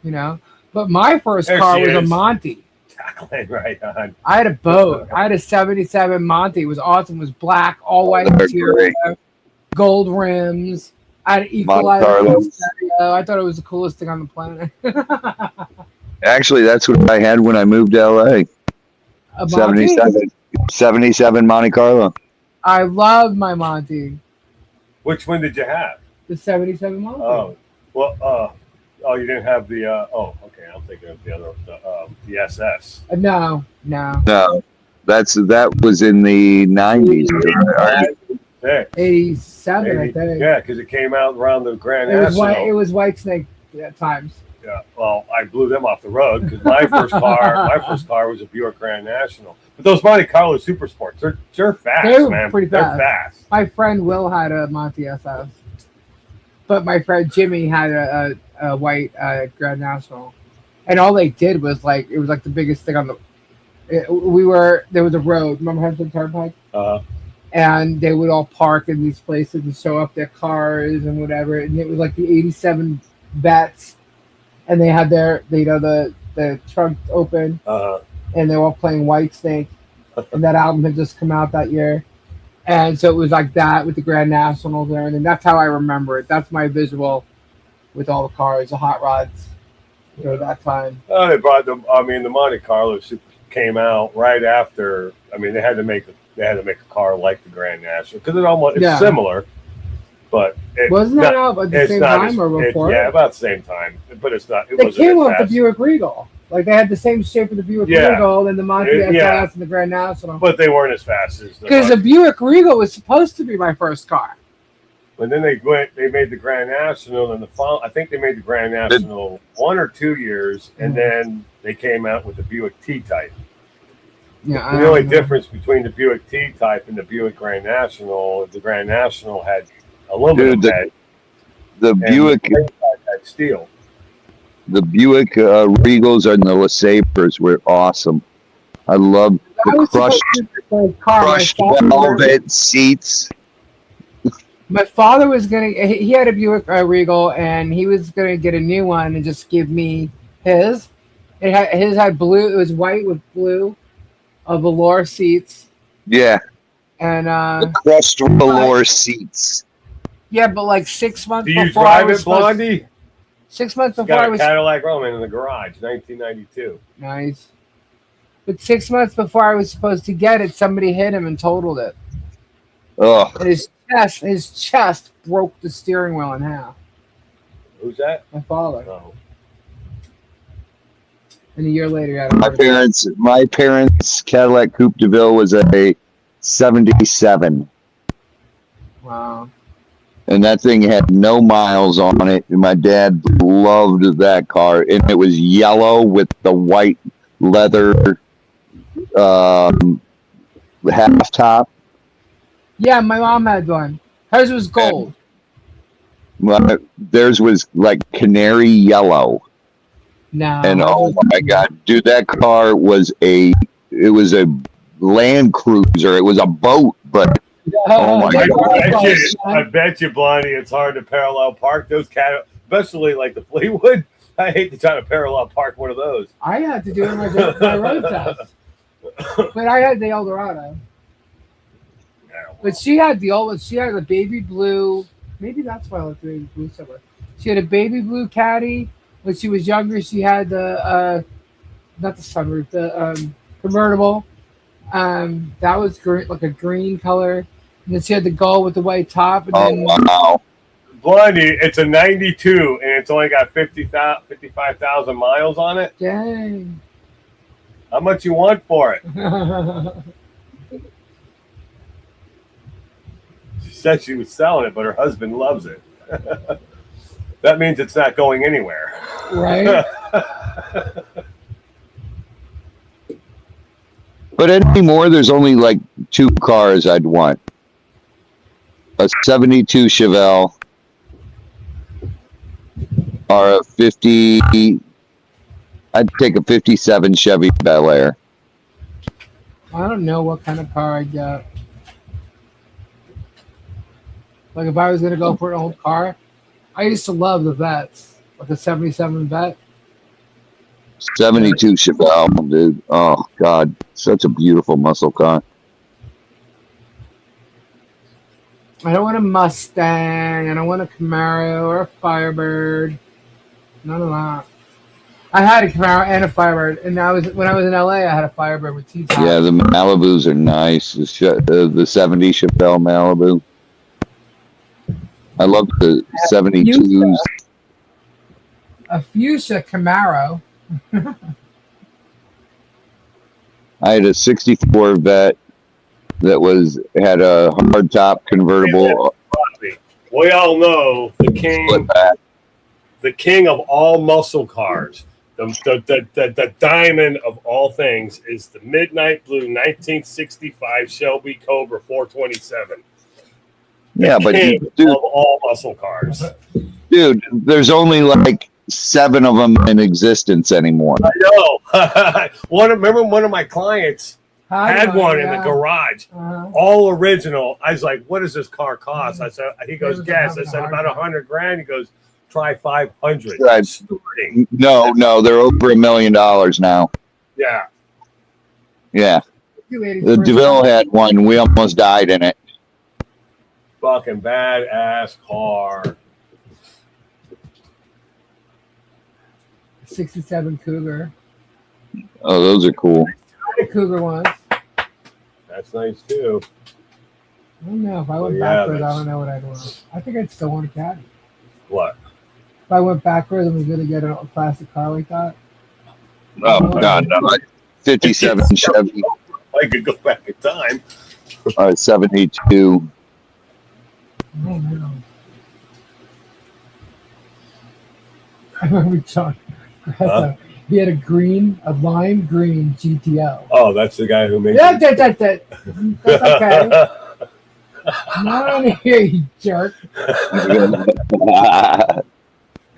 You know, but my first There car she was a is. Monty. Tackling right on. I had a boat. I had a '77 Monty. It was awesome. It was black, all white They're interior, great. gold rims. I had an Monte equalizer Carlo. stereo. I thought it was the coolest thing on the planet. Actually, that's what I had when I moved to LA. A Monty? 77 Monte Carlo. I love my Monty. Which one did you have? The '77 Monty. Oh, well, oh, you didn't have the, okay, I'm thinking of the other, the SS. No. No, that was in the 90s. Hey, 87, I think. yeah, because it came out around the Grand It was National. It was White Snake at times. Yeah, well, I blew them off the road because my first car was a Buick Grand National. But those Monte Carlo Super Sports, they're fast, They're man. pretty They're fast. fast. My friend Will had a Monty SS, but my friend Jimmy had a white Grand National, and all they did was like it was like the biggest thing on the. There was a road. Remember Hudson Turnpike? And they would all park in these places and show up their cars and whatever. And it was like the '87 Vets, and they had the trunk open, and they were all playing Whitesnake, and that album had just come out that year. And so it was like that with the Grand Nationals there, and that's how I remember it. That's my visual with all the cars, the hot rods, that time. Oh, they brought them. I mean, the Monte Carlo Super came out right after. I mean, they had to make a car like the Grand National because it's similar, but wasn't that out at the same time or before? Yeah, about the same time, but it's not. They came off the Buick Regal. Like they had the same shape of the Buick Regal and the Monty SS and the Grand National. But they weren't as fast as because the Buick Regal was supposed to be my first car. And then they made the Grand National, and I think they made the Grand National 1 or 2 years, and then they came out with the Buick T-Type. Yeah, the only difference between the Buick T-Type and the Buick Grand National, the Grand National had aluminum head. The Buick had steel. The Buick Regals and the LeSabres were awesome. I love the crushed velvet seats. My father was he had a Buick Regal, and he was gonna get a new one and just give me his. His had blue. It was white with blue, velour seats. Yeah. And the crushed velour seats. Yeah, but like 6 months before. Do you before drive it, Blondie? 6 months before got a Cadillac Roman in the garage, 1992. Nice. But 6 months before I was supposed to get it, somebody hit him and totaled it. Oh. And his chest broke the steering wheel in half. Who's that? My father. Oh. And a year later, he had my parents' Cadillac Coupe de Ville was a 77. Wow. And that thing had no miles on it. And my dad loved that car. And it was yellow with the white leather half top. Yeah, my mom had one. Hers was gold. Theirs was like canary yellow. No. And oh my God, dude, that car was a Land Cruiser. It was a boat, but oh my God. I bet you, Blondie, it's hard to parallel park those especially like the Fleetwood. I hate to try to parallel park one of those. I had to do it in my road test. But I had the Eldorado. But she had the old one. She had a baby blue. Maybe that's why I like the baby blue so much. She had a baby blue Caddy. When she was younger, she had the not the sunroof, the convertible. That was green, like a green color. And then she had the Gull with the white top. And wow. Blondie, it's a 92, and it's only got 55,000 miles on it. Dang. How much you want for it? She said she was selling it, but her husband loves it. That means it's not going anywhere. Right? But anymore, there's only like 2 cars I'd want. a 72 Chevelle or a 50. I'd take a 57 Chevy Bel Air. I don't know what kind of car I'd get. Like if I was gonna go for an old car, I used to love the Vets, like the '77 Vet. 72 Chevelle, dude. Oh God, such a beautiful muscle car. I don't want a Mustang. I don't want a Camaro or a Firebird. None of that. I had a Camaro and a Firebird, and when I was in LA, I had a Firebird with T-top. Yeah, the Malibus are nice. The 70 Chevelle Malibu. I love the 72s. A Fuchsia Camaro. I had a 64 Vet that had a hardtop convertible. We all know the king of all muscle cars, the diamond of all things is the midnight blue 1965 Shelby Cobra 427. Yeah, but king dude, of all muscle cars. Dude, there's only like 7 of them in existence anymore. I know. Remember one of my clients had one in the garage, all original. I was like, "What does this car cost?" I said, "He goes, guess." I said, "About $100,000." He goes, "Try 500." No, they're over $1 million now. Yeah. Yeah. The DeVille had one. We almost died in it. Fucking badass car. 67 Cougar. Oh, those are cool. I had a Cougar once. That's nice too. I don't know. If I went backwards, I don't know what I'd want. I think I'd still want a Caddy. What? If I went backwards and was going to get a classic car like that. Oh, God. No. 57 Chevy. I could go back in time. 72. I don't know. I remember John. He had a lime green GTO. Oh, that's the guy who made. Yeah, that's okay. Not on here, you jerk.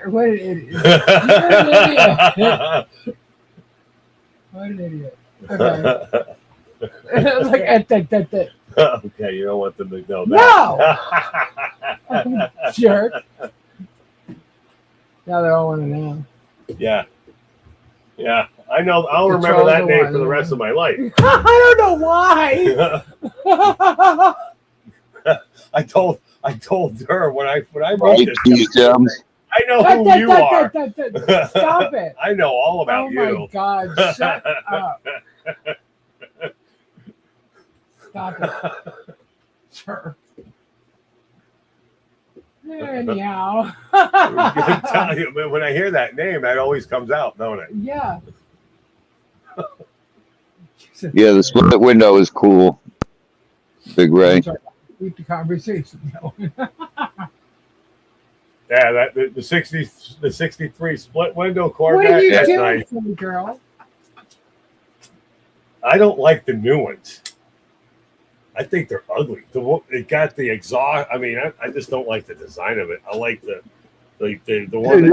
What an idiot! You're an idiot. What an idiot. Okay. I was like, Okay, you don't want them to know that. No! Jerk. Now they all want to know. Yeah. Yeah. I know. I'll remember that name for the rest of my life. I don't know why. I told her when I wrote this. I know who you are. Stop it. I know all about you. Oh my God. Shut up. Stop it. Sure. Anyhow. When I hear that name, that always comes out, don't it? Yeah. Yeah, the split window is cool. Big Ray. Keep the conversation going. Yeah, the 63 split window Corvette. What are you that's doing, nice. Girl? I don't like the new ones. I think they're ugly. It got the exhaust. I mean, I just don't like the design of it. I like the one.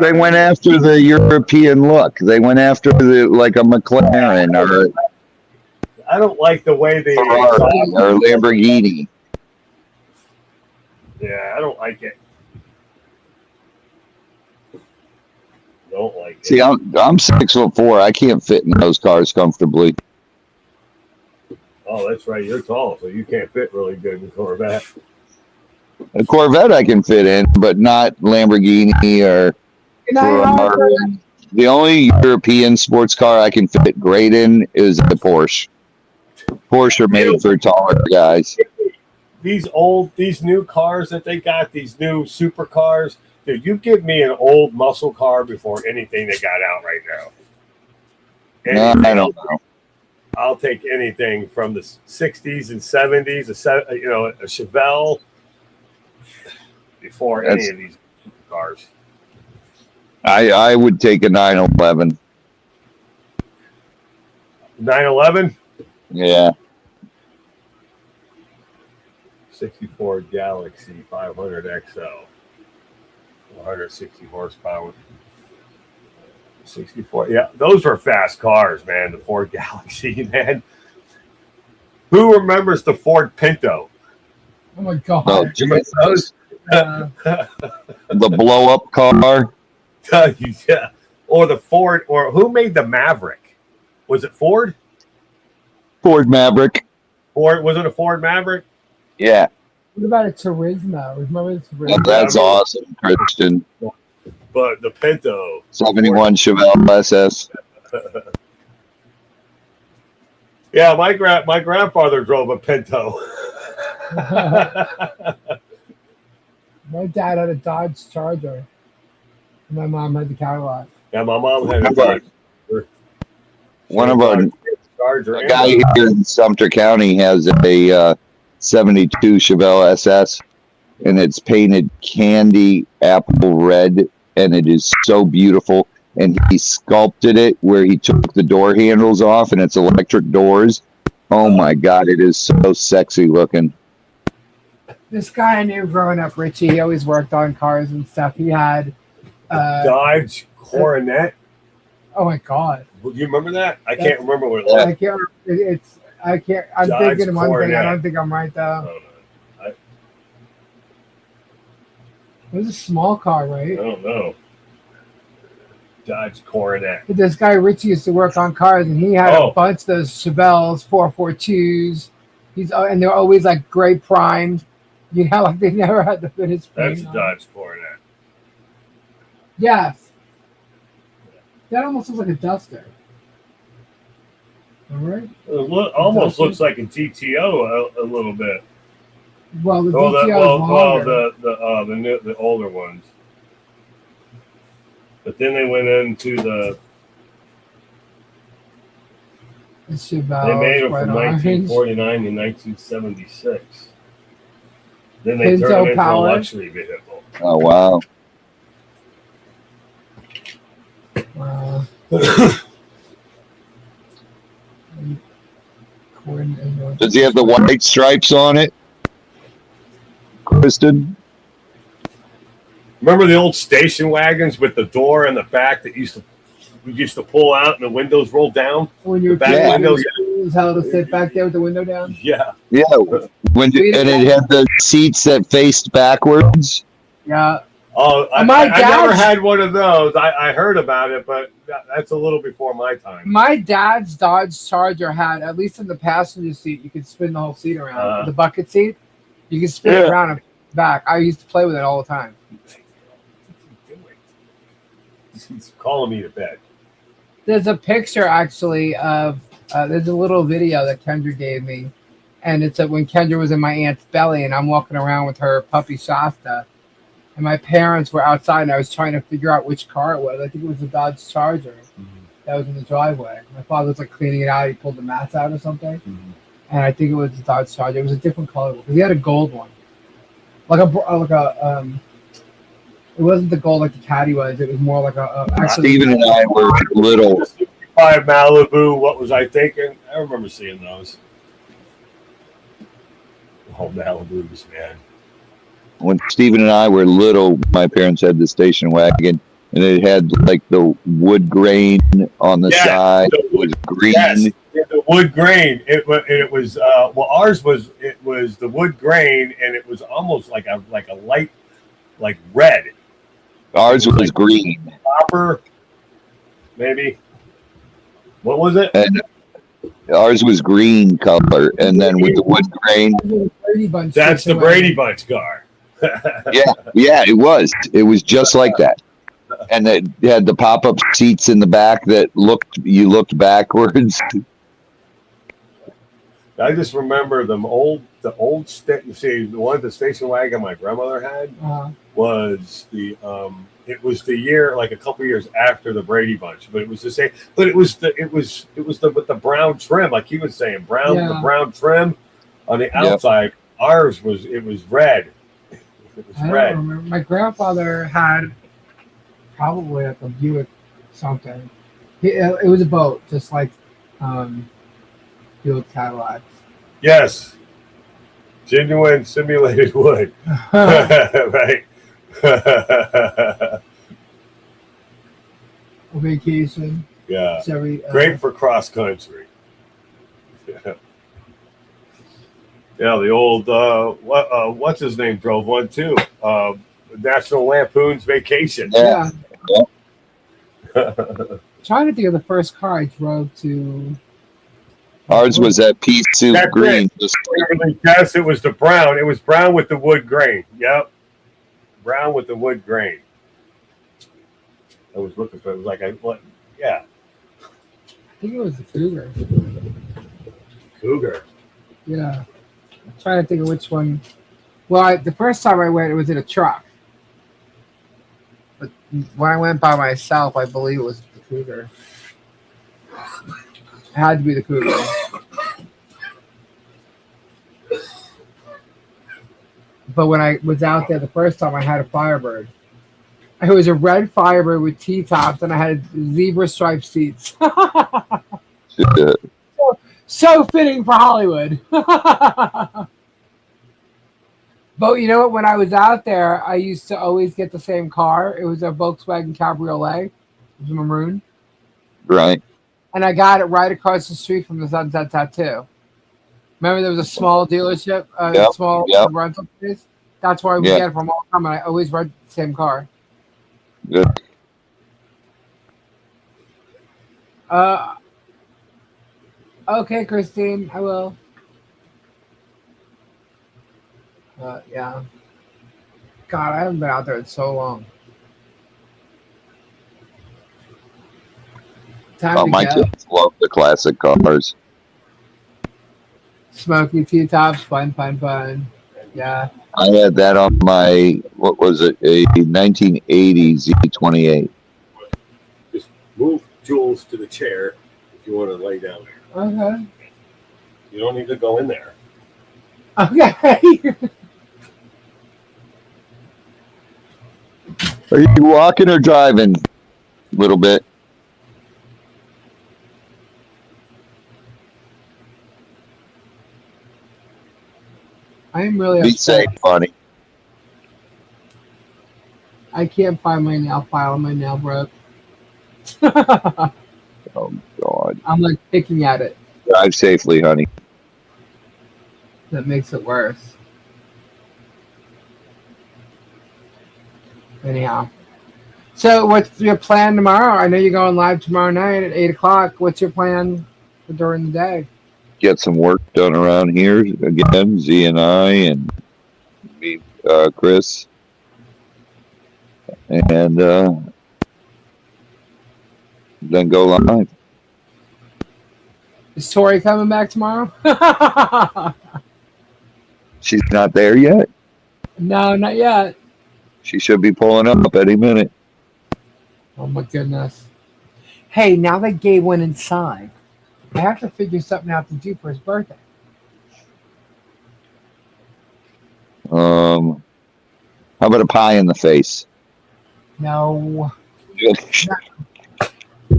They went after the European look. They went after like a McLaren or. I don't like the way they or Lamborghini. Yeah, I don't like it. Don't like it. See, I'm 6'4". I can't fit in those cars comfortably. Oh, that's right. You're tall, so you can't fit really good in a Corvette. A Corvette I can fit in, but not Lamborghini or Ferrari. The only European sports car I can fit great in is the Porsche. Porsche are made for taller guys. These new cars that they got, these new supercars, dude, you give me an old muscle car before anything they got out right now. I don't know. I'll take anything from the 60s and 70s, a Chevelle before any of these cars. I would take a 911. 911? Yeah. '64 Galaxy 500 XL, 160 horsepower. 64. Yeah, those were fast cars, man. The Ford Galaxy, man. Who remembers the Ford Pinto? Oh my god. Oh, You remember those? the blow up car. Yeah. Or the Ford, or who made the Maverick? Was it Ford? Ford Maverick. Ford, was it a Ford Maverick? Yeah. What about a Turismo? Remember the Well, Turismo? that's awesome, Christian. But the Pinto. 71 Chevelle SS. Yeah, my grandfather drove a Pinto. My dad had a Dodge Charger. And my mom had the Cadillac. Yeah, my mom had a Dodge. One of our Charger. a guy here in Sumter County has a 72 Chevelle SS, and it's painted candy apple red, and it is so beautiful. And he sculpted it where he took the door handles off, and it's electric doors. Oh my God, it is so sexy looking. This guy I knew growing up, Richie, he always worked on cars and stuff. He had Dodge Coronet. oh my god. Do you remember that? I can't remember what it was. I can't I can't I'm Dodge thinking of one thing. Coronet. I don't think I'm right though. I don't know. It was a small car, I right? don't know. Dodge Coronet. But this guy Richie used to work on cars, and he had Oh. a bunch of those Chevelles 442s. And they're always like gray primed. You know, like they never had to finish That's paint a on. Dodge Coronet. Yes. That almost looks like a Duster. All right. It almost looks like a GTO a little bit. Well, the Oh, GTO is longer. the older ones. But then they went into the. The Chevelle. They made it bright from orange. 1949 to 1976. Then they Pinto turned them into a power. luxury vehicle. Oh wow! Wow. Does he have the white stripes on it, Kristen? Remember the old station wagons with the door in the back that we used to pull out and the windows rolled down? When you were back kid, window, it was how to sit back there with the window down. Yeah. Yeah. And it had the seats that faced backwards. Yeah. Oh, I My never dad's- had one of those. I heard about it, but that's a little before my time. My dad's Dodge Charger had, at least in the passenger seat, you could spin the whole seat around. The bucket seat, you could spin it around and back. I used to play with it all the time. He's calling me to bed. There's a picture actually of there's a little video that Kendra gave me, and it's when Kendra was in my aunt's belly, and I'm walking around with her puppy Shasta, and my parents were outside, and I was trying to figure out which car it was. I think it was the Dodge Charger that was in the driveway. My father was like cleaning it out. He pulled the mats out or something, and I think it was the Dodge Charger. It was a different color because he had a gold one, like a. It wasn't the gold like the Caddy was. It was more like actually. Stephen and I were little. 65 Malibu. What was I thinking? I remember seeing those. Oh, Malibus, man. When Stephen and I were little, my parents had the station wagon, and it had like the wood grain on the side. It was green. Yes, the wood grain. It was well, ours was the wood grain, and it was almost like a light, like red. Ours was green. Copper, maybe. What was it? And ours was green color, and then with the wood grain. That's the Brady Bunch car. Yeah, it was. It was just like that, and it had the pop-up seats in the back that you looked backwards. I just remember the old the one the station wagon my grandmother had was it was the year like a couple years after the Brady Bunch, but it was the same. But it was with the brown trim, like he was saying, the brown trim on the outside. Yep. Ours was red. It was red. Remember. My grandfather had probably like a Buick something. It was a boat, just like Buick Cadillacs. Yes. Genuine simulated wood. Right. Vacation. Yeah. So Great for cross country. Yeah. Yeah, the old what's his name drove one too. National Lampoon's Vacation. Yeah. Yeah. Trying to think of the first car I drove to. Ours was that pea soup That's green. it. Yes, it was the brown. It was brown with the wood grain. Yep. Brown with the wood grain. I was looking for it. It was like what? Yeah. I think it was the Cougar. Cougar. Yeah. I'm trying to think of which one. Well, the first time I went, it was in a truck. But when I went by myself, I believe it was the Cougar. It had to be the Cougar. But when I was out there the first time, I had a Firebird. It was a red Firebird with T-tops, and I had zebra striped seats. So fitting for Hollywood. But you know what? When I was out there, I used to always get the same car. It was a Volkswagen Cabriolet. It was maroon. Right. And I got it right across the street from the Sunset Tattoo. Remember there was a small dealership, small rental place? That's where I would get it from all the time, and I always rent the same car. Good. Okay, Christine, I will. Yeah. God, I haven't been out there in so long. My kids love the classic cars. Smoky T-tops, fun. Yeah. I had that on my, what was it, a 1980 Z28. Just move Jules to the chair if you want to lay down there. Okay. You don't need to go in there. Okay. Are you walking or driving a little bit? I am really Be upset. safe, buddy. I can't find my nail file. My nail broke. Oh, God. I'm like picking at it. Drive safely, honey. That makes it worse. Anyhow. So what's your plan tomorrow? I know you're going live tomorrow night at 8 o'clock. What's your plan for during the day? Get some work done around here again. Z and I and me, Chris. And then go live. Is Tori coming back tomorrow? She's not there yet. No, not yet. She should be pulling up any minute. Oh my goodness. Hey, now that Gabe went inside, I have to figure something out to do for his birthday. How about a pie in the face? No.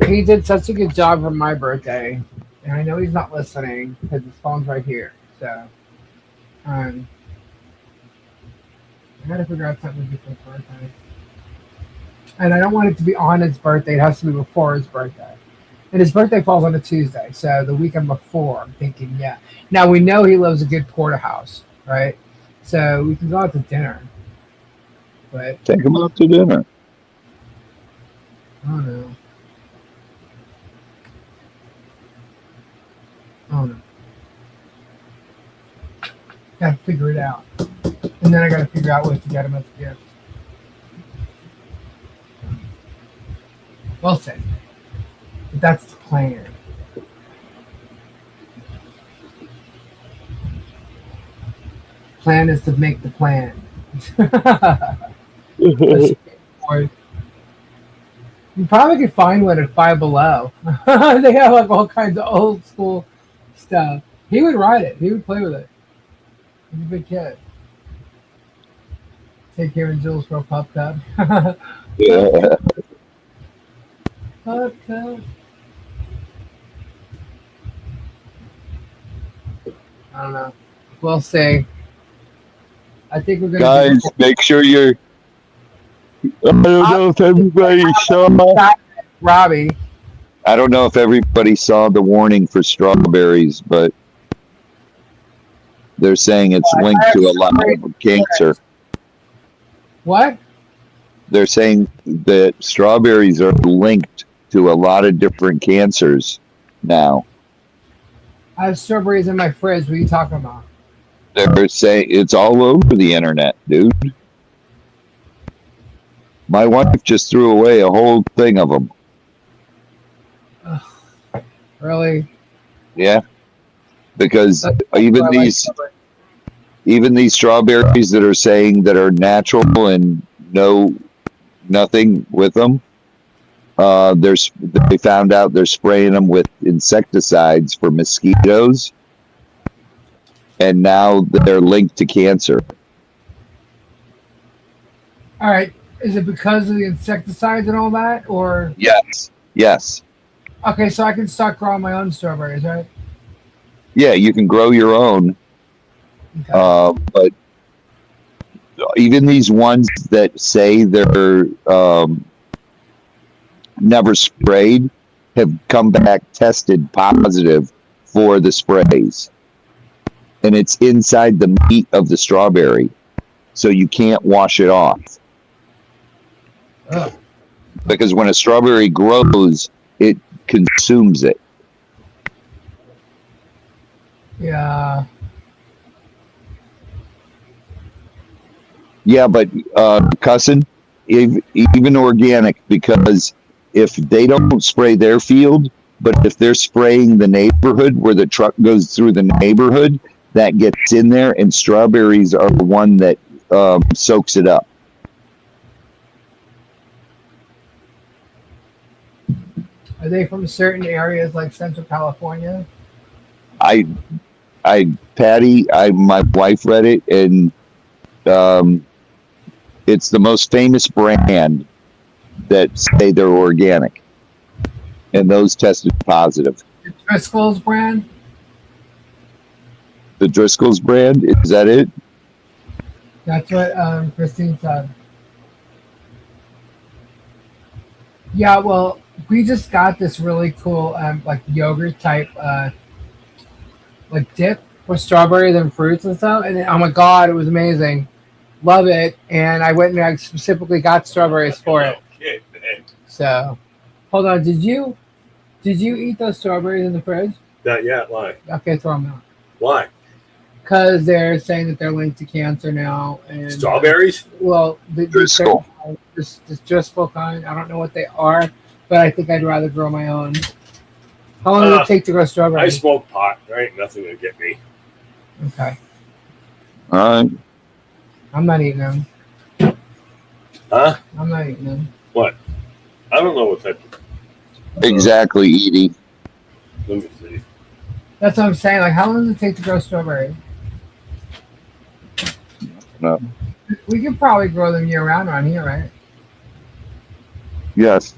He did such a good job for my birthday. And I know he's not listening because his phone's right here. So, I gotta figure out something to do for his birthday. And I don't want it to be on his birthday. It has to be before his birthday. And his birthday falls on a Tuesday. So the weekend before, I'm thinking, yeah. Now we know he loves a good porterhouse, right? So we can go out to dinner. But take him out to dinner. I don't know. Gotta figure it out. And then I gotta figure out what to get him as a gift. We'll see. But that's the plan. Plan is to make the plan. You probably could find one at Five Below. They have like all kinds of old school stuff. He would ride it. He would play with it. He's a big kid. Take care of Jules for a pup cup. Yeah. Pup cup. I don't know. We'll see. I think we're gonna Guys, do make sure you're. I don't know if everybody saw. Robbie. I don't know if everybody saw the warning for strawberries, but they're saying it's linked to a lot of cancer. What? They're saying that strawberries are linked to a lot of different cancers now. I have strawberries in my fridge. What are you talking about? They're saying it's all over the internet, dude. My wife just threw away a whole thing of them. Really? Yeah, because That's even why I like these strawberries. even these strawberries that are saying that are natural and nothing with them, they found out they're spraying them with insecticides for mosquitoes, and now they're linked to cancer. All right. Is it because of the insecticides and all that, or Yes. okay? So I can start growing my own strawberries, right? Yeah, you can grow your own, Okay. but even these ones that say they're never sprayed have come back tested positive for the sprays. And it's inside the meat of the strawberry. So you can't wash it off. Ugh. Because when a strawberry grows, it consumes it. Yeah. Yeah, but cussing, even organic, because if they don't spray their field, but if they're spraying the neighborhood where the truck goes through the neighborhood, that gets in there, and strawberries are the one that soaks it up. Are they from certain areas like Central California? I, Patty, my wife read it, and it's the most famous brand that say they're organic, and those tested positive. The Driscoll's brand? The Driscoll's brand, is that it? That's what Christine said. Yeah, well, we just got this really cool like yogurt type like dip for strawberries and fruits and stuff, and oh my god, it was amazing. Love it, and I went and I specifically got strawberries for it. Kid, man. So, hold on, did you eat those strawberries in the fridge? Not yet. Why? Okay, throw them out. Why? Because they're saying that they're linked to cancer now. And Strawberries? well, Driscoll. this Driscoll kind. I don't know what they are, but I think I'd rather grow my own. How long does it take to grow I strawberries? smoke pot. There ain't nothing to get me. Okay, All right. I'm not eating them. Huh? I'm not eating them. What? I don't know what type of. Exactly, Edie. Let me see. That's what I'm saying. Like, how long does it take to grow strawberries? No. We could probably grow them year round around here, right? Yes.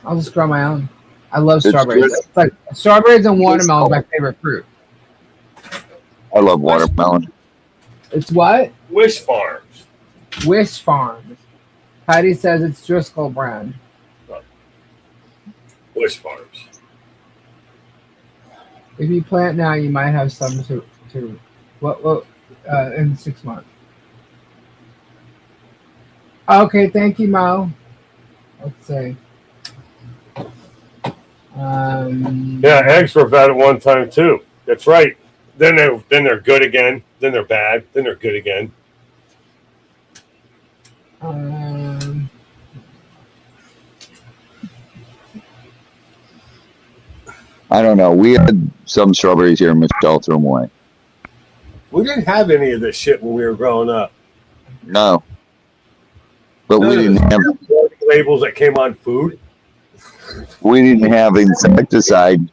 I'll just grow my own. I love It's strawberries. good. It's like strawberries and watermelon is my favorite fruit. I love watermelon. It's what? Wish Farms. Wish Farms. Patty says it's Driscoll brand. Wish Farms. If you plant now, you might have some to what in 6 months. Okay, thank you, Mo. Let's see. Yeah, eggs were bad at one time too. That's right. Then they're good again. Then they're bad. Then they're good again. I don't know. We had some strawberries here, and Michelle threw them away. We didn't have any of this shit when we were growing up. No. But None we of didn't have the labels that came on food. insecticide.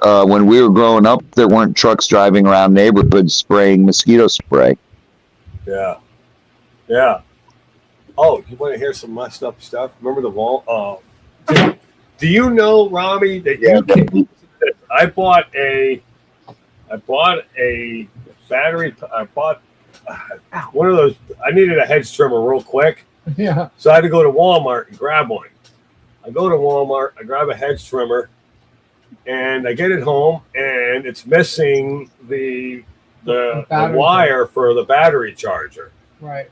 When we were growing up, there weren't trucks driving around neighborhoods spraying mosquito spray. Yeah. Yeah. Oh, you want to hear some messed up stuff? Remember the wall? Do you know, Rami, that Yeah, I bought a I bought a battery. I bought one of those. I needed a hedge trimmer real quick, Yeah. so I had to go to Walmart and grab one. I go to Walmart, I grab a hedge trimmer, and I get it home, and it's missing the wire for the battery charger. Right.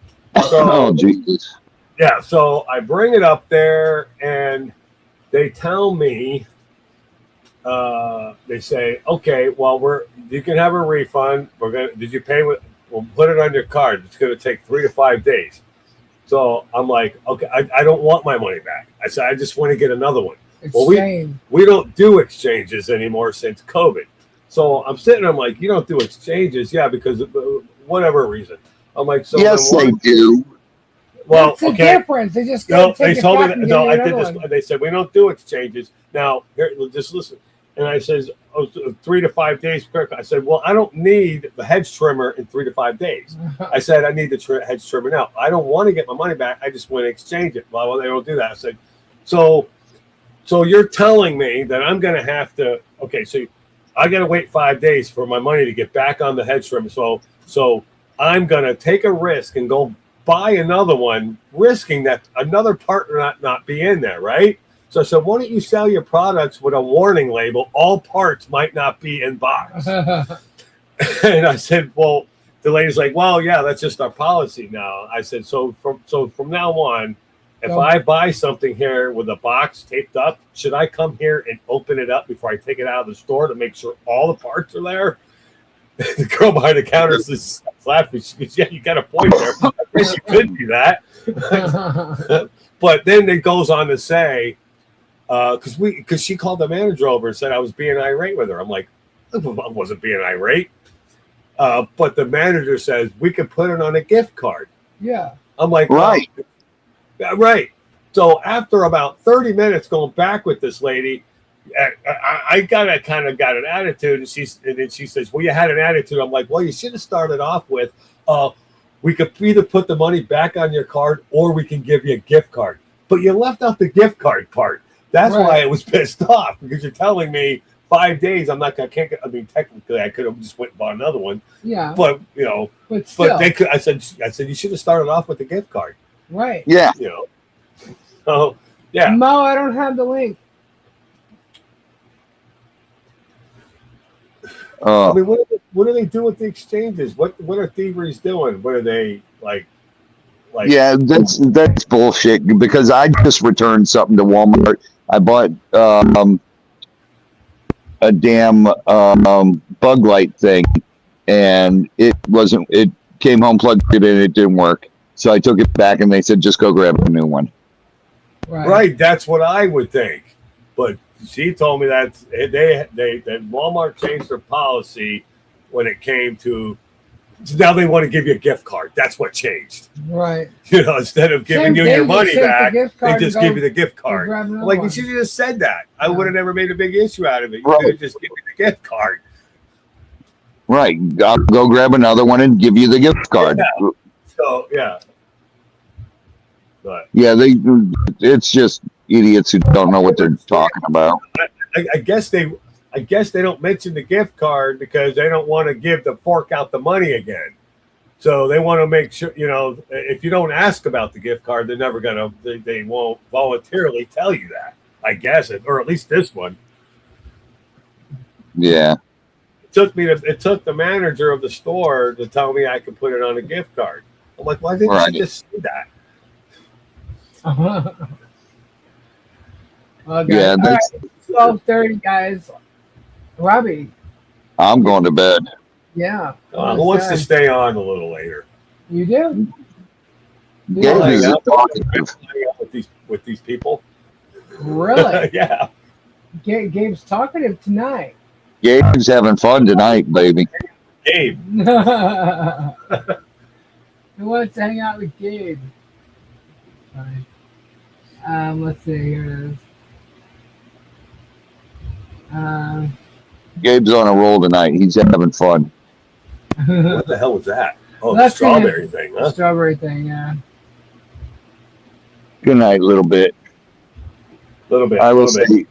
So, Oh, Jesus. yeah, so I bring it up there, and they tell me, they say, okay, well, you can have a refund. Did you pay with? We'll put it on your card. It's going to take 3 to 5 days. So I'm like, okay, I don't want my money back. I said, I just want to get another one. Well, we don't do exchanges anymore since COVID. So I'm sitting there, I'm like, you don't do exchanges? Yeah, because of whatever reason. I'm like, so yes, they do. Well, what's the difference? They just they told me that, no, I did this. They said we don't do exchanges. Now, here, just listen. And I says, 3 to 5 days quick. I said, well, I don't need the hedge trimmer in 3 to 5 days. I said, I need the hedge trimmer now. I don't want to get my money back. I just want to exchange it. Well, they don't do that. I said, so you're telling me that I'm going to have to, okay, so I got to wait 5 days for my money to get back on the hedge trimmer. So I'm going to take a risk and go buy another one, risking that another partner not be in there, right? So I said, why don't you sell your products with a warning label? All parts might not be in box. And I said, well, the lady's like, well, yeah, that's just our policy now. I said, so from now on, if I buy something here with a box taped up, should I come here and open it up before I take it out of the store to make sure all the parts are there? The girl behind the counter is laughing. She goes, yeah, you got a point there. I guess you could do that. But then it goes on to say, because she called the manager over and said I was being irate with her. I'm like, I wasn't being irate. But the manager says we could put it on a gift card. Yeah. I'm like, right. Well, right. So after about 30 minutes going back with this lady, I got an attitude, and then she says, well, you had an attitude. I'm like, well, you should have started off with, we could either put the money back on your card or we can give you a gift card. But you left out the gift card part. That's why I was pissed off, because you're telling me 5 days. I can't get. I mean, technically, I could have just went and bought another one. Yeah. But still. they could. I said you should have started off with the gift card. Right. Yeah. So yeah. Mo, I don't have the link. I mean, what do they do with the exchanges? What are thieveries doing? What are they like? Yeah, that's bullshit, because I just returned something to Walmart. I bought a damn bug light thing, and it came home, plugged it in, it didn't work. So I took it back, and they said, just go grab a new one. Right, that's what I would think. But she told me that that Walmart changed their policy when it came to, now they want to give you a gift card. That's what changed. Right. Instead of giving you your money back, they just give you the gift card. Like, you should have just said that. I would have never made a big issue out of it. You could have just given me the gift card. Right. I'll go grab another one and give you the gift card. Yeah. So, yeah. But yeah, it's just idiots who don't know what they're talking about. I guess they don't mention the gift card because they don't want to fork out the money again. So they want to make sure, if you don't ask about the gift card, they're never going to, they won't voluntarily tell you that, I guess, or at least this one. Yeah. It took the manager of the store to tell me I could put it on a gift card. I'm like, why didn't you just say that? Okay. Yeah, that's 12:30, guys. Robbie. I'm going to bed. Yeah. Who wants to stay on a little later? You do? Gabe is talkative. With these people. Really? Yeah. Gabe's talkative tonight. Gabe's having fun tonight, baby. Gabe. Who wants to hang out with Gabe? Fine. Let's see. Here it is. Gabe's on a roll tonight. He's having fun. What the hell was that? Oh, the strawberry thing, huh? Strawberry thing, yeah. Good night, little bit. Little bit. I will say,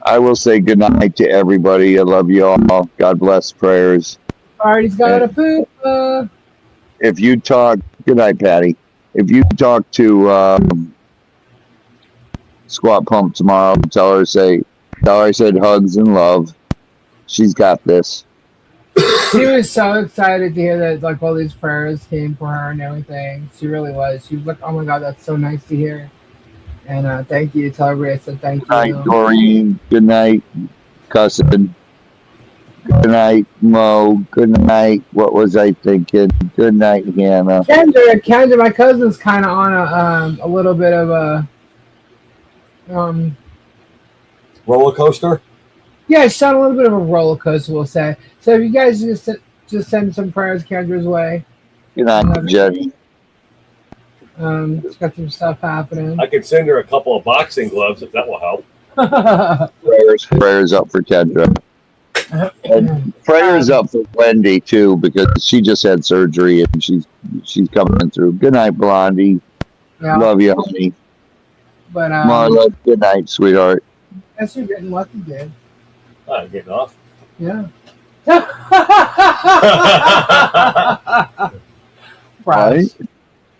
I will say good night to everybody. I love you all. God bless. Prayers. Artie's got a poop. If you talk, good night, Patty. If you talk to Squat Pump tomorrow, tell her I said hugs and love. She's got this. She was so excited to hear that, like, all these prayers came for her and everything. She really was. She was like, "Oh my God, that's so nice to hear." And thank you. Tell everybody I said thank you. Good night, Doreen. Good night, Cousin. Good night, Mo. Good night. What was I thinking? Good night, Hannah. Kendra, my cousin's kind of on a little bit of a Roller coaster. yeah, she's on a little bit of a roller coaster, we'll say. So if you guys just send some prayers Kendra's way. Good night, Jenny. She's got some stuff happening. I could send her a couple of boxing gloves if that will help. Prayers up for Kendra. And prayers up for Wendy too, because she just had surgery and she's coming through. Good night, Blondie. Yeah. Love you, honey. But Marla, good night, sweetheart. guess you're getting lucky, dude. I'm getting off. Yeah. Right?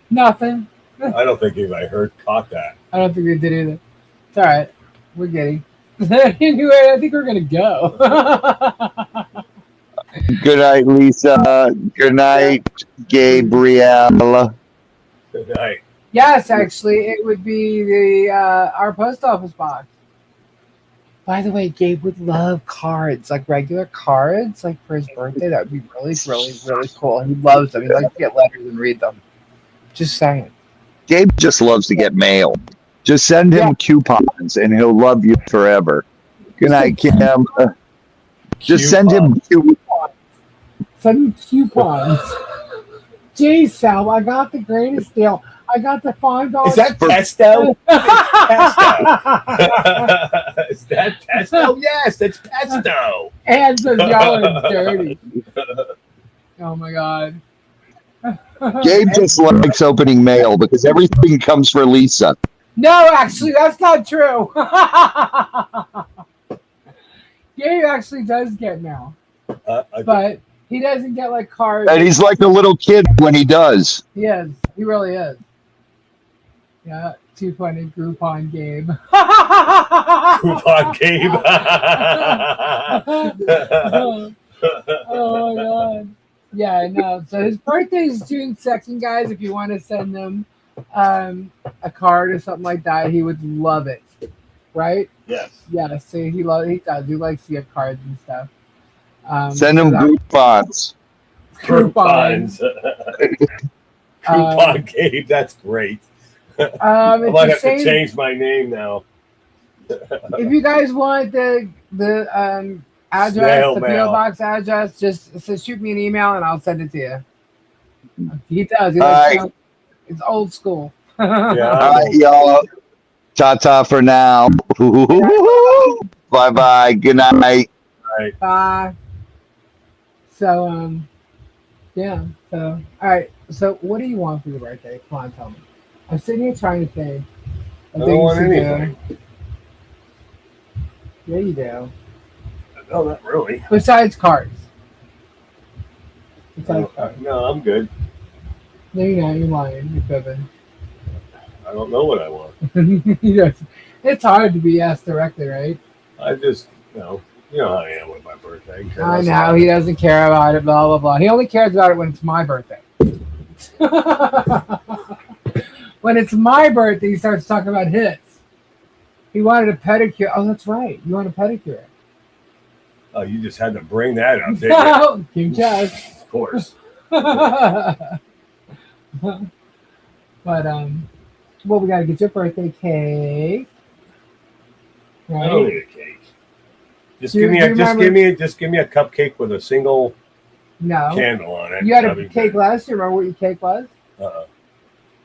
Nothing. I don't think anybody caught that. I don't think we did either. It's all right. We're getting. Anyway, I think we're gonna go. Good night, Lisa. Good night, Gabriella. Good night. Yes, actually, it would be the our post office box. By the way, Gabe would love cards, like regular cards, like for his birthday. That would be really, really, really cool. He loves them. He likes to get letters and read them. Just saying. Gabe just loves to get mail. Just send him coupons and he'll love you forever. Good night, Kim. Just send him coupons. Send him coupons. Geez, Sal, I got the greatest deal. I got the $5. Is that pesto? Is that pesto? Yes, it's pesto. Hands of yellow and dirty. Oh my God. Gabe just likes opening mail because everything comes for Lisa. No, actually, that's not true. Gabe actually does get mail, but he doesn't get like cards. And he's like a little kid when he does. He is. He really is. Yeah, too funny. Groupon Gabe. Coupon Gabe. Oh my God. Yeah, no. So his birthday is June 2nd, guys. If you want to send him a card or something like that, he would love it. Right? Yes. Yeah, so he does. He likes to get cards and stuff. Send him coupons. Coupons. Coupon Gabe, that's great. I might have to change my name now. If you guys want the address, the PO box address, just shoot me an email and I'll send it to you. He does. It's old school. Yeah. All right, y'all. Ta-ta for now. Bye-bye. Good night. Right. Bye. So, yeah. So, all right. So, what do you want for your birthday? Come on, tell me. I'm sitting here trying to think. I don't want anything. Yeah, you do. No, not really. Besides cards. No, I'm good. No, you're not. You're lying. You're fibbing. I don't know what I want. Yes. It's hard to be asked directly, right? I just, you know how I am with my birthday. I know. He doesn't care about it, blah, blah, blah. He only cares about it when it's my birthday. When it's my birthday, he starts talking about his. He wanted a pedicure. Oh, that's right. You want a pedicure. Oh, you just had to bring that up, didn't you? Kim Jazz. Of course. But, well, we got to get your birthday cake. Right? I don't need a cake. Just give me a cupcake with a single candle on it. You had a cake last year. Remember what your cake was?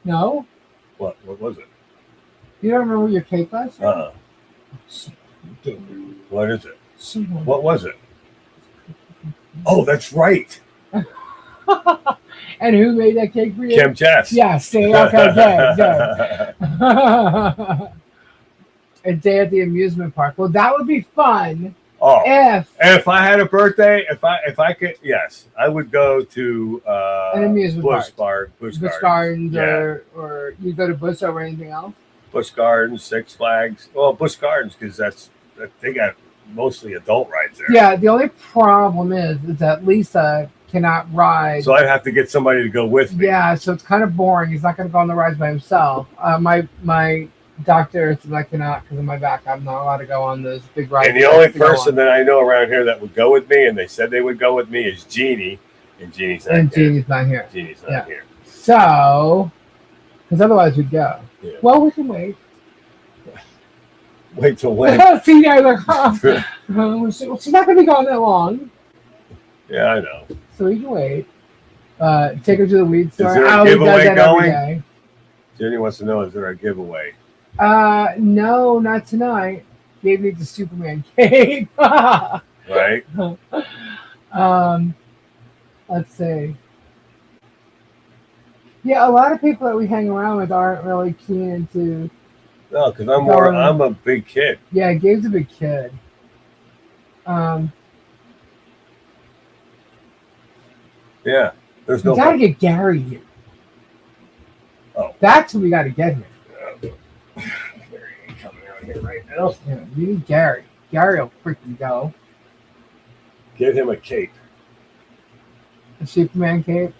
No? What was it? You don't remember your cake last year? What is it? What was it? Oh, that's right. And who made that cake for you? Kim Jess. Yeah, see, okay, good. A day at the amusement park. Well, that would be fun Oh, if and if I had a birthday, if I could, yes, I would go to an amusement park. Busch Busch Gardens. Gardens, Yeah, or you go to Busch over anything else? Busch Gardens, Six Flags. Well, Busch Gardens because they got mostly adult rides there. Yeah, the only problem is that Lisa cannot ride. So I'd have to get somebody to go with me. Yeah, so it's kind of boring. He's not going to go on the rides by himself. My doctor said I cannot because of my back. I'm not allowed to go on those big rides. And the only person that I know around here that would go with me, and they said they would go with me, is Jeannie. And Jeannie's not here. Jeannie's not here. Jeannie's not here. So, because otherwise we'd go. Yeah. Well, we can wait. Wait till when? See, I like, she's not going to be gone that long. Yeah, I know. So we can wait. Take her to the weed store. Is there a Allie giveaway does that every going? day. Jenny wants to know, is there a giveaway? No, not tonight. Gave me the Superman cape. Right? Let's see. Yeah, a lot of people that we hang around with aren't really keen into. No, because I'm a big kid. Yeah, Gabe's a big kid. Yeah, there's We no. gotta get Gary here. Oh. That's who we gotta get here. Gary ain't coming out here right now. Yeah, we need Gary. Gary will freaking go. Get him a cape. A Superman cape.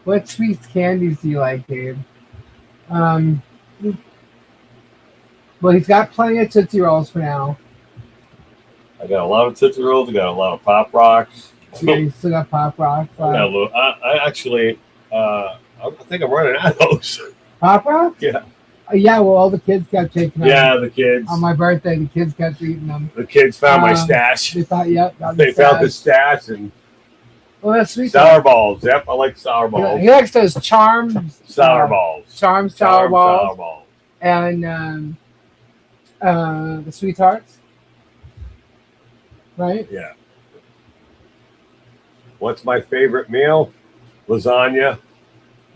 What sweet candies do you like, Gabe? Well, he's got plenty of Tootsie Rolls for now. I got a lot of Tootsie Rolls. I got a lot of Pop Rocks. Yeah, you still got Pop Rocks. I actually, I think I'm running out of those. Pop Rocks? Yeah. Yeah, well, all the kids kept taking them. Yeah, the kids. On my birthday, the kids kept eating them. The kids found my stash. They thought, yep. They found the stash and well, that's sweet. sour balls. Yep, I like sour balls. He likes those charms. Sour balls. Charm sour balls. Sour balls. And the sweethearts. Right? Yeah. What's my favorite meal? Lasagna.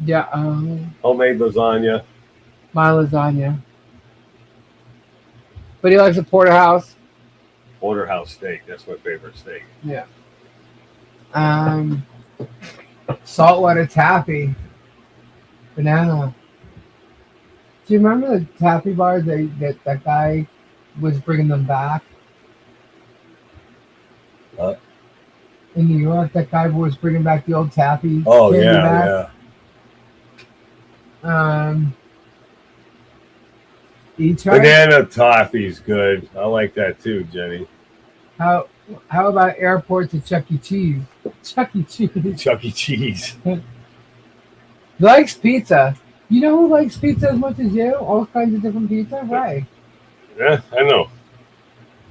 Yeah. Homemade lasagna. My lasagna. But he likes a porterhouse. Porterhouse steak. That's my favorite steak. Yeah. Saltwater taffy. Banana. Do you remember the taffy bars that guy was bringing them back? What? In New York, that guy was bringing back the old taffy. Oh, candy yeah, back. Each Banana toffee's good. I like that too, Jenny. How about airport to Chuck E. Cheese? Chuck E. Cheese. Chuck E. Cheese. Likes pizza. You know who likes pizza as much as you? All kinds of different pizza? Right. Yeah, I know.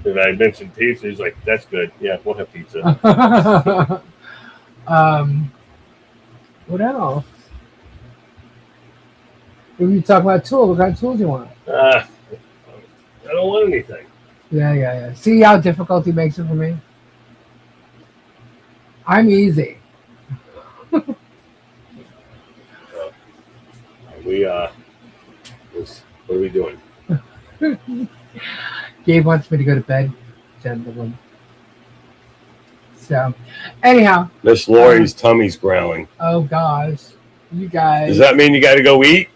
And I mentioned pizza. He's like, that's good. Yeah, we'll have pizza. What else? If you talk about tools, what kind of tools you want? I don't want anything. Yeah. See how difficult he makes it for me? I'm easy. What are we doing? Gabe wants me to go to bed, gentlemen. So, anyhow. Miss Lori's tummy's growling. Oh, gosh. You guys. Does that mean you got to go eat?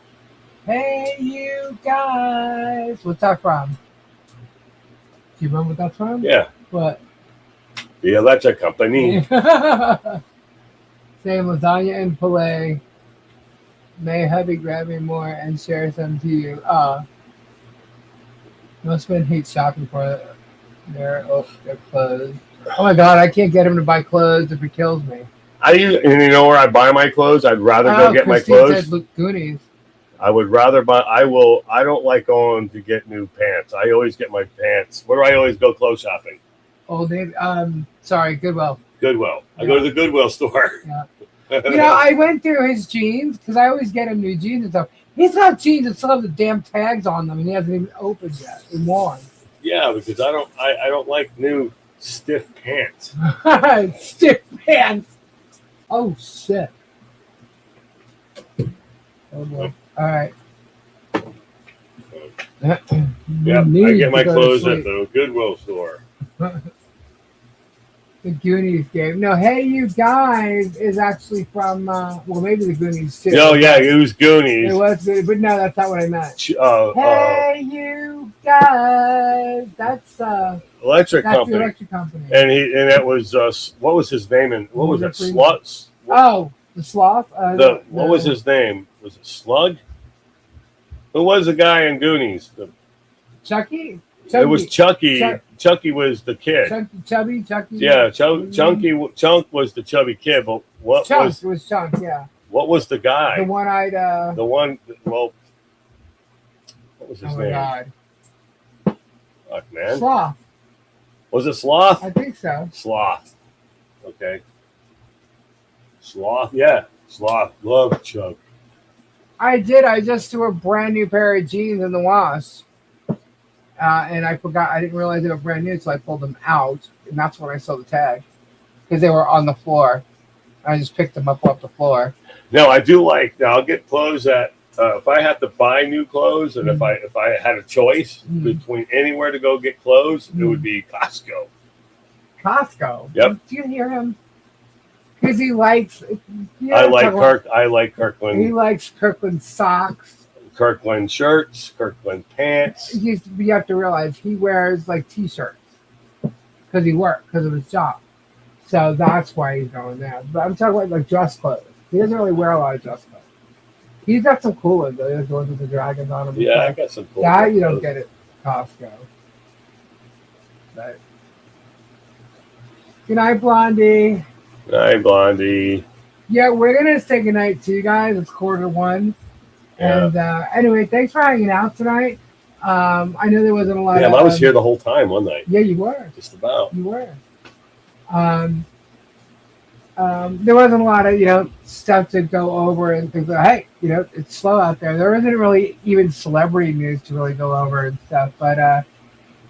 Hey, you guys. What's that from? Do you remember what that's from? Yeah. What? The electric company. Same lasagna and filet. May hubby grab me more and share some to you. Most men hate shopping for their clothes. Oh my God, I can't get him to buy clothes if he kills me. And you know where I buy my clothes? I'd rather go get Christine my clothes. Said Goonies. I would rather buy. I don't like going to get new pants. I always get my pants. Where do I always go clothes shopping? Old Navy. Sorry, Goodwill. Goodwill. I go to the Goodwill store. Yeah. You know, I went through his jeans because I always get him new jeans and stuff. He's got jeans that still have the damn tags on them, and he hasn't even opened yet and worn. Yeah, because I don't like new stiff pants. Stiff pants. Oh shit. Oh boy. All right. Yep, You I need get to my go to clothes at sleep. the Goodwill store. The Goonies game. No, Hey You Guys is actually from, well, maybe the Goonies too. Oh yeah, it was It Goonies. was good, but no, that's not what I meant. Uh, Hey, you guys. That's Electric the Company, electric company. and that was what was his name? And what was Morgan it? Freeman. Slut. Oh, the sloth. What was his name? Was it Slug? Who was the guy in Goonies? Chucky? It was Chucky. Chuck- Chucky was the kid. Chubby, Chucky. Yeah, Chunk was the chubby kid. But what Chunk was it was Chunk, yeah. what was the guy? The one-eyed. The one. Well, what was his Oh my name? God. Fuck, man. Sloth. Was it Sloth? I think so. Sloth. Okay. Sloth. Yeah. Sloth. Love Chuck. I did. I just threw a brand new pair of jeans in the wash. And I forgot. I didn't realize they were brand new, so I pulled them out. And that's when I saw the tag. Because they were on the floor. I just picked them up off the floor. No, I do like. Now I'll get clothes that if I have to buy new clothes, and if I had a choice between anywhere to go get clothes, it would be Costco. Costco. Yep. Do you hear him? Because he likes. I like Kirkland. He likes Kirkland socks. Kirkland shirts, Kirkland pants. You have to realize he wears like t-shirts because he works because of his job. So that's why he's going there. But I'm talking about like dress clothes. He doesn't really wear a lot of dress clothes. He's got some cool ones though. He has ones with the dragons on them. Yeah, I got some cool that ones. You don't get at Costco. But good night, Blondie. Hi, Blondie. Yeah, we're gonna say goodnight to you guys. It's 1:45. Yeah. And anyway, thanks for hanging out tonight. I know there wasn't a lot Damn, of... I was here the whole time one night. Yeah, you were. Just about. You were. There wasn't a lot of, stuff to go over and things like, hey, it's slow out there. There isn't really even celebrity news to really go over and stuff. But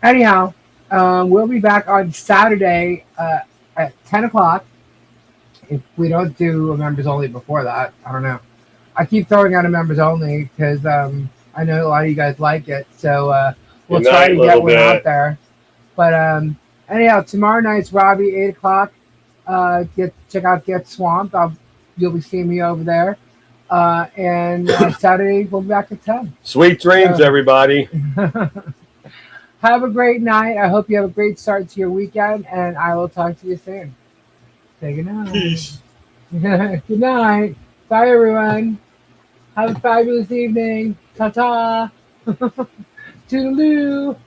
anyhow, we'll be back on Saturday at 10 o'clock. If we don't do a members only before that, I don't know. I keep throwing out a members only because I know a lot of you guys like it. So we'll try to get one out there. But anyhow, tomorrow night's Robbie, 8 o'clock. Check out Get Swamped. You'll be seeing me over there. And Saturday, we'll be back at 10. Sweet dreams, everybody. Have a great night. I hope you have a great start to your weekend. And I will talk to you soon. Say good night. Peace. Good night. Bye, everyone. Have a fabulous evening. Ta-ta. Toodaloo.